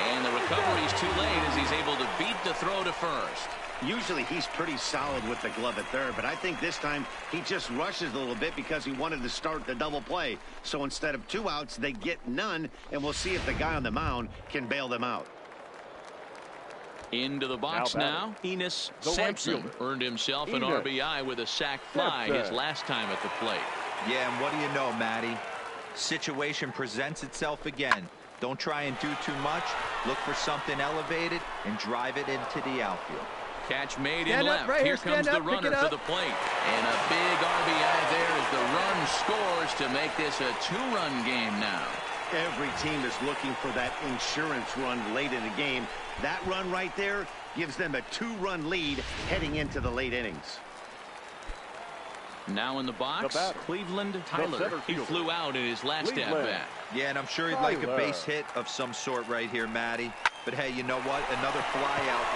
And the recovery's too late as he's able to beat the throw to first. Usually he's pretty solid with the glove at third, but I think this time he just rushes a little bit because he wanted to start the double play. So instead of 2 outs, they get none, and we'll see if the guy on the mound can bail them out. Into the box now. Enos Sampson earned himself an RBI with a sac fly his last time at the plate. Yeah, and what do you know, Matty? Situation presents itself again. Don't try and do too much. Look for something elevated and drive it into the outfield. Catch made in left. Here comes the runner to the plate. And a big RBI there as the run scores to make this a 2-run game now. Every team is looking for that insurance run late in the game. That run right there gives them a 2-run lead heading into the late innings. Now in the box, Cleveland Tyler. He flew out in his last at-bat. Yeah, and I'm sure he'd like a base hit of some sort right here, Matty. But hey, you know what? Another fly out.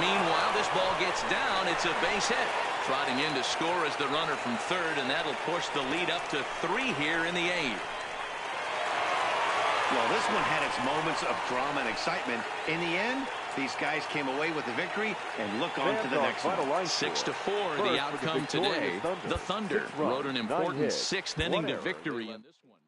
Meanwhile, this ball gets down. It's a base hit. Trotting in to score is the runner from third, and that'll push the lead up to 3 here in the 8th. Well, this one had its moments of drama and excitement. In the end, these guys came away with the victory and look on to the next one. 6-4, the outcome today. The Thunder rode an important 6th inning to victory in this one.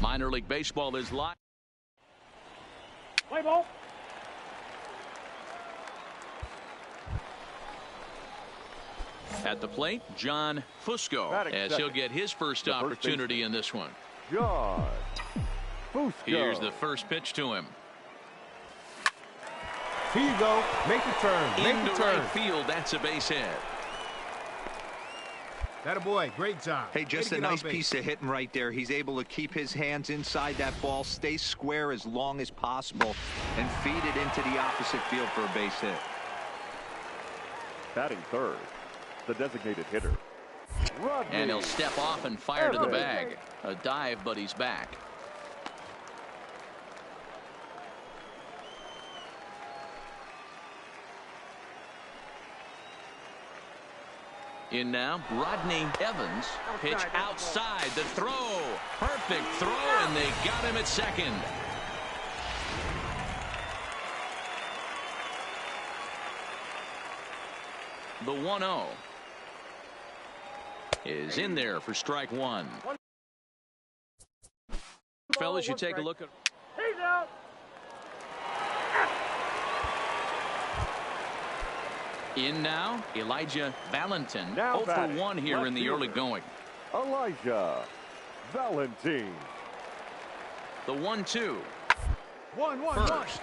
Minor League Baseball is live. Play ball. At the plate, John Fusco, as he'll get his first opportunity in this one. John Fusco. Here's the first pitch to him. Here you go. Make the turn. Make Into the turn. right field, that's a base hit. That a boy. Great job. Hey, just a nice piece of hitting right there. He's able to keep his hands inside that ball, stay square as long as possible, and feed it into the opposite field for a base hit. Batting third, the designated hitter. Rodney. And he'll step off and fire to the bag. A dive, but he's back. In now, Rodney Evans. Pitch outside. The throw. Perfect throw, and they got him at second. The 1-0 is in there for strike one. Fellas, you take a look at. He's out. In now, Elijah Valentin. Now 0 for 1 here in the early going. Elijah Valentin. The 1-2. 1-1. First.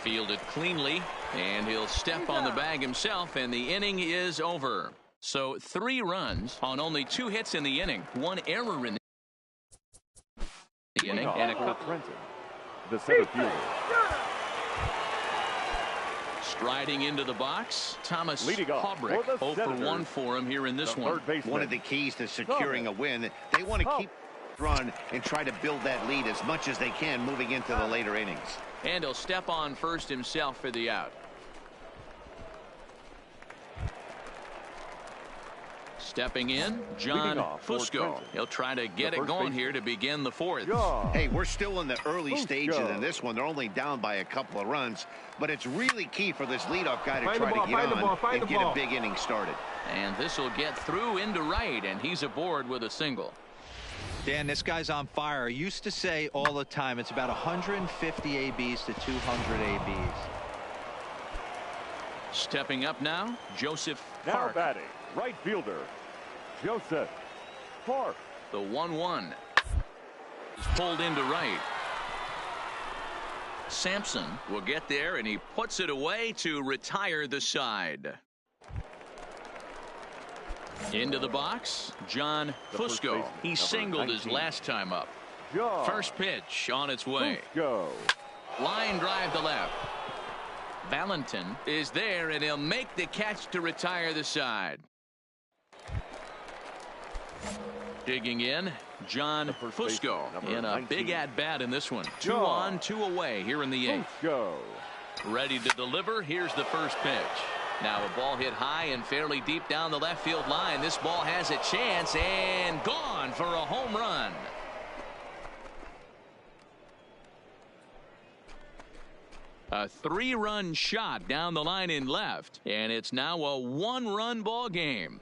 Fielded cleanly, and he'll step on the bag himself, and the inning is over. So 3 runs on only 2 hits in the inning. 1 error in the inning, and a couple. Trenton, the center fielder. Striding into the box, Thomas Leading off Haubrick. for the 0 for 1 for him here in this one. One of the keys to securing a win, they want to keep run and try to build that lead as much as they can moving into the later innings. And he'll step on first himself for the out. Stepping in, John Fusco. He'll try to get it going here to begin the 4th. Hey, we're still in the early stages in this one. They're only down by a couple of runs, but it's really key for this leadoff guy to try to get on and get a big inning started. And this will get through into right, and he's aboard with a single. Dan, this guy's on fire. I used to say all the time it's about 150 ABs to 200 ABs. Stepping up now, Joseph Now Park. batting, right fielder, Joseph Park. The 1-1. He's pulled into right. Sampson will get there, and he puts it away to retire the side. Into the box, John Fusco. He singled his last time up. First pitch on its way. Line drive to left. Valentin is there, and he'll make the catch to retire the side. Digging in, John Fusco in a big at-bat in this one. 2 on, 2 away here in the 8th. Ready to deliver. Here's the first pitch. Now a ball hit high and fairly deep down the left field line. This ball has a chance and gone for a home run. A 3-run shot down the line in left, and it's now a 1-run ball game.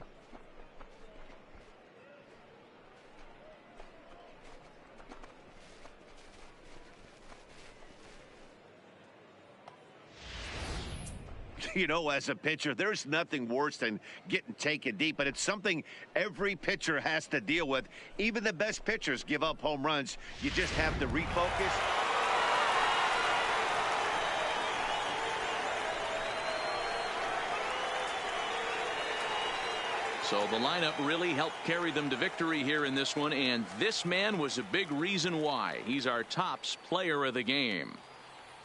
You know, as a pitcher, there's nothing worse than getting taken deep, but it's something every pitcher has to deal with. Even the best pitchers give up home runs. You just have to refocus. So the lineup really helped carry them to victory here in this one, and this man was a big reason why. He's our tops player of the game.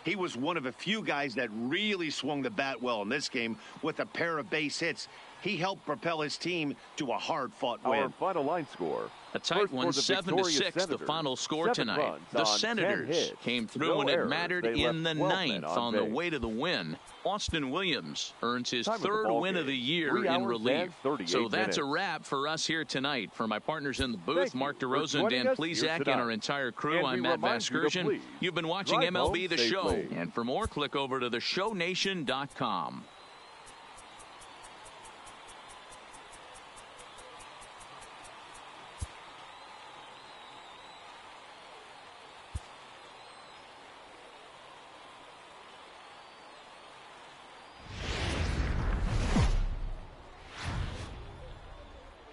He was one of a few guys that really swung the bat well in this game with a pair of base hits. He helped propel his team to a hard-fought win. Our final line score. A tight one, 7-6, the final score tonight. The Senators came through when it mattered in the 9th on the way to the win. Austin Williams earns his 3rd win of the year in relief. So that's a wrap for us here tonight. For my partners in the booth, Mark DeRosa and Dan Plesac, and our entire crew, I'm Matt Vasgersian. You've been watching MLB The Show. And for more, click over to theshownation.com.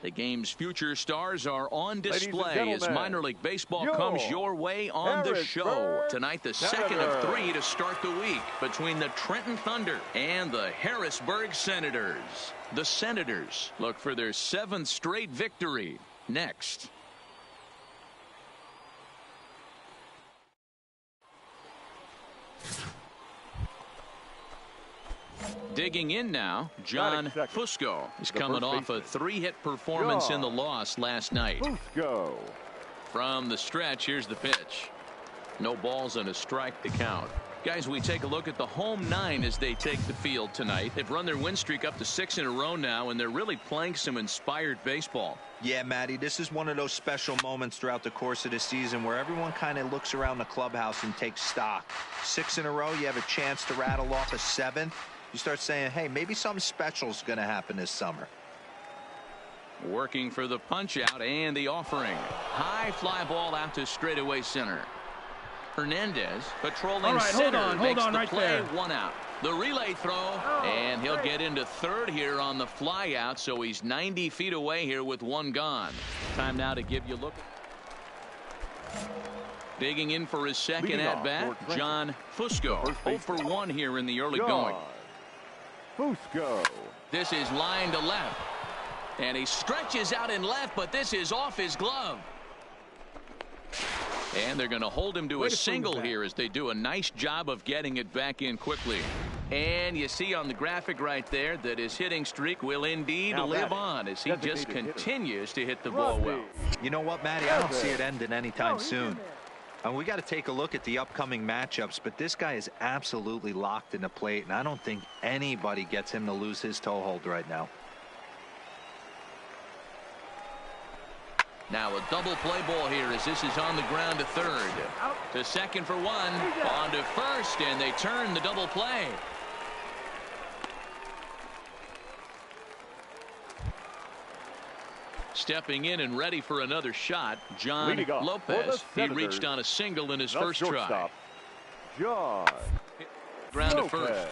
The game's future stars are on display as minor league baseball comes your way on the show. Tonight, the second of 3 to start the week between the Trenton Thunder and the Harrisburg Senators. The Senators look for their 7th straight victory next. Digging in now, John Fusco. He's coming off a 3-hit performance in the loss last night. From the stretch, here's the pitch. No balls and a strike to count. Guys, we take a look at the home 9 as they take the field tonight. They've run their win streak up to 6 in a row now, and they're really playing some inspired baseball. Yeah, Matty, this is one of those special moments throughout the course of the season where everyone kind of looks around the clubhouse and takes stock. 6 in a row, you have a chance to rattle off a 7th. You start saying, hey, maybe something special is going to happen this summer. Working for the punch out and the offering. High fly ball out to straightaway center. Hernandez patrolling center. Makes the right play there. 1 out. The relay throw, and he'll get into 3rd here on the fly out, so he's 90 feet away here with 1 gone. Time now to give you a look. Digging in for his second at-bat, John Fusco. 0 for 1 here in the early going. Fusco. This is line to left. And he stretches out in left, but this is off his glove. And they're going to hold him to a single here as they do a nice job of getting it back in quickly. And you see on the graphic right there that his hitting streak will indeed live on as he just continues to hit the ball well. You know what, Matty? I don't see it ending anytime soon. And we got to take a look at the upcoming matchups, but this guy is absolutely locked in the plate, and I don't think anybody gets him to lose his toehold right now. Now a double play ball here as this is on the ground to 3rd. To 2nd for 1. On to 1st, and they turn the double play. Stepping in and ready for another shot, John Lopez. He reached on a single in his first try. John Ground to 1st.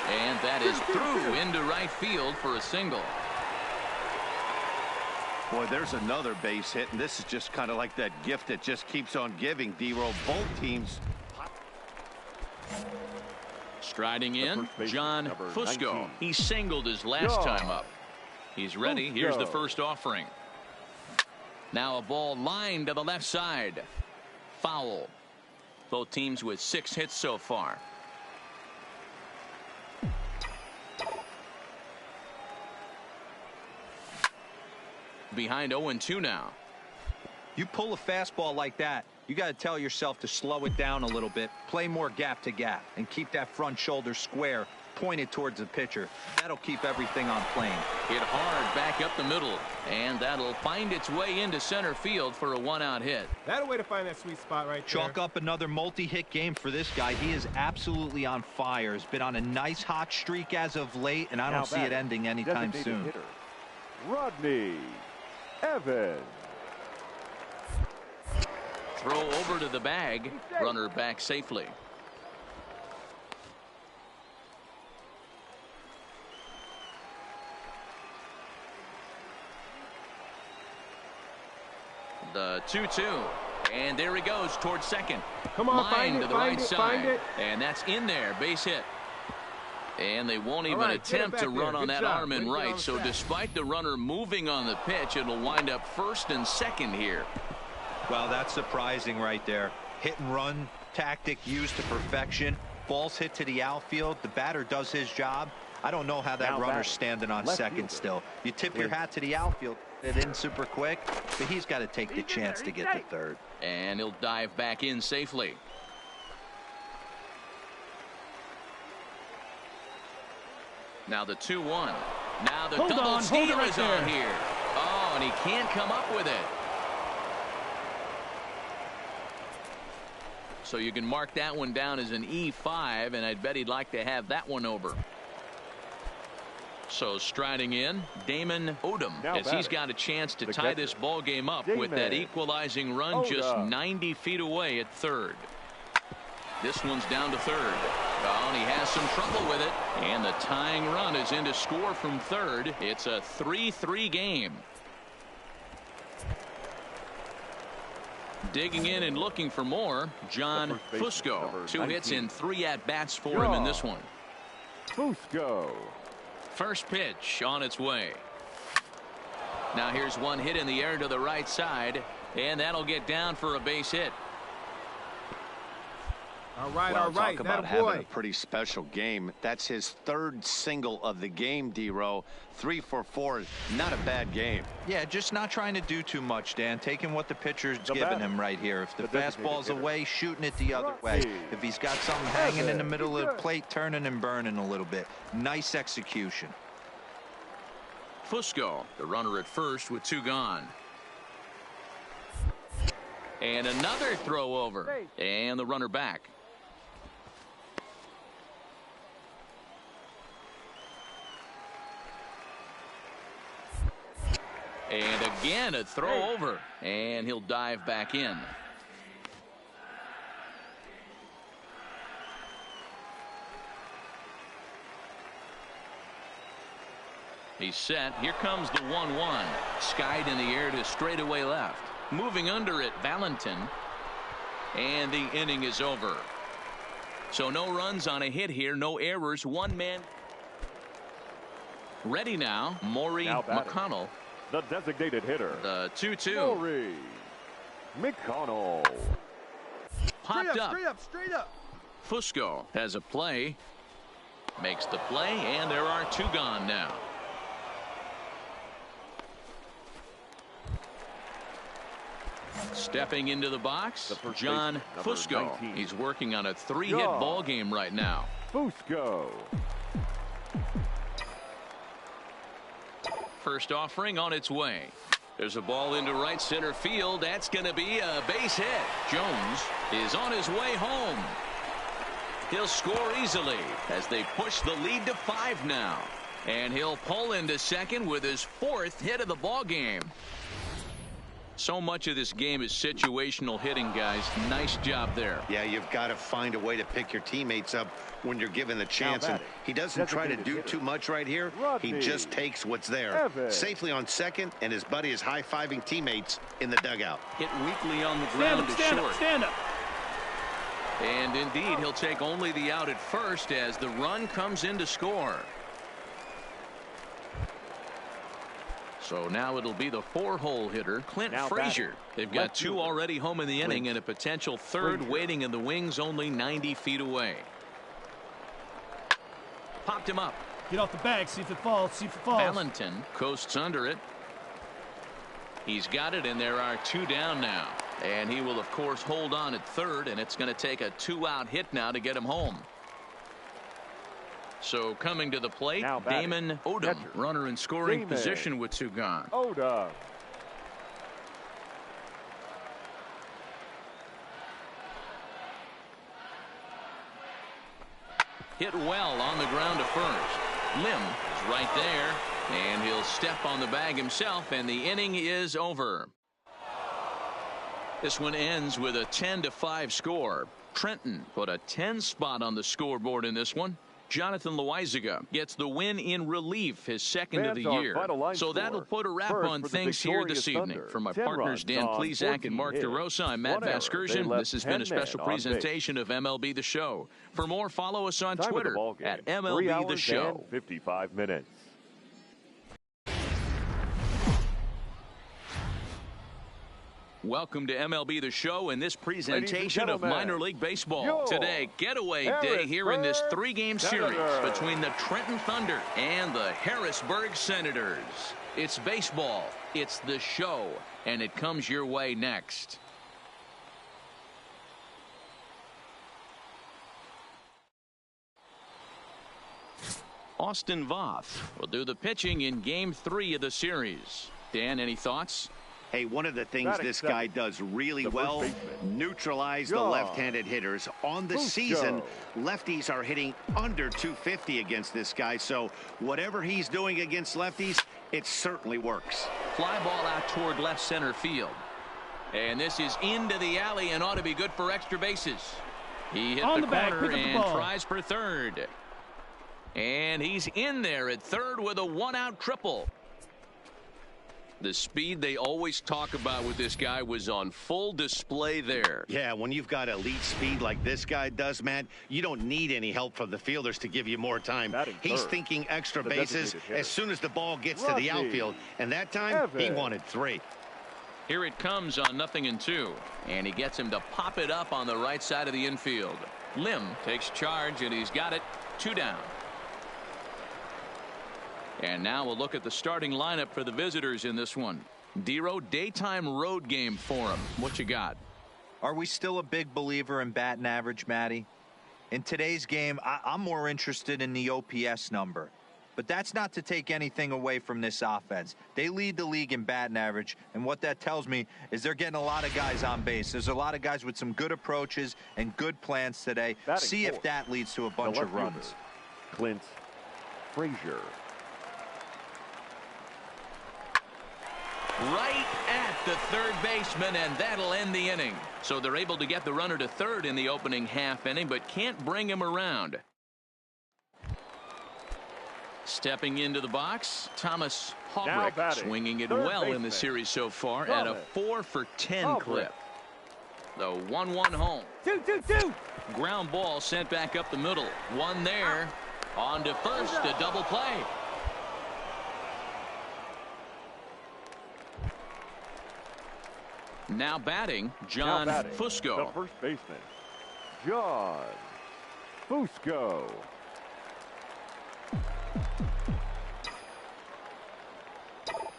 And that is through into right field for a single. Boy, there's another base hit, and this is just kind of like that gift that just keeps on giving, D-Row. Both teams. Striding in, John Fusco. He singled his last time up. He's ready. Here's the first offering. Now a ball lined to the left side. Foul. Both teams with 6 hits so far. behind 0-2 now. You pull a fastball like that, you got to tell yourself to slow it down a little bit, play more gap to gap, and keep that front shoulder square, pointed towards the pitcher. That'll keep everything on plane. Hit hard back up the middle, and that'll find its way into center field for a 1-out hit. That a way to find that sweet spot right there. Chalk up another multi-hit game for this guy. He is absolutely on fire. He's been on a nice hot streak as of late, and I don't see it ending anytime soon. Hitter, Ra9eR. Throw over to the bag. Runner back safely. The 2-2. And there he goes towards second. Come on, Line to the right side. it. And that's in there. Base hit. And they won't even attempt to run on that arm in right. So despite the runner moving on the pitch, it'll wind up first and second here. Well, that's surprising right there. Hit and run tactic used to perfection. Ball's hit to the outfield. The batter does his job. I don't know how that runner's standing on second still. You tip your hat to the outfield. It in super quick, but he's got to take the chance to get to third. And he'll dive back in safely. Now the 2-1. Now the double steal is on here. Oh, and he can't come up with it. So you can mark that one down as an E5, and I'd bet he'd like to have that one over. So striding in, Damon Odom, as he's got a chance to tie this ball game up with that equalizing run just 90 feet away at third. This one's down to third. Oh, and he has some trouble with it. And the tying run is in to score from third. It's a 3-3 game. Digging in and looking for more, John Fusco. 2 hits in 3 at-bats for him in this one. Fusco. First pitch on its way. Now here's one hit in the air to the right side, and that'll get down for a base hit. All right, talk about having a pretty special game. That's his third single of the game, D-Row. 3 for 4, not a bad game. Yeah, just not trying to do too much, Dan. Taking what the pitcher's giving him right here. If the fastball's away, shooting it the other way. If he's got something hanging in the middle of the plate, turning and burning a little bit. Nice execution. Fusco, the runner at first with 2 gone. And another throw over. And the runner back. And again a throw over, and he'll dive back in. He's set. Here comes the 1-1. Skied in the air to straightaway left. Moving under it, Valentin. And the inning is over. So no runs on a hit here, no errors, 1 man. Ready now, Maury McConnell. The designated hitter. The 2-2. Maury McConnell. Popped up. Straight up. Fusco has a play. Makes the play, and there are 2 gone now. Stepping into the box, John Fusco. 19. He's working on a 3-hit ball game right now. Fusco. First offering on its way. There's a ball into right center field. That's going to be a base hit. Jones is on his way home. He'll score easily as they push the lead to 5 now. And he'll pull into second with his 4th hit of the ball game. So much of this game is situational hitting, guys. Nice job there. Yeah, you've got to find a way to pick your teammates up when you're given the chance. And he doesn't try to do too much right here. He just takes what's there. Safely on second, and his buddy is high-fiving teammates in the dugout. Hit weakly on the ground to short. Stand up. And indeed, he'll take only the out at first as the run comes in to score. So now it'll be the 4-hole hitter, Clint Frazier. They've got 2 already home in the inning and a potential 3rd waiting in the wings only 90 feet away. Popped him up. Get off the bag, see if it falls, Valentin coasts under it. He's got it, and there are 2 down now. And he will, of course, hold on at third, and it's going to take a 2-out hit now to get him home. So coming to the plate, Damon Odom, runner in scoring position with 2 gone. Odom. Hit well on the ground to first. Lim is right there, and he'll step on the bag himself, and the inning is over. This one ends with a 10-5 score. Trenton put a 10 spot on the scoreboard in this one. Jonathan Loaizaga gets the win in relief, his second of the year. So that'll put a wrap on things here this evening. For my partners Dan Plesac and Mark DeRosa, I'm Matt Vasgersian. This has been a special presentation of MLB The Show. For more, follow us on Twitter at MLB The Show. 55 minutes. Welcome to MLB The Show and this presentation of minor league baseball. Today, getaway day here in this 3-game series between the Trenton Thunder and the Harrisburg Senators. It's baseball, it's the show, and it comes your way next. Austin Voth will do the pitching in Game 3 of the series. Dan, any thoughts? Hey, one of the things this guy does really well, neutralize the left-handed hitters. On the season, lefties are hitting under 250 against this guy, so whatever he's doing against lefties, it certainly works. Fly ball out toward left center field. And this is into the alley and ought to be good for extra bases. He hit the corner and tries for third. And he's in there at third with a 1-out triple. The speed they always talk about with this guy was on full display there. Yeah, when you've got elite speed like this guy does, Matt, you don't need any help from the fielders to give you more time. He's thinking extra bases as soon as the ball gets to the outfield. And that time, he wanted 3. Here it comes on 0-2. And he gets him to pop it up on the right side of the infield. Lim takes charge, and he's got it. 2 down. And now we'll look at the starting lineup for the visitors in this one. Dero, daytime road game for him. What you got? Are we still a big believer in batting average, Matty? In today's game, I'm more interested in the OPS number. But that's not to take anything away from this offense. They lead the league in batting average, and what that tells me is they're getting a lot of guys on base. There's a lot of guys with some good approaches and good plans today. See if that leads to a bunch of runs. Clint Frazier. Right at the third baseman, and that'll end the inning. So they're able to get the runner to third in the opening half inning, but can't bring him around. Stepping into the box, Thomas Haubrich, swinging it well in the series so far at a 4-for-10 clip. The 1-1 home. 2-2-2. Ground ball sent back up the middle. One there. On to first, a double play. Now batting, John Fusco. The first baseman, John Fusco.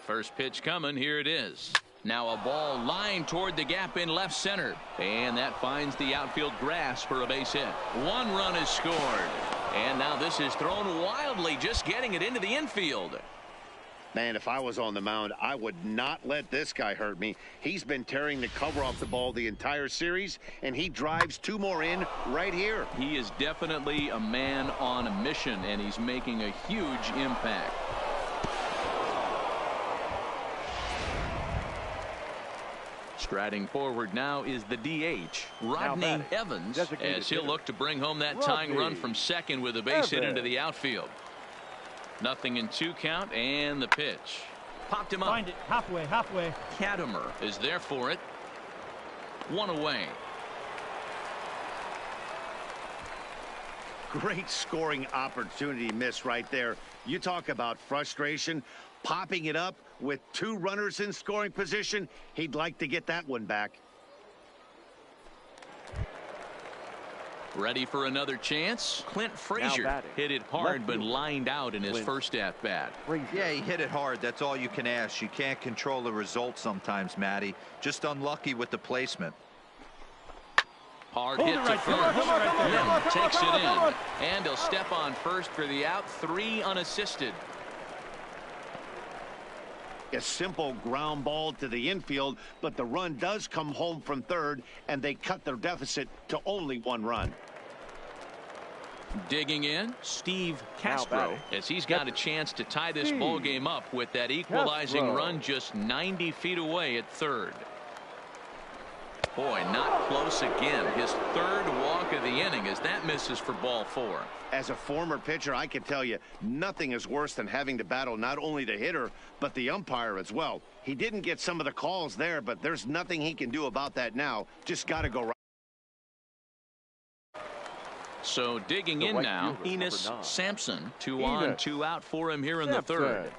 First pitch coming. Here it is. Now a ball lined toward the gap in left center. And that finds the outfield grass for a base hit. 1 run is scored. And now this is thrown wildly, just getting it into the infield. Man, if I was on the mound, I would not let this guy hurt me. He's been tearing the cover off the ball the entire series, and he drives 2 more in right here. He is definitely a man on a mission, and he's making a huge impact. Striding forward now is the DH, Rodney Evans, as he'll look to bring home that tying run from second with a base hit into the outfield. 0-2 count, and the pitch. Popped him up. Find it. Halfway. Katimer is there for it. 1 away. Great scoring opportunity miss right there. You talk about frustration. Popping it up with 2 runners in scoring position. He'd like to get that one back. Ready for another chance? Clint Frazier hit it hard but lined out in his first at-bat. Yeah, he hit it hard. That's all you can ask. You can't control the result sometimes, Matty. Just unlucky with the placement. Hard hit to first. Lim takes it in. And he'll step on first for the out. 3 unassisted. A simple ground ball to the infield, but the run does come home from third, and they cut their deficit to only 1 run. Digging in, Steve Castro, as he's got a chance to tie this ball game up with that equalizing run just 90 feet away at third. Boy, not close again. His 3rd walk of the inning as that misses for ball 4. As a former pitcher, I can tell you nothing is worse than having to battle not only the hitter but the umpire as well. He didn't get some of the calls there, but there's nothing he can do about that now. Just got to go right. So digging in now, Enos Sampson. 2 on, 2 out for him here in the 3rd.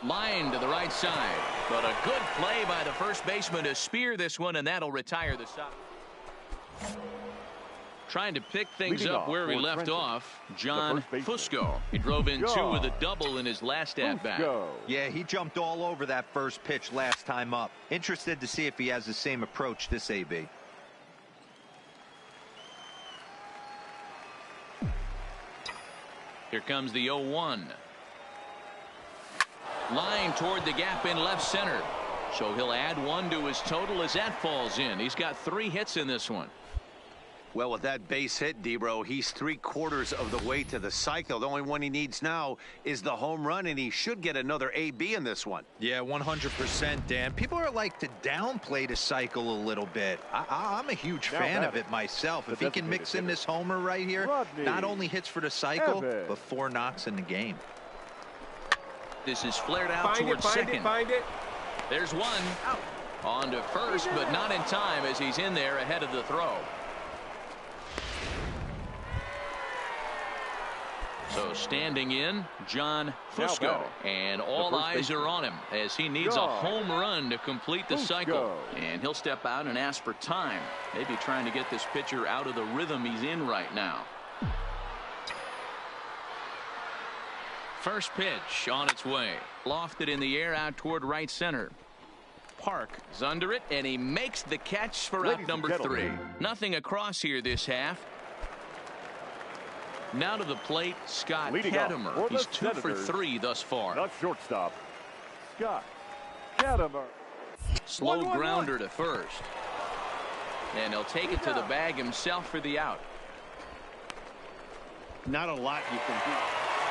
Line to the right side, but a good play by the first baseman to spear this one, and that'll retire the side. Trying to pick things up where we left off, John Fusco. He drove in 2 with a double in his last at-bat. Yeah, he jumped all over that first pitch last time up. Interested to see if he has the same approach this AB. Here comes the 0-1. Line toward the gap in left center. So he'll add 1 to his total as that falls in. He's got 3 hits in this one. Well, with that base hit, Debro, he's 3/4 of the way to the cycle. The only one he needs now is the home run, and he should get another AB in this one. Yeah, 100%, Dan. People are like to downplay the cycle a little bit. I'm a huge fan of it myself. If he can mix in this homer right here, not only hits for the cycle, but 4 knocks in the game. This is flared out towards second. Find it. There's 1. Out. On to first, but not in time as he's in there ahead of the throw. So standing in, John Fusco, and all eyes are on him as he needs a home run to complete the cycle. And he'll step out and ask for time, maybe trying to get this pitcher out of the rhythm he's in right now. First pitch on its way, lofted in the air out toward right center. Park is under it, and he makes the catch for out number 3. Nothing across here this half. Now to the plate, Scott Katimer. He's 2 for 3 thus far. Not shortstop, Scott Katimer. Slow grounder to first. And he'll take it to the bag himself for the out. Not a lot you can do.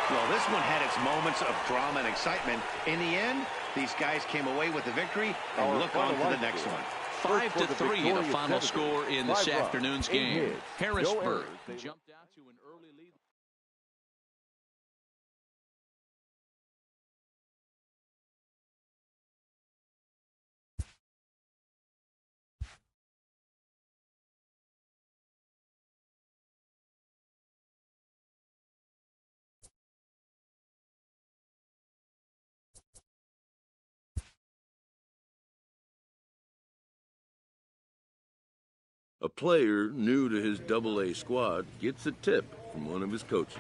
Well, this one had its moments of drama and excitement. In the end, these guys came away with the victory, and look on to the next one. 5-3 the final score in this afternoon's game. Harrisburg jumped out to an early lead. A player new to his AA squad gets a tip from one of his coaches.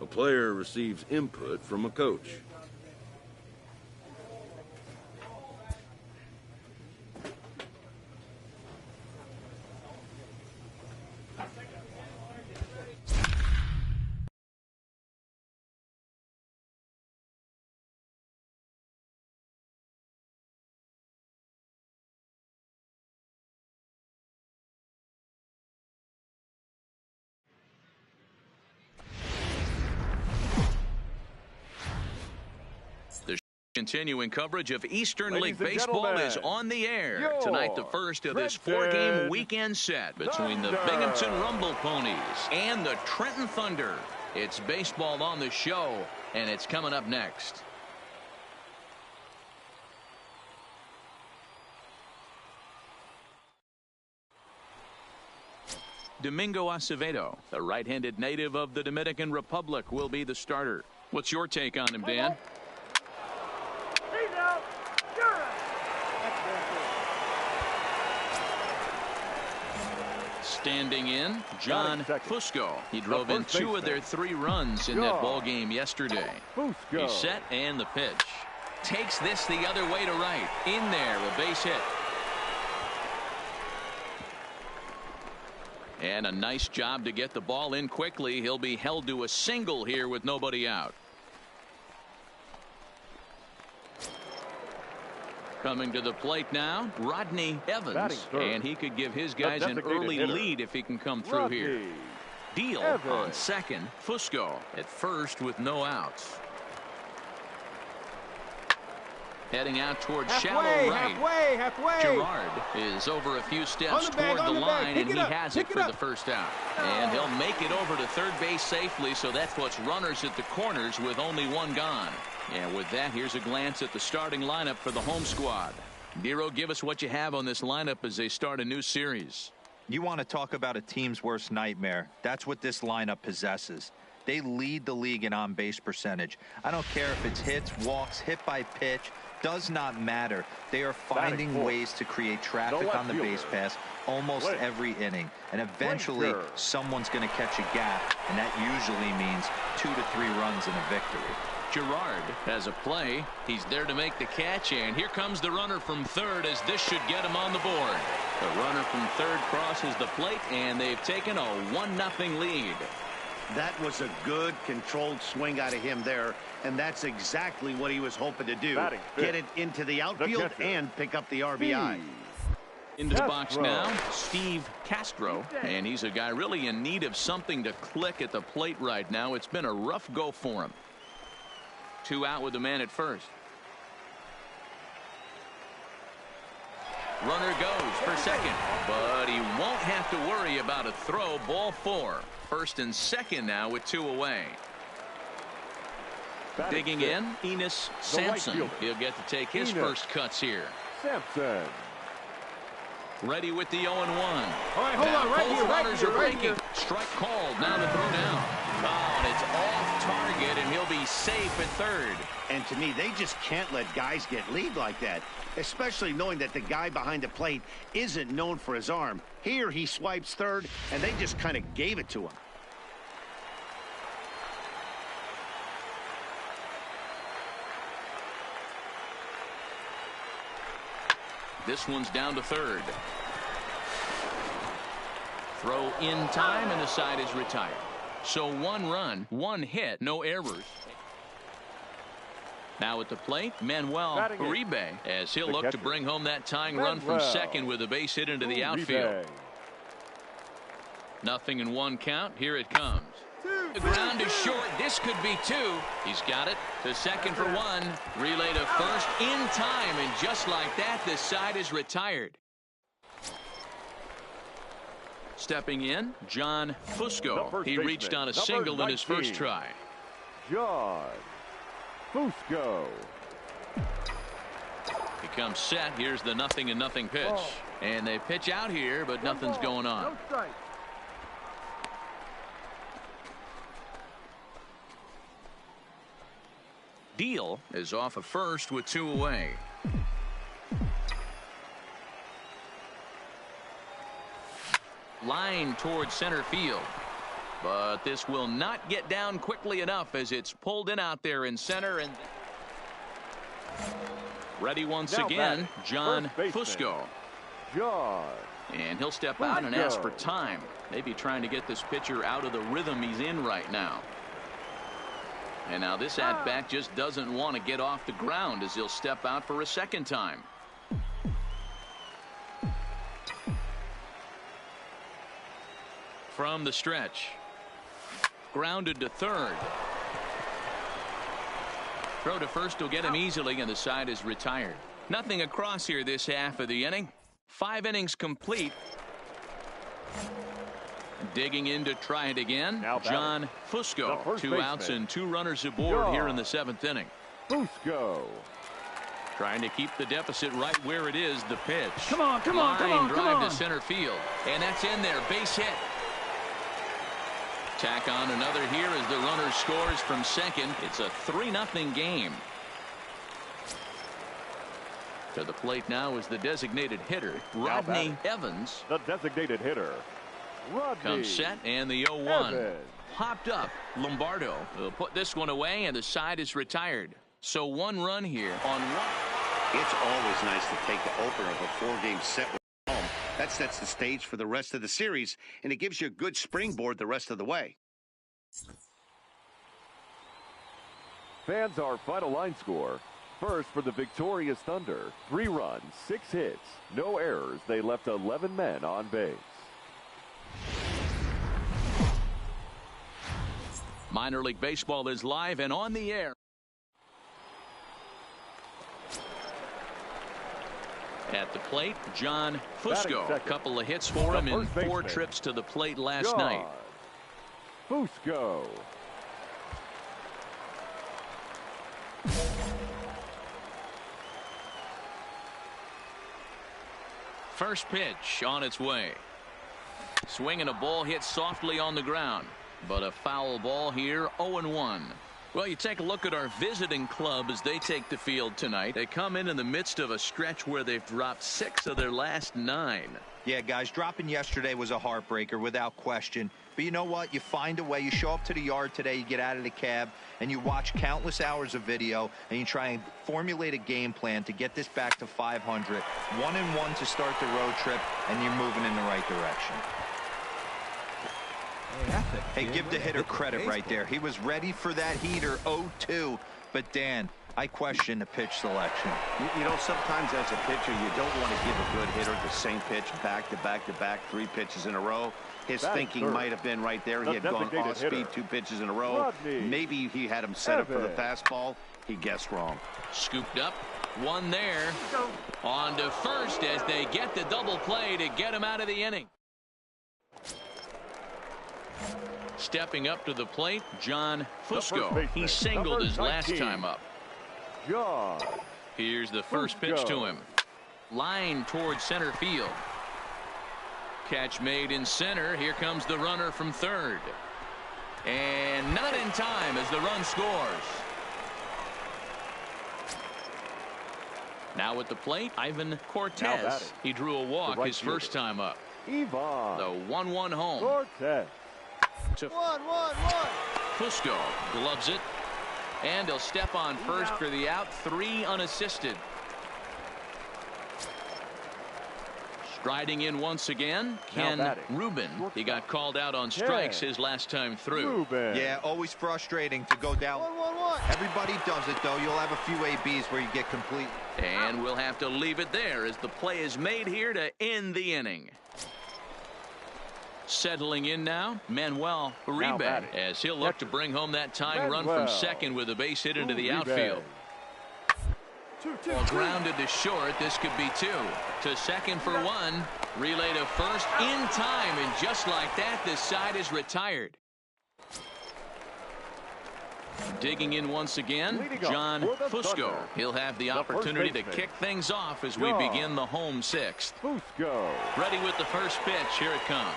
player receives input from a coach. Continuing coverage of Eastern League Baseball is on the air. Tonight, the first of this 4-game weekend set between the Binghamton Rumble Ponies and the Trenton Thunder. It's baseball on the show, and it's coming up next. Domingo Acevedo, the right-handed native of the Dominican Republic, will be the starter. What's your take on him, Dan? Standing in, John Fusco. He drove in 2 of their 3 runs in that ball game yesterday. He's set, and the pitch. Takes this the other way to right. In there, a base hit. And a nice job to get the ball in quickly. He'll be held to a single here with nobody out. Coming to the plate now, Rodney Evans, and he could give his guys an early lead if he can come through here. Deal on second, Fusco at first with no outs. Heading out towards shallow right. Halfway. Gerard is over a few steps toward the line, and he has it for the first out. And he'll make it over to third base safely, so that puts runners at the corners with only 1 gone. And with that, here's a glance at the starting lineup for the home squad. Nero, give us what you have on this lineup as they start a new series. You want to talk about a team's worst nightmare. That's what this lineup possesses. They lead the league in on-base percentage. I don't care if it's hits, walks, hit by pitch. Does not matter. They are finding ways to create traffic on the base pass almost every inning. And eventually, someone's going to catch a gap, and that usually means 2 to 3 runs in a victory. Gerard has a play. He's there to make the catch, and here comes the runner from third as this should get him on the board. The runner from third crosses the plate, and they've taken a 1-0 lead. That was a good controlled swing out of him there, and that's exactly what he was hoping to do. Get it into the outfield and pick up the RBI. Into the box now, Steve Castro, and he's a guy really in need of something to click at the plate right now. It's been a rough go for him. 2 out with the man at first. Runner goes for second, but he won't have to worry about a throw. Ball 4. First and second now with 2 away. Digging in, Enos Sampson. He'll get to take his first cuts here. Sampson. Ready with the 0-1. All right, hold on, right here, runners are breaking. Strike called. Now the throw down. Oh, and it's off target, and he'll be safe at third. And to me, they just can't let guys get lead like that, especially knowing that the guy behind the plate isn't known for his arm. Here he swipes third, and they just kind of gave it to him. This one's down to third. Throw in time, and the side is retired. So 1 run, 1 hit, no errors. Now at the plate, Manuel Uribe, as he'll look to bring home that tying run from second with a base hit into the outfield. 0-1 count. Here it comes. The ground is short. This could be 2. He's got it to second for 1. Relay to first in time, and just like that, this side is retired. Stepping in, John Fusco. He reached on a single in his first try. John Fusco. He comes set. Here's the 0-0 pitch. And they pitch out here, but nothing's going on. Deal is off of first with 2 away. Line towards center field. But this will not get down quickly enough as it's pulled in out there in center. And ready once again, John Fusco. And he'll step out and ask for time. Maybe trying to get this pitcher out of the rhythm he's in right now. And now this at-bat just doesn't want to get off the ground as he'll step out for a second time. From the stretch. Grounded to third. Throw to first will get him easily, and the side is retired. Nothing across here this half of the inning. 5 innings complete. Digging in to try it again, John Fusco. 2 outs and 2 runners aboard here in the 7th inning. Fusco. Trying to keep the deficit right where it is. The pitch. Come on, come on, come on, come on. Drive to center field. And that's in there. Base hit. Tack on another here as the runner scores from second. It's a 3-0 game. To the plate now is the designated hitter, Rodney Evans. The designated hitter, Rodney. Comes set, and the 0-1. Popped up. Lombardo will put this one away, and the side is retired. So 1 run here on 1. It's always nice to take the opener of a 4-game set with home. That sets the stage for the rest of the series, and it gives you a good springboard the rest of the way. Fans, our final line score. First for the victorious Thunder, 3 runs, 6 hits, no errors. They left 11 men on base. Minor League Baseball is live and on the air. At the plate, John Fusco. A couple of hits for him in 4 trips to the plate last night. Fusco. First pitch on its way. Swinging a ball hit softly on the ground. But a foul ball here, 0-1. Well, you take a look at our visiting club as they take the field tonight. They come in the midst of a stretch where they've dropped 6 of their last 9. Yeah, guys, dropping yesterday was a heartbreaker without question. But you know what? You find a way. You show up to the yard today, you get out of the cab, and you watch countless hours of video, and you try and formulate a game plan to get this back to 500. 1-1 to start the road trip, and you're moving in the right direction. Hey, give the hitter credit right there. He was ready for that heater, 0-2. But, Dan, I question the pitch selection. You know, sometimes as a pitcher, you don't want to give a good hitter the same pitch back to back to back, 3 pitches in a row. His thinking might have been right there. He had gone off speed 2 pitches in a row. Maybe he had him set up for the fastball. He guessed wrong. Scooped up. 1 there. On to first as they get the double play to get him out of the inning. Stepping up to the plate, John Fusco. He singled his last time up. Here's the first pitch to him. Line towards center field. Catch made in center. Here comes the runner from third. And not in time as the run scores. Now at the plate, Ivan Cortez. He drew a walk his first time up. The 1-1 home. Cortez. To 1-1-1. Fusco gloves it. And he'll step on first for the out. 3 unassisted. Striding in once again, Ken Rubin. He got called out on strikes his last time through. Yeah, always frustrating to go down. 1-1-1. Everybody does it, though. You'll have a few ABs where you get complete. And we'll have to leave it there as the play is made here to end the inning. Settling in now, Manuel Uribe, as he'll look to bring home that tying run from second with a base hit into the outfield. Well, grounded to short. This could be 2. To second for 1. Relay to first in time, and just like that, this side is retired. Digging in once again, John Fusco. He'll have the opportunity to kick things off as we begin the home 6th. Ready with the first pitch. Here it comes.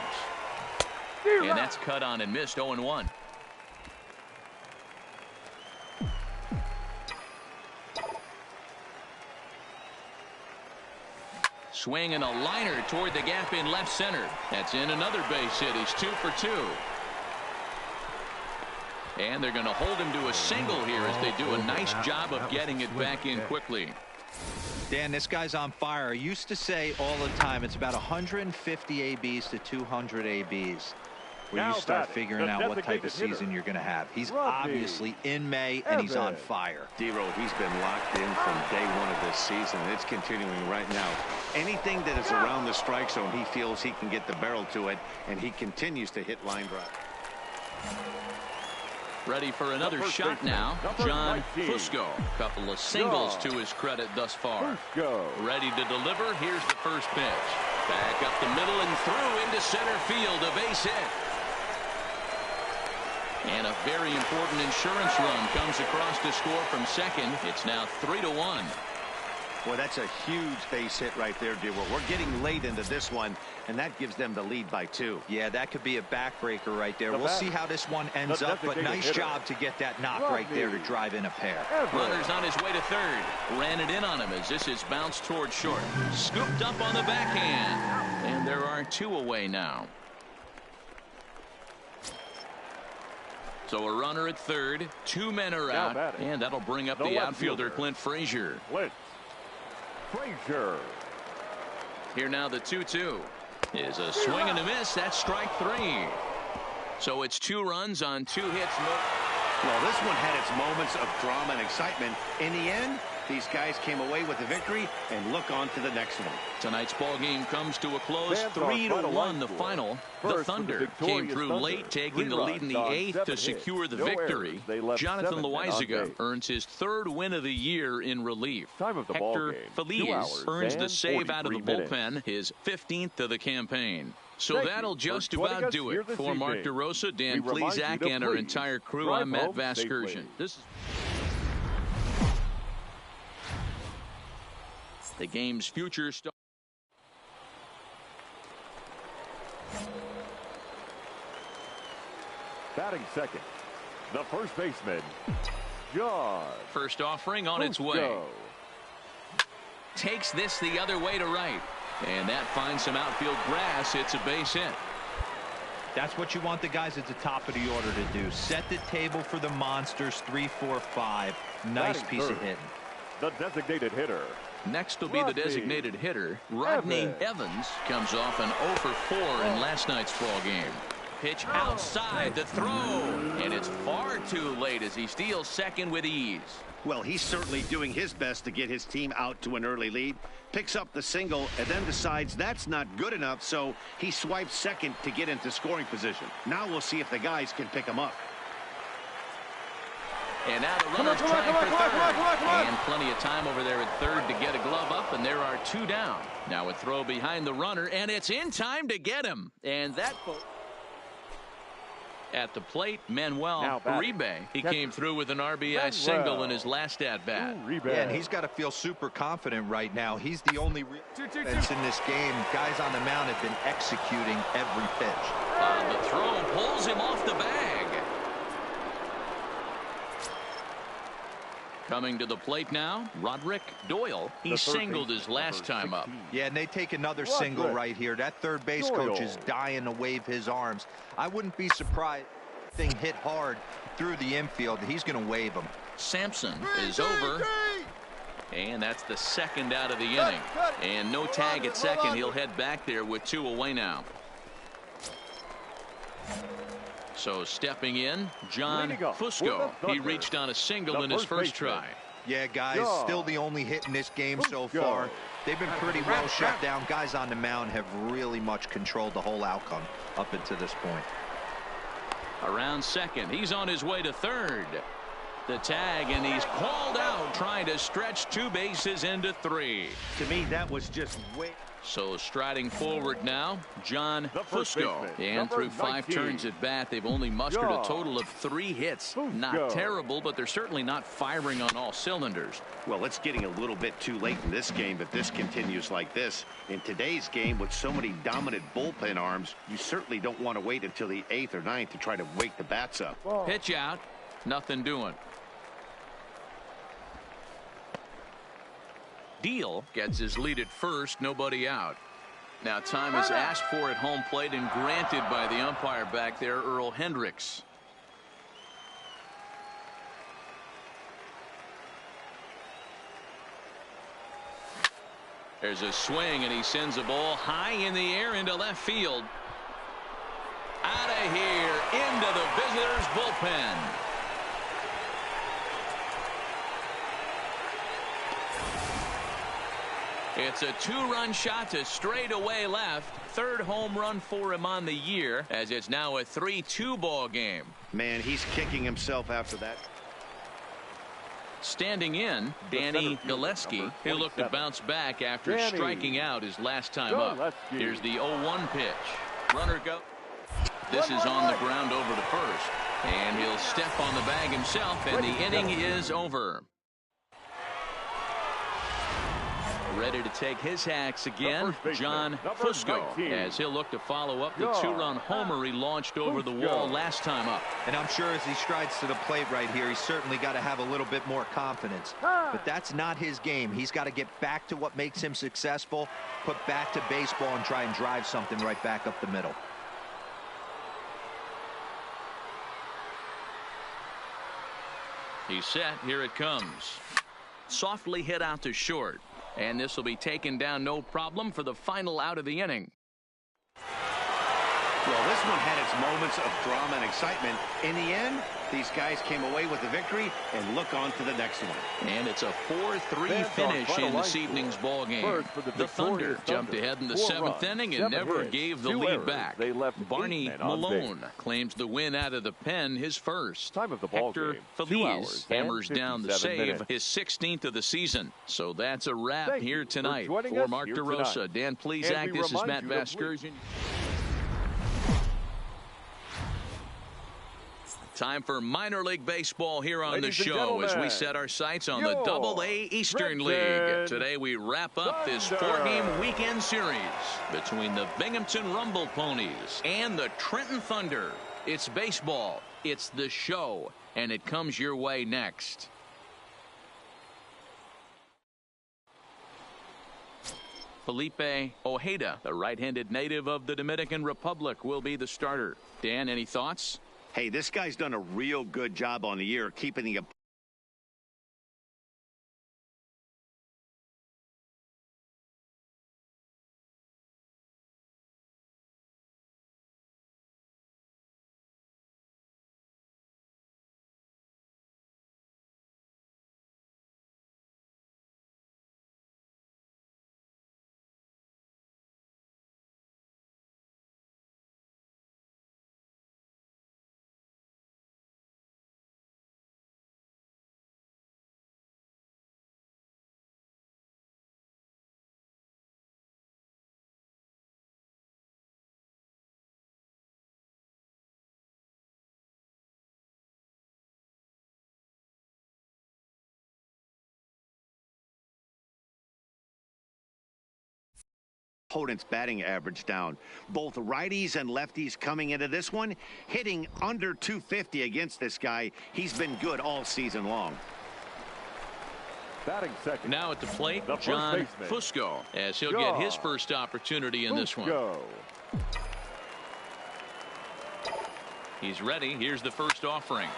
And that's cut on and missed. 0-1. Swing and a liner toward the gap in left center. That's in another base hit. He's 2 for 2. And they're going to hold him to a single here as they do a nice job of getting it back in quickly. Dan, this guy's on fire. I used to say all the time it's about 150 ABs to 200 ABs where you start figuring out what type of season you're going to have. He's obviously in May, and he's on fire. D-Row, he's been locked in from day one of this season. It's continuing right now. Anything that is around the strike zone, he feels he can get the barrel to it, and he continues to hit line drive. Ready for another shot now. John Fusco. Couple of singles to his credit thus far. Ready to deliver. Here's the first pitch. Back up the middle and through into center field. A base hit. And a very important insurance run comes across to score from second. It's now 3-1. Boy, that's a huge base hit right there, dear. We're getting late into this one, and that gives them the lead by 2. Yeah, that could be a backbreaker right there. We'll see how this one ends up, but nice job to get that knock right there to drive in a pair. Runner's on his way to third. Ran it in on him as this is bounced toward short. Scooped up on the backhand. And there are 2 away now. So a runner at third. 2 men are out. And that'll bring up the outfielder, Clint Frazier. Here now the 2-2 is a swing and a miss. That's strike 3. So it's 2 runs on 2 hits. Well, this one had its moments of drama and excitement. In the end, these guys came away with the victory, and look on to the next one. Tonight's ball game comes to a close. 3-1 the final. The Thunder came through late, taking the lead in the 8th to secure the victory. Jonathan Loizaga earns his 3rd win of the year in relief. Hector Feliz earns the save out of the bullpen, his 15th of the campaign. So that'll just about do it. For Mark DeRosa, Dan Plesac, and our entire crew, I'm Matt Vasgersian. This is the game's future star. Batting second, the first baseman, John. First offering on its way. Takes this the other way to right. And that finds some outfield grass. It's a base hit. That's what you want the guys at the top of the order to do. Set the table for the monsters. 3, 4, 5. Nice piece of hitting. The designated hitter. Next will be the designated hitter. Rodney Evans comes off an 0 for 4 in last night's ball game. Pitch outside the throw. And it's far too late as he steals second with ease. Well, he's certainly doing his best to get his team out to an early lead. Picks up the single and then decides that's not good enough, so he swipes second to get into scoring position. Now we'll see if the guys can pick him up. And now the runner's trying for third. And plenty of time over there at third to get a glove up, and there are 2 down. Now a throw behind the runner, and it's in time to get him. And that at the plate, Manuel Uribe. He came through with an RBI single in his last at-bat. Yeah, and he's got to feel super confident right now. He's the only defense in this game. Guys on the mound have been executing every pitch. The throw pulls him off the bag. Coming to the plate now, Roderick Doyle. He singled his last time up. Yeah, and they take another single right here. That third base coach is dying to wave his arms. I wouldn't be surprised if the thing hit hard through the infield. He's going to wave him. Sampson is over. And that's the second out of the inning. And no tag at second. He'll head back there with 2 away now. So stepping in, John Fusco. He reached on a single in his first try. Yeah, guys, still the only hit in this game so far. They've been pretty well shut down. Guys on the mound have really much controlled the whole outcome up until this point. Around second, he's on his way to third. The tag, and he's called out, trying to stretch 2 bases into 3. To me, that was just way. So striding forward now, John Fusco. And through 5 turns at bat, they've only mustered a total of 3 hits. Not terrible, but they're certainly not firing on all cylinders. Well, it's getting a little bit too late in this game if this continues like this. In today's game, with so many dominant bullpen arms, you certainly don't want to wait until the 8th or 9th to try to wake the bats up. Pitch out, nothing doing. Deal gets his lead at first, nobody out. Now time is asked for at home plate and granted by the umpire back there, Earl Hendricks. There's a swing, and he sends a ball high in the air into left field. Out of here, into the visitors' bullpen. It's a two-run shot to straightaway left. Third home run for him on the year, as it's now a 3-2 ball game. Man, he's kicking himself after that. Standing in, Danny Gillespie. He'll look to bounce back after striking out his last time up. Here's the 0-1 pitch. Runner go. This is on the ground over to first. And he'll step on the bag himself, and the inning is over. Ready to take his hacks again, John Fusco, as he'll look to follow up the two-run homer he launched over the wall last time up. And I'm sure as he strides to the plate right here, he's certainly got to have a little bit more confidence. But that's not his game. He's got to get back to what makes him successful, put back to baseball, and try and drive something right back up the middle. He's set. Here it comes. Softly hit out to short. And this will be taken down no problem for the final out of the inning. Well, this one had its moments of drama and excitement. In the end, these guys came away with the victory and look on to the next one. And it's a 4-3 finish in this evening's ball game. The Thunder jumped ahead in the seventh inning and never gave the lead back. Barney Malone claims the win out of the pen, his first. Hector Feliz hammers down the save, his 16th of the season. So that's a wrap here tonight. For Mark DeRosa, Dan Plesac, this is Matt Vasgersian. Time for minor league baseball here on the show as we set our sights on the Double-A Eastern League. Today we wrap up this 4-game weekend series between the Binghamton Rumble Ponies and the Trenton Thunder. It's baseball, it's the show, and it comes your way next. Felipe Ojeda, the right-handed native of the Dominican Republic, will be the starter. Dan, any thoughts? Hey, this guy's done a real good job on the year keeping the opponent's batting average down. Both righties and lefties coming into this one hitting under 250 against this guy. He's been good all season long. Batting second. Now at the plate, John Fusco, as he'll get his first opportunity in this one. He's ready. Here's the first offering.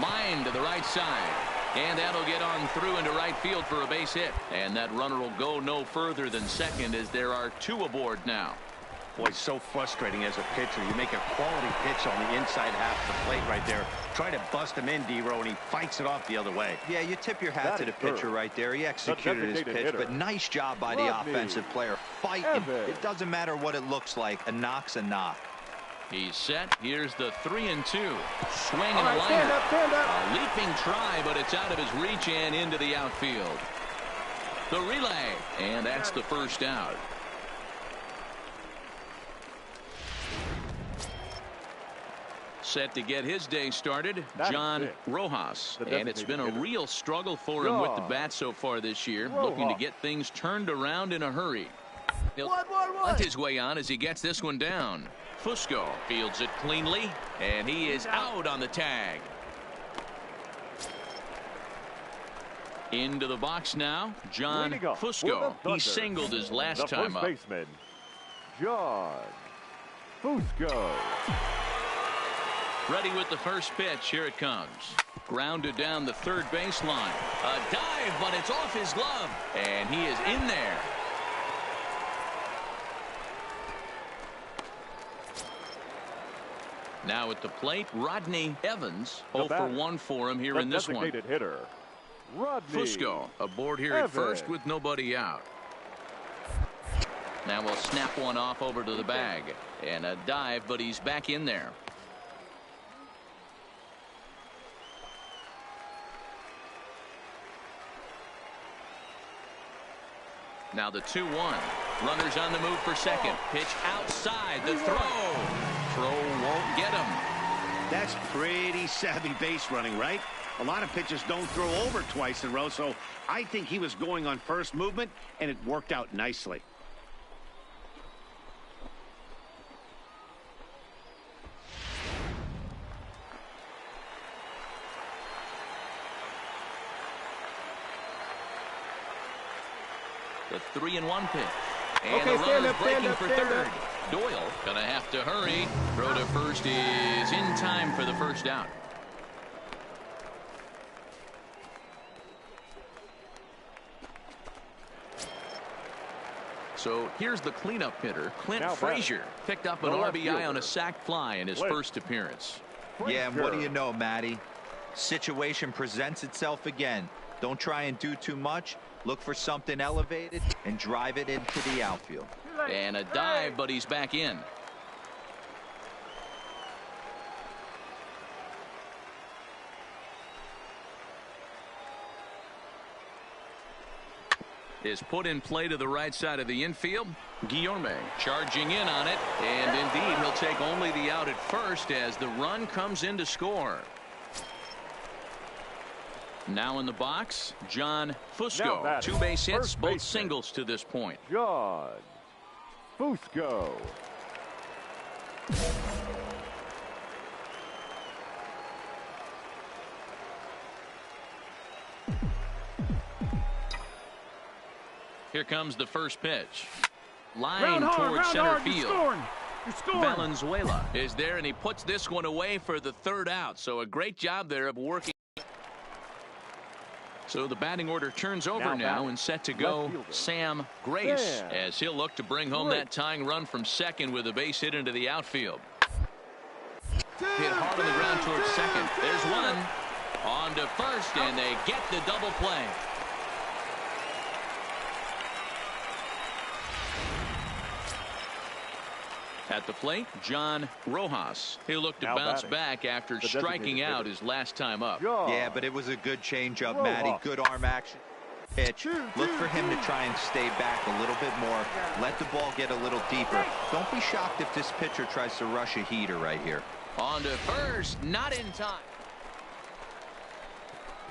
Line to the right side. And that'll get on through into right field for a base hit. And that runner will go no further than second as there are two aboard now. Boy, it's so frustrating as a pitcher. You make a quality pitch on the inside half of the plate right there. Try to bust him in, D-Row, and he fights it off the other way. Yeah, you tip your hat to the pitcher right there. He executed his pitch, but nice job by the offensive player. Fighting. It doesn't matter what it looks like. A knock's a knock. He's set. Here's the 3-2. Swing and a liner. A leaping try, but it's out of his reach and into the outfield. The relay, and that's the first out. Set to get his day started, John Rojas. And it's been a real struggle for him with the bat so far this year, looking to get things turned around in a hurry. He'll hunt his way on as he gets this one down. Fusco fields it cleanly, and he is out on the tag. Into the box now, John Fusco. He singled his last time up. Baseman, John Fusco. Ready with the first pitch. Here it comes. Grounded down the third baseline. A dive, but it's off his glove, and he is in there. Now at the plate, Rodney Evans. 0 for 1 for him here in this one. Hitter, Rodney Fusco aboard here Evans. at first with nobody out. Now we'll snap one off over to the bag. And a dive, but he's back in there. Now the 2-1. Runners on the move for second. Pitch outside. The throw. Throw won't get him. That's pretty savvy base running, right? A lot of pitchers don't throw over twice in a row, so I think he was going on first movement, and it worked out nicely. The 3-1 pitch. And the runner's breaking for third. Doyle gonna have to hurry. Throw to first is in time for the first out. So here's the cleanup hitter, Clint Frazier. Picked up an RBI on a sac fly in his first appearance. Yeah, and what do you know, Matty? Situation presents itself again. Don't try and do too much. Look for something elevated and drive it into the outfield. And a dive, but he's back in. Is put in play to the right side of the infield. Guillorme charging in on it. And indeed, he'll take only the out at first as the run comes in to score. Now in the box, John Fusco. 2 base hits, both singles to this point. John Fusco. Here comes the first pitch. Line towards center field. Valenzuela is there, and he puts this one away for the third out. So a great job there of working. So the batting order turns over now and set to go Sam Grace as he'll look to bring home that tying run from second with a base hit into the outfield. Hit hard on the ground towards second. There's one. On to first, and they get the double play. At the plate, John Rojas. He'll look to bounce back after striking out his last time up. Yeah, but it was a good changeup, Matty. Good arm action. Pitch. Look for him to try and stay back a little bit more. Let the ball get a little deeper. Don't be shocked if this pitcher tries to rush a heater right here. On to first, not in time.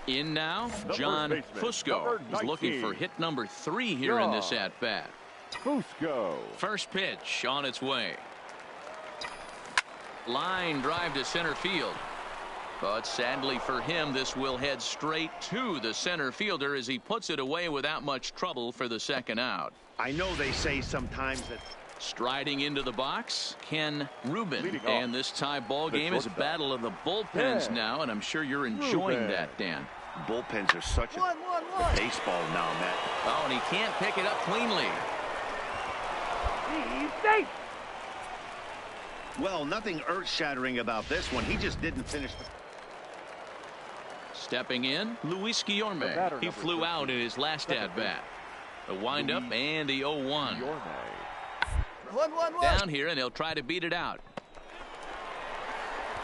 In now, John Fusco is looking for hit number 3 here in this at-bat. Fusco. First pitch on its way. Line drive to center field. But sadly for him, this will head straight to the center fielder as he puts it away without much trouble for the second out. I know they say sometimes that. Striding into the box, Ken Rubin. And this tie ball game is a battle of the bullpens now, and I'm sure you're enjoying that, Dan. Bullpens are such a baseball now, Matt. Oh, and he can't pick it up cleanly. Well, nothing earth-shattering about this one. He just didn't finish. Stepping in, Luis Guillorme. He flew out in his last at-bat. A windup and the 0-1. Down here, and he'll try to beat it out.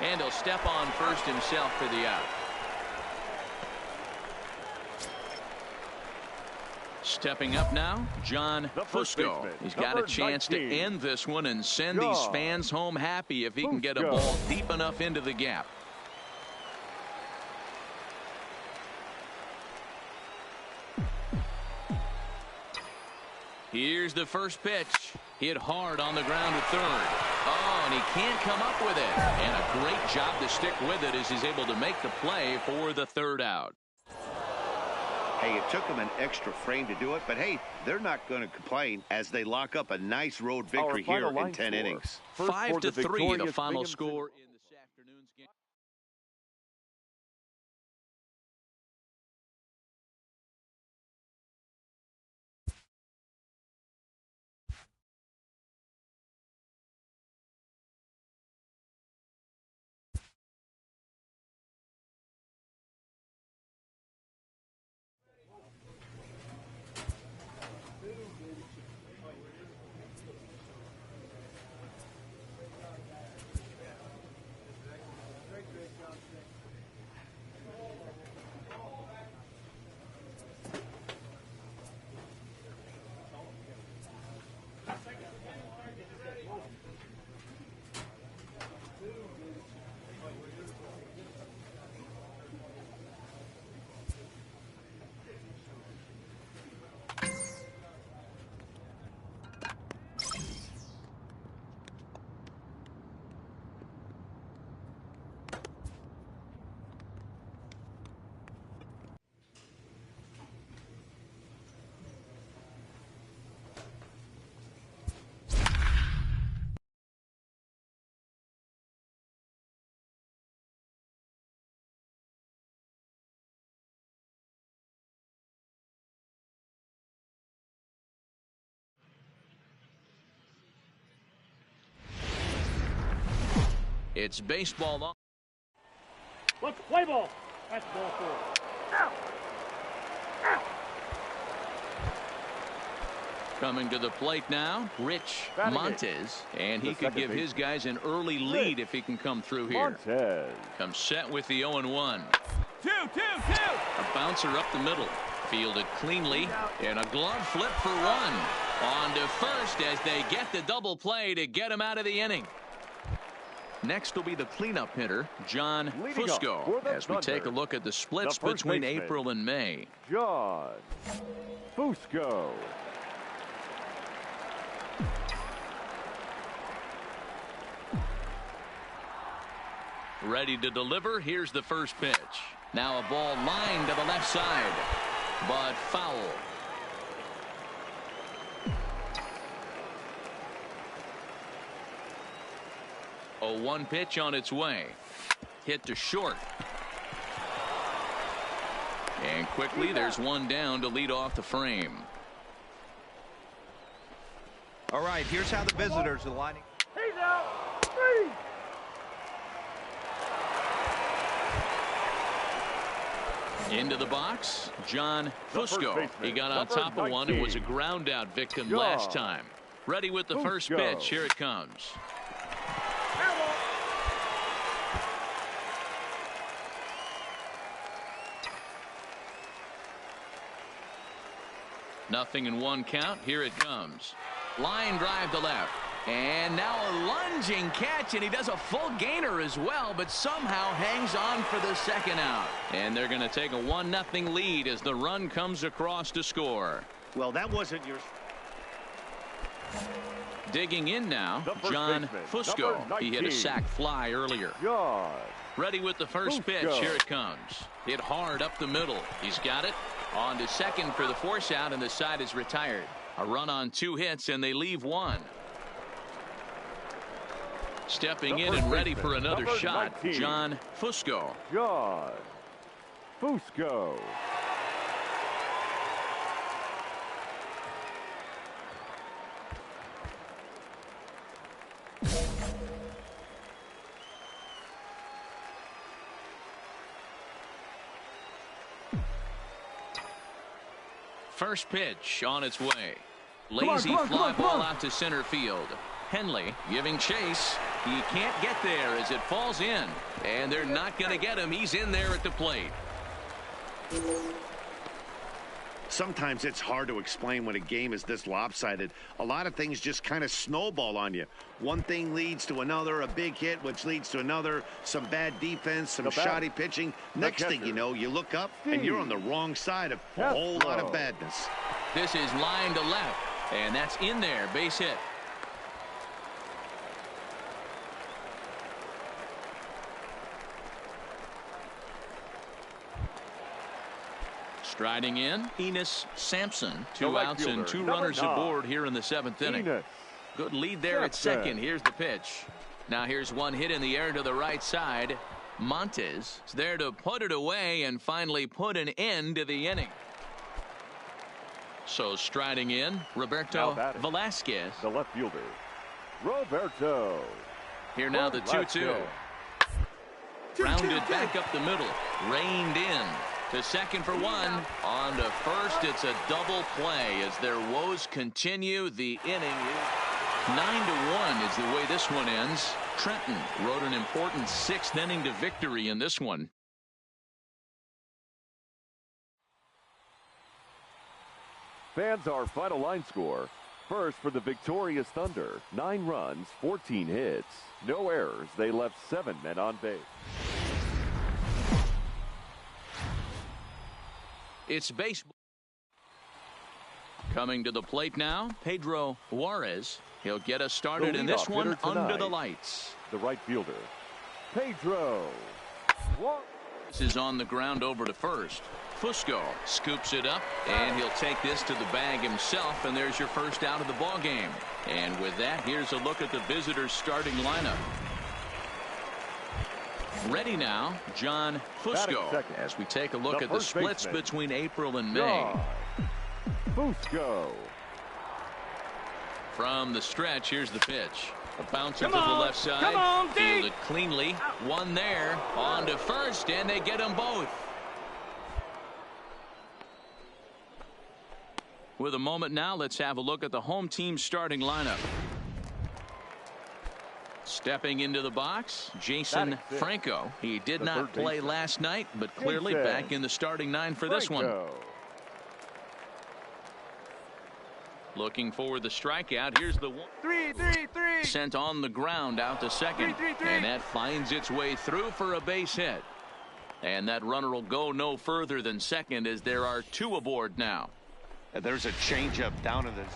And he'll step on first himself for the out. Stepping up now, John Fusco. He's got a chance to end this one and send these fans home happy if he can get a ball deep enough into the gap. Here's the first pitch. Hit hard on the ground at third. Oh, and he can't come up with it. And a great job to stick with it as he's able to make the play for the third out. Hey, it took them an extra frame to do it, but hey, they're not going to complain as they lock up a nice road victory here in 10 innings. 5-3 the final score. It's baseball on. Let's play ball. That's ball 4. Out. Out. Coming to the plate now, Rich Montes, and he could give his guys an early lead if he can come through here. Comes set with the 0-1. 2-2-2. A bouncer up the middle, fielded cleanly, and a glove flip for 1. On to first as they get the double play to get him out of the inning. Next will be the cleanup hitter, John Fusco, as we take a look at the splits between April and May. John Fusco. Ready to deliver. Here's the first pitch. Now a ball lined to the left side, but foul. A 1 pitch on its way. Hit to short. And quickly there's one down to lead off the frame. All right, here's how the visitors are lining. He's out. 3. Into the box, John Fusco. He got on top of one. It was a ground out victim last time. Ready with the first pitch. Here it comes. Nothing in 1 count. Here it comes. Line drive to left. And now a lunging catch, and he does a full gainer as well, but somehow hangs on for the second out. And they're going to take a 1-0 lead as the run comes across to score. Well, that wasn't your... Digging in now, John Fusco. He hit a sac fly earlier. Ready with the first pitch. Here it comes. Hit hard up the middle. He's got it. On to second for the force out, and the side is retired. A run on 2 hits, and they leave 1. Stepping in and ready for another shot, John Fusco. John Fusco. First pitch on its way. Lazy fly ball out to center field. Henley giving chase. He can't get there as it falls in. And they're not going to get him. He's in there at the plate. Sometimes it's hard to explain when a game is this lopsided. A lot of things just kind of snowball on you. One thing leads to another, a big hit, which leads to another, some bad defense, some shoddy pitching. Next thing you know, you look up and you're on the wrong side of a whole lot of badness. This is line to left, and that's in there, base hit. Striding in, Enos Sampson. 2 outs and 2 runners aboard here in the 7th inning. Good lead there at second. Here's the pitch. Now here's one hit in the air to the right side. Montes is there to put it away and finally put an end to the inning. So striding in, Roberto Velasquez. The left fielder, Roberto. Here now the 2-2. Rounded back up the middle. Reined in. To second for 1. On to first. It's a double play as their woes continue. The inning 9-1 is the way this one ends. Trenton wrote an important 6th inning to victory in this one. Fans, our final line score. First for the victorious Thunder, 9 runs, 14 hits, no errors. They left 7 men on base. It's baseball. Coming to the plate now, Pedro Juarez. He'll get us started in this one under the lights. The right fielder, Pedro Juarez. This is on the ground over to first. Fusco scoops it up, and he'll take this to the bag himself, and there's your first out of the ball game. And with that, here's a look at the visitors' starting lineup. Ready now, John Fusco, as we take a look at the splits between April and May. Fusco. From the stretch, here's the pitch. A bouncer to the left side. Fielded cleanly. One there. On to first, and they get them both. With a moment now, let's have a look at the home team starting lineup. Stepping into the box, Jason Franco. He did not play last night, but clearly back in the starting 9 for this one. Looking for the strikeout. Here's the one. 3-3-3. Sent on the ground out to second. 3-3-3. And that finds its way through for a base hit. And that runner will go no further than second as there are 2 aboard now. There's a changeup down in this.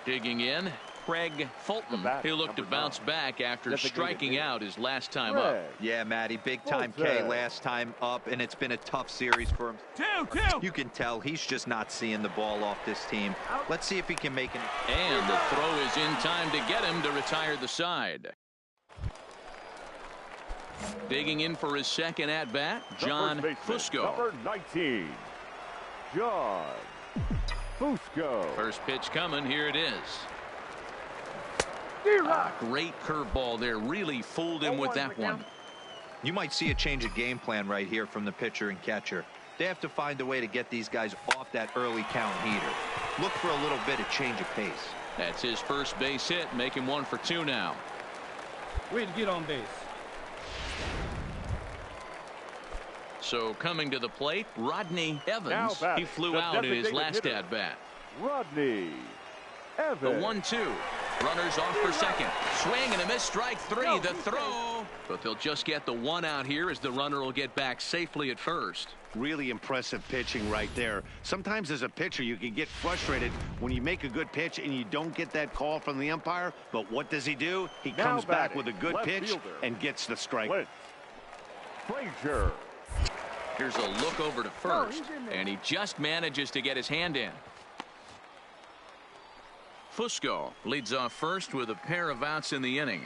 Digging in, Craig Fulton. He'll look to bounce back after striking out his last time up. Yeah, Matty, big time K last time up, and it's been a tough series for him. 2-2. You can tell he's just not seeing the ball off this team. Let's see if he can make it. And the throw is in time to get him to retire the side. Digging in for his second at-bat, John Fusco. Number 19, John Fusco. First pitch coming. Here it is. Great curveball there. Really fooled him with that one. You might see a change of game plan right here from the pitcher and catcher. They have to find a way to get these guys off that early count heater. Look for a little bit of change of pace. That's his first base hit, making 1 for 2 now. Way to get on base. So coming to the plate, Rodney Evans. He flew out in his last at-bat. Rodney Evans. The 1-2. Runners off for second. Swing and a miss. Strike 3. The throw. But they'll just get the 1 out here as the runner will get back safely at first. Really impressive pitching right there. Sometimes as a pitcher you can get frustrated when you make a good pitch and you don't get that call from the umpire. But what does he do? He comes back with a good pitch and gets the strike. Frazier. Here's a look over to first, and he just manages to get his hand in. Fusco leads off first with a pair of outs in the inning.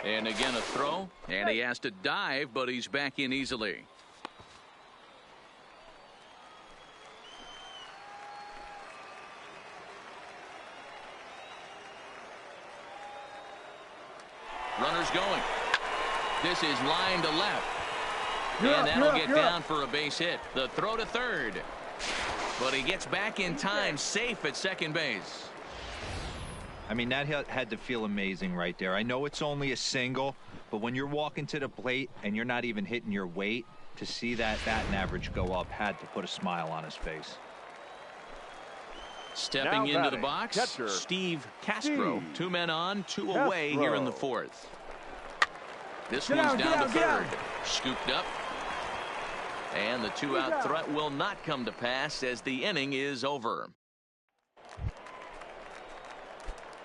And again a throw, and he has to dive, but he's back in easily. Runners going. This is line to left. And that'll get down for a base hit. The throw to third. But he gets back in time, safe at second base. I mean, that had to feel amazing right there. I know it's only a single, but when you're walking to the plate and you're not even hitting your weight, to see that batting average go up had to put a smile on his face. Stepping into the box, Steve Castro. 2 men on, 2 away here in the 4th. This one's down to third. Scooped up. And the 2-out threat will not come to pass as the inning is over.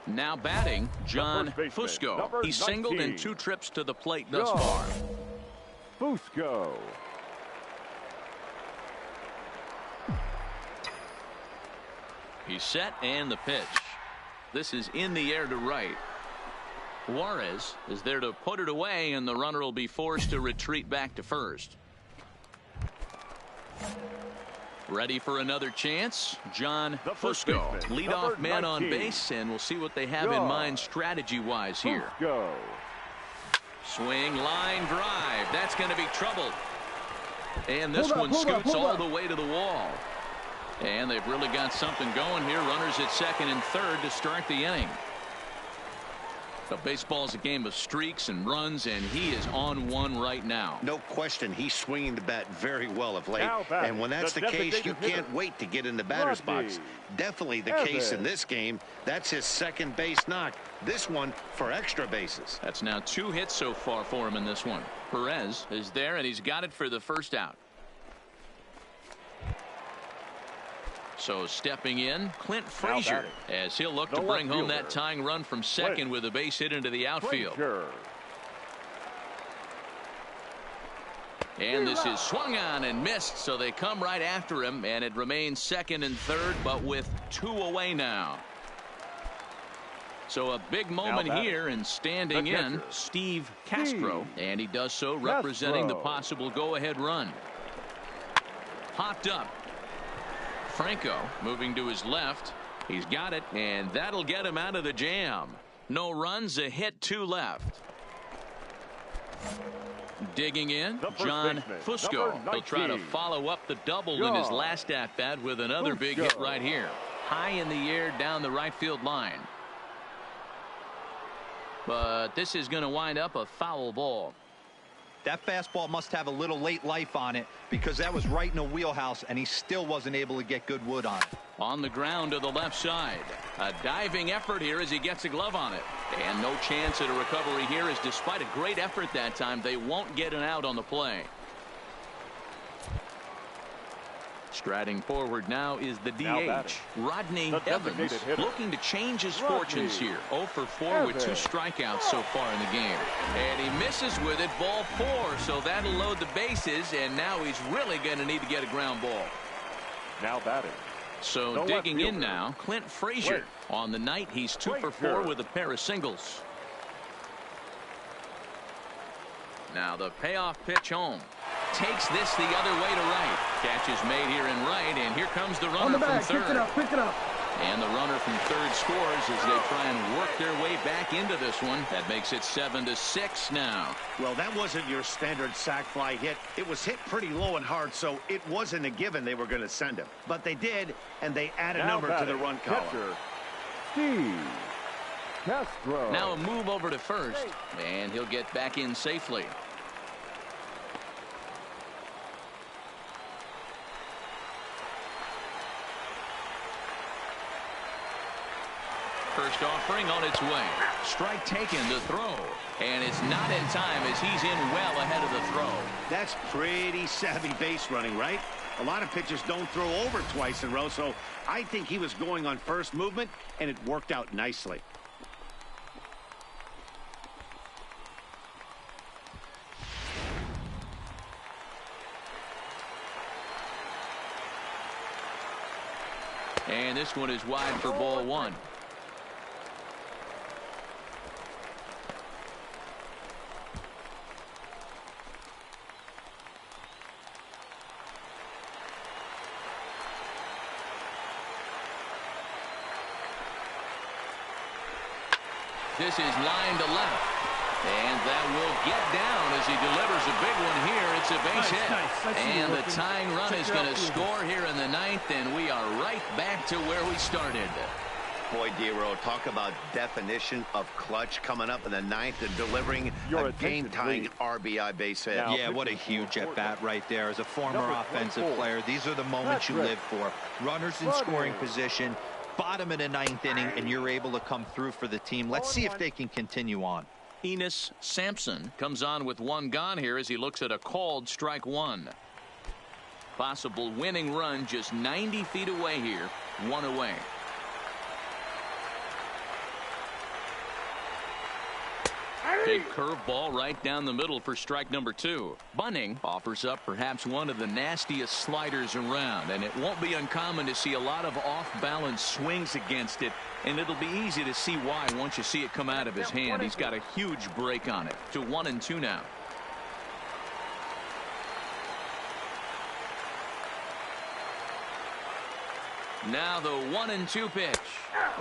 Now batting, John Fusco. He's singled in 2 trips to the plate thus far. Fusco. He's set and the pitch. This is in the air to right. Juarez is there to put it away, and the runner will be forced to retreat back to first. Ready for another chance, John Fusco. Leadoff man on base, and we'll see what they have in mind strategy-wise here. Swing, line drive. That's going to be trouble. And this one scoots all the way to the wall. And they've really got something going here. Runners at second and third to start the inning. But baseball's a game of streaks and runs, and he is on one right now. No question, he's swinging the bat very well of late. And when that's the case, you can't wait to get in the batter's box. Definitely the case in this game. That's his second base knock. This one for extra bases. That's now 2 hits so far for him in this one. Perez is there, and he's got it for the first out. So stepping in, Clint Frazier, as he'll look to bring home that tying run from second with a base hit into the outfield. And this is swung on and missed, so they come right after him, and it remains second and third, but with 2 away now. So a big moment here, and standing in, Steve Castro, and he does so representing the possible go-ahead run. Popped up. Franco moving to his left. He's got it, and that'll get him out of the jam. No runs, a hit, 2 left. Digging in, John Fusco. He'll try to follow up the double in his last at-bat with another big hit right here. High in the air down the right field line. But this is going to wind up a foul ball. That fastball must have a little late life on it because that was right in the wheelhouse, and he still wasn't able to get good wood on it. On the ground to the left side. A diving effort here as he gets a glove on it. And no chance at a recovery here, as despite a great effort that time, they won't get an out on the play. Striding forward now is the DH, Ra9eR, looking to change his fortunes here. 0 for 4 with 2 strikeouts so far in the game. And he misses with it, ball 4, so that'll load the bases, and now he's really going to need to get a ground ball. Now batting. So digging in now, Clint Frazier. On the night, he's 2 for 4 with a pair of singles. Now the payoff pitch home. Takes this the other way to right. Catch is made here in right, and here comes the runner from third. Pick it up. And the runner from third scores as they try and work their way back into this one. That makes it 7-6 now. Well, that wasn't your standard sac fly hit. It was hit pretty low and hard, so it wasn't a given they were going to send him. But they did, and they add a number to the run column. Steve Castro. Now a move over to first, and he'll get back in safely. First offering on its way. Strike taken to throw. And it's not in time as he's in well ahead of the throw. That's pretty savvy base running, right? A lot of pitchers don't throw over twice in a row, so I think he was going on first movement, and it worked out nicely. And this one is wide for ball 1. This is line to left. And that will get down as he delivers a big one here. It's a base hit. And the tying run is going to score here in the 9th, and we are right back to where we started. Boy, Dero, talk about definition of clutch coming up in the 9th and delivering a game-tying RBI base hit. Yeah, what a huge at-bat right there. As a former offensive player, these are the moments you live for. Runners in scoring position, bottom of the 9th inning, and you're able to come through for the team. Let's see if they can continue on. Enos Sampson comes on with 1 gone here as he looks at a called strike 1. Possible winning run just 90 feet away here. 1 away. Big curveball right down the middle for strike number 2. Bunning offers up perhaps one of the nastiest sliders around, and it won't be uncommon to see a lot of off-balance swings against it, and it'll be easy to see why once you see it come out of his hand. He's got a huge break on it. To 1-2 now. Now the 1-2 pitch,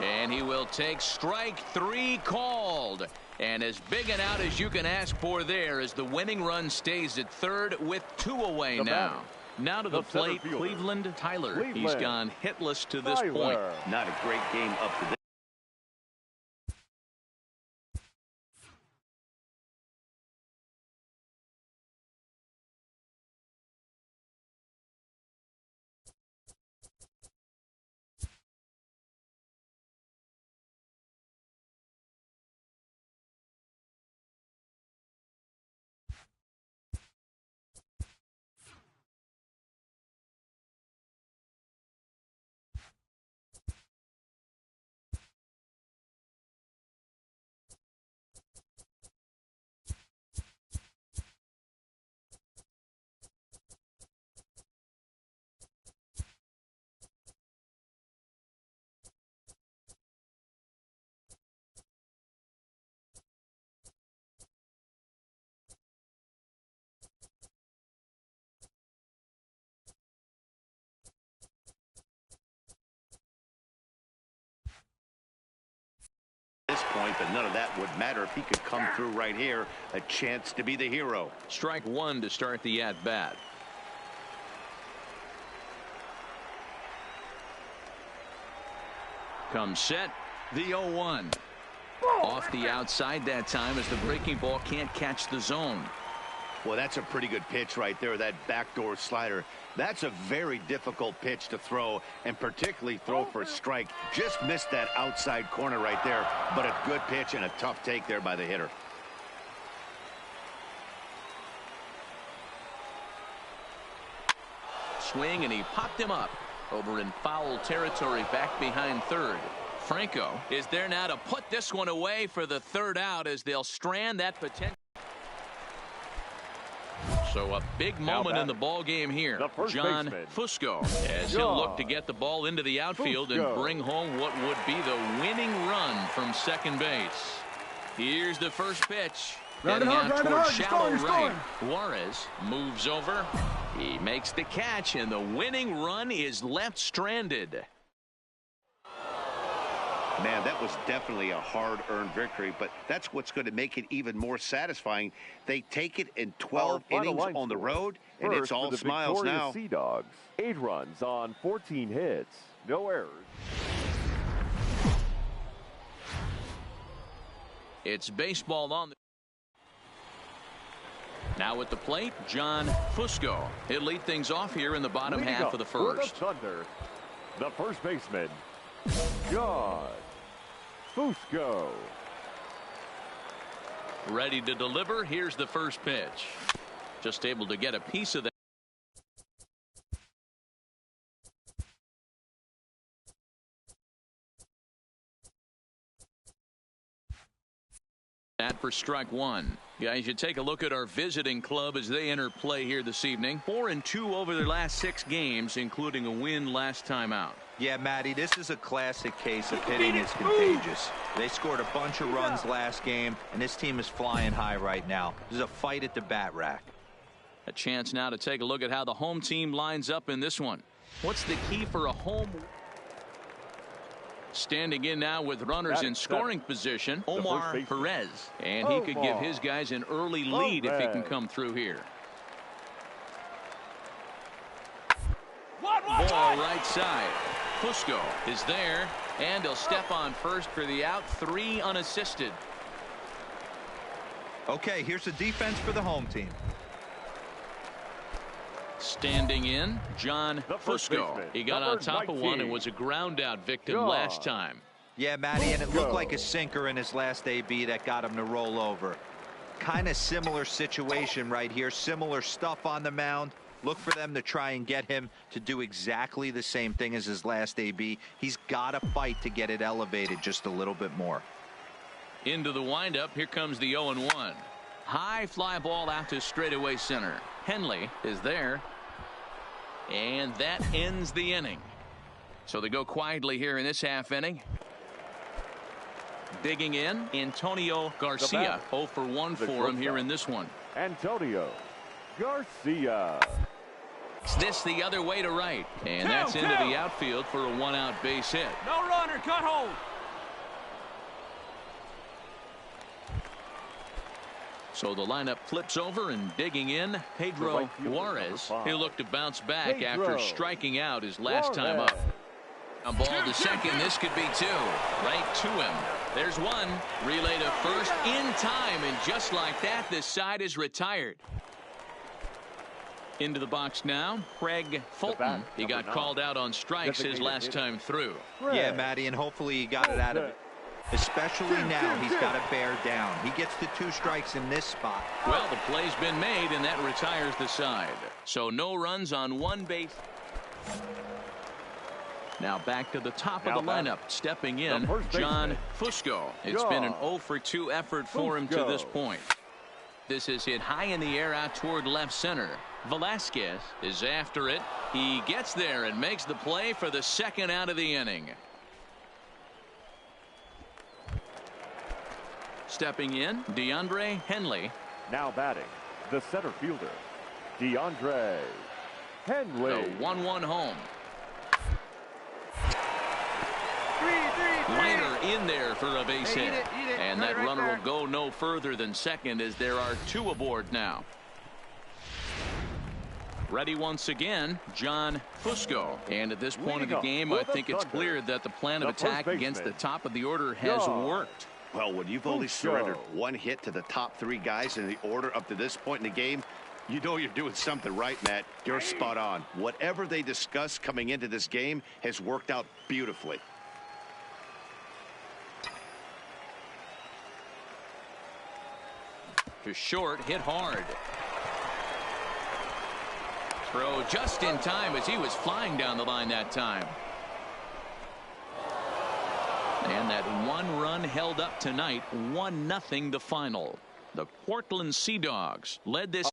and he will take strike 3 called. And as big an out as you can ask for there as the winning run stays at third with 2 away now. Now to the plate, Cleveland Tyler. He's gone hitless to this point. Not a great game up to this. point, but none of that would matter if he could come through right here. A chance to be the hero. Strike one to start the at-bat. Comes set, the 0-1. Off the outside that time as the breaking ball can't catch the zone. Well, that's a pretty good pitch right there, that backdoor slider. That's a very difficult pitch to throw, and particularly throw for a strike. Just missed that outside corner right there, but a good pitch and a tough take there by the hitter. Swing, and he popped him up over in foul territory back behind third. Franco is there now to put this one away for the third out as they'll strand that potential. So a big moment in the ball game here. John Fusco, as he'll look to get the ball into the outfield and bring home what would be the winning run from second base. Here's the first pitch. Heading out toward shallow right. Juarez moves over. He makes the catch, and the winning run is left stranded. Man, that was definitely a hard-earned victory, but that's what's going to make it even more satisfying. They take it in 12 innings on the road, and it's all smiles now. Sea Dogs, 8 runs on 14 hits, no errors. It's baseball on the... Now at the plate, John Fusco. He'll lead things off here in the bottom half of the first. Thunder, the first baseman, John Fusco. Ready to deliver. Here's the first pitch. Just able to get a piece of that. That for strike one. Guys, you take a look at our visiting club as they enter play here this evening. 4-2 over their last 6 games, including a win last time out. Yeah, Matty, this is a classic case of hitting is contagious. They scored a bunch of runs last game, and this team is flying high right now. There's a fight at the bat rack. A chance now to take a look at how the home team lines up in this one. What's the key for a home? Standing in now with runners in scoring position, Omar Perez. And he could give his guys an early lead if he can come through here. Ball right side. Fusco is there, and he'll step on first for the out. 3 unassisted. Okay, here's the defense for the home team. Standing in, John Fusco. He got on top of one and was a ground out victim last time. Yeah, Matty, and it looked like a sinker in his last AB that got him to roll over. Kind of similar situation right here. Similar stuff on the mound. Look for them to try and get him to do exactly the same thing as his last AB. He's got to fight to get it elevated just a little bit more. Into the windup. Here comes the 0-1. High fly ball out to straightaway center. Henley is there. And that ends the inning. So they go quietly here in this half inning. Digging in, Antonio Garcia. 0 for 1 for him here in this one. Antonio Garcia. This the other way to right. And that's into the outfield for a 1-out base hit. No runner, cut hold. So the lineup flips over, and digging in, Pedro Juarez. He'll look to bounce back after striking out his last time up. A ball to second. This could be 2. Right to him. There's 1. Relay to first in time, and just like that, this side is retired. Into the box now, Craig Fulton. He got called out on strikes his last time through. Yeah, Matty, and hopefully he got it out of it. Especially now, he's got to bear down. He gets the 2 strikes in this spot. Well, the play's been made, and that retires the side. So no runs on 1 base. Now back to the top of the lineup. Stepping in, John Fusco. It's been an 0 for 2 effort for him to this point. This is hit high in the air out toward left center. Velasquez is after it. He gets there and makes the play for the 2nd out of the inning. Stepping in, DeAndre Henley. Now batting, the center fielder, DeAndre Henley. The 1-1 home. Three. Liner in there for a base hit. And that runner will go no further than second as there are 2 aboard now. Ready once again, John Fusco. And at this point of the game, I think it's clear that the plan of attack against the top of the order has worked. Well, when you've only surrendered 1 hit to the top 3 guys in the order up to this point in the game, you know you're doing something right, Matt. You're spot on. Whatever they discussed coming into this game has worked out beautifully. To short, hit hard. Throw just in time as he was flying down the line that time. And that 1 run held up tonight, 1-0 the final. The Portland Sea Dogs led this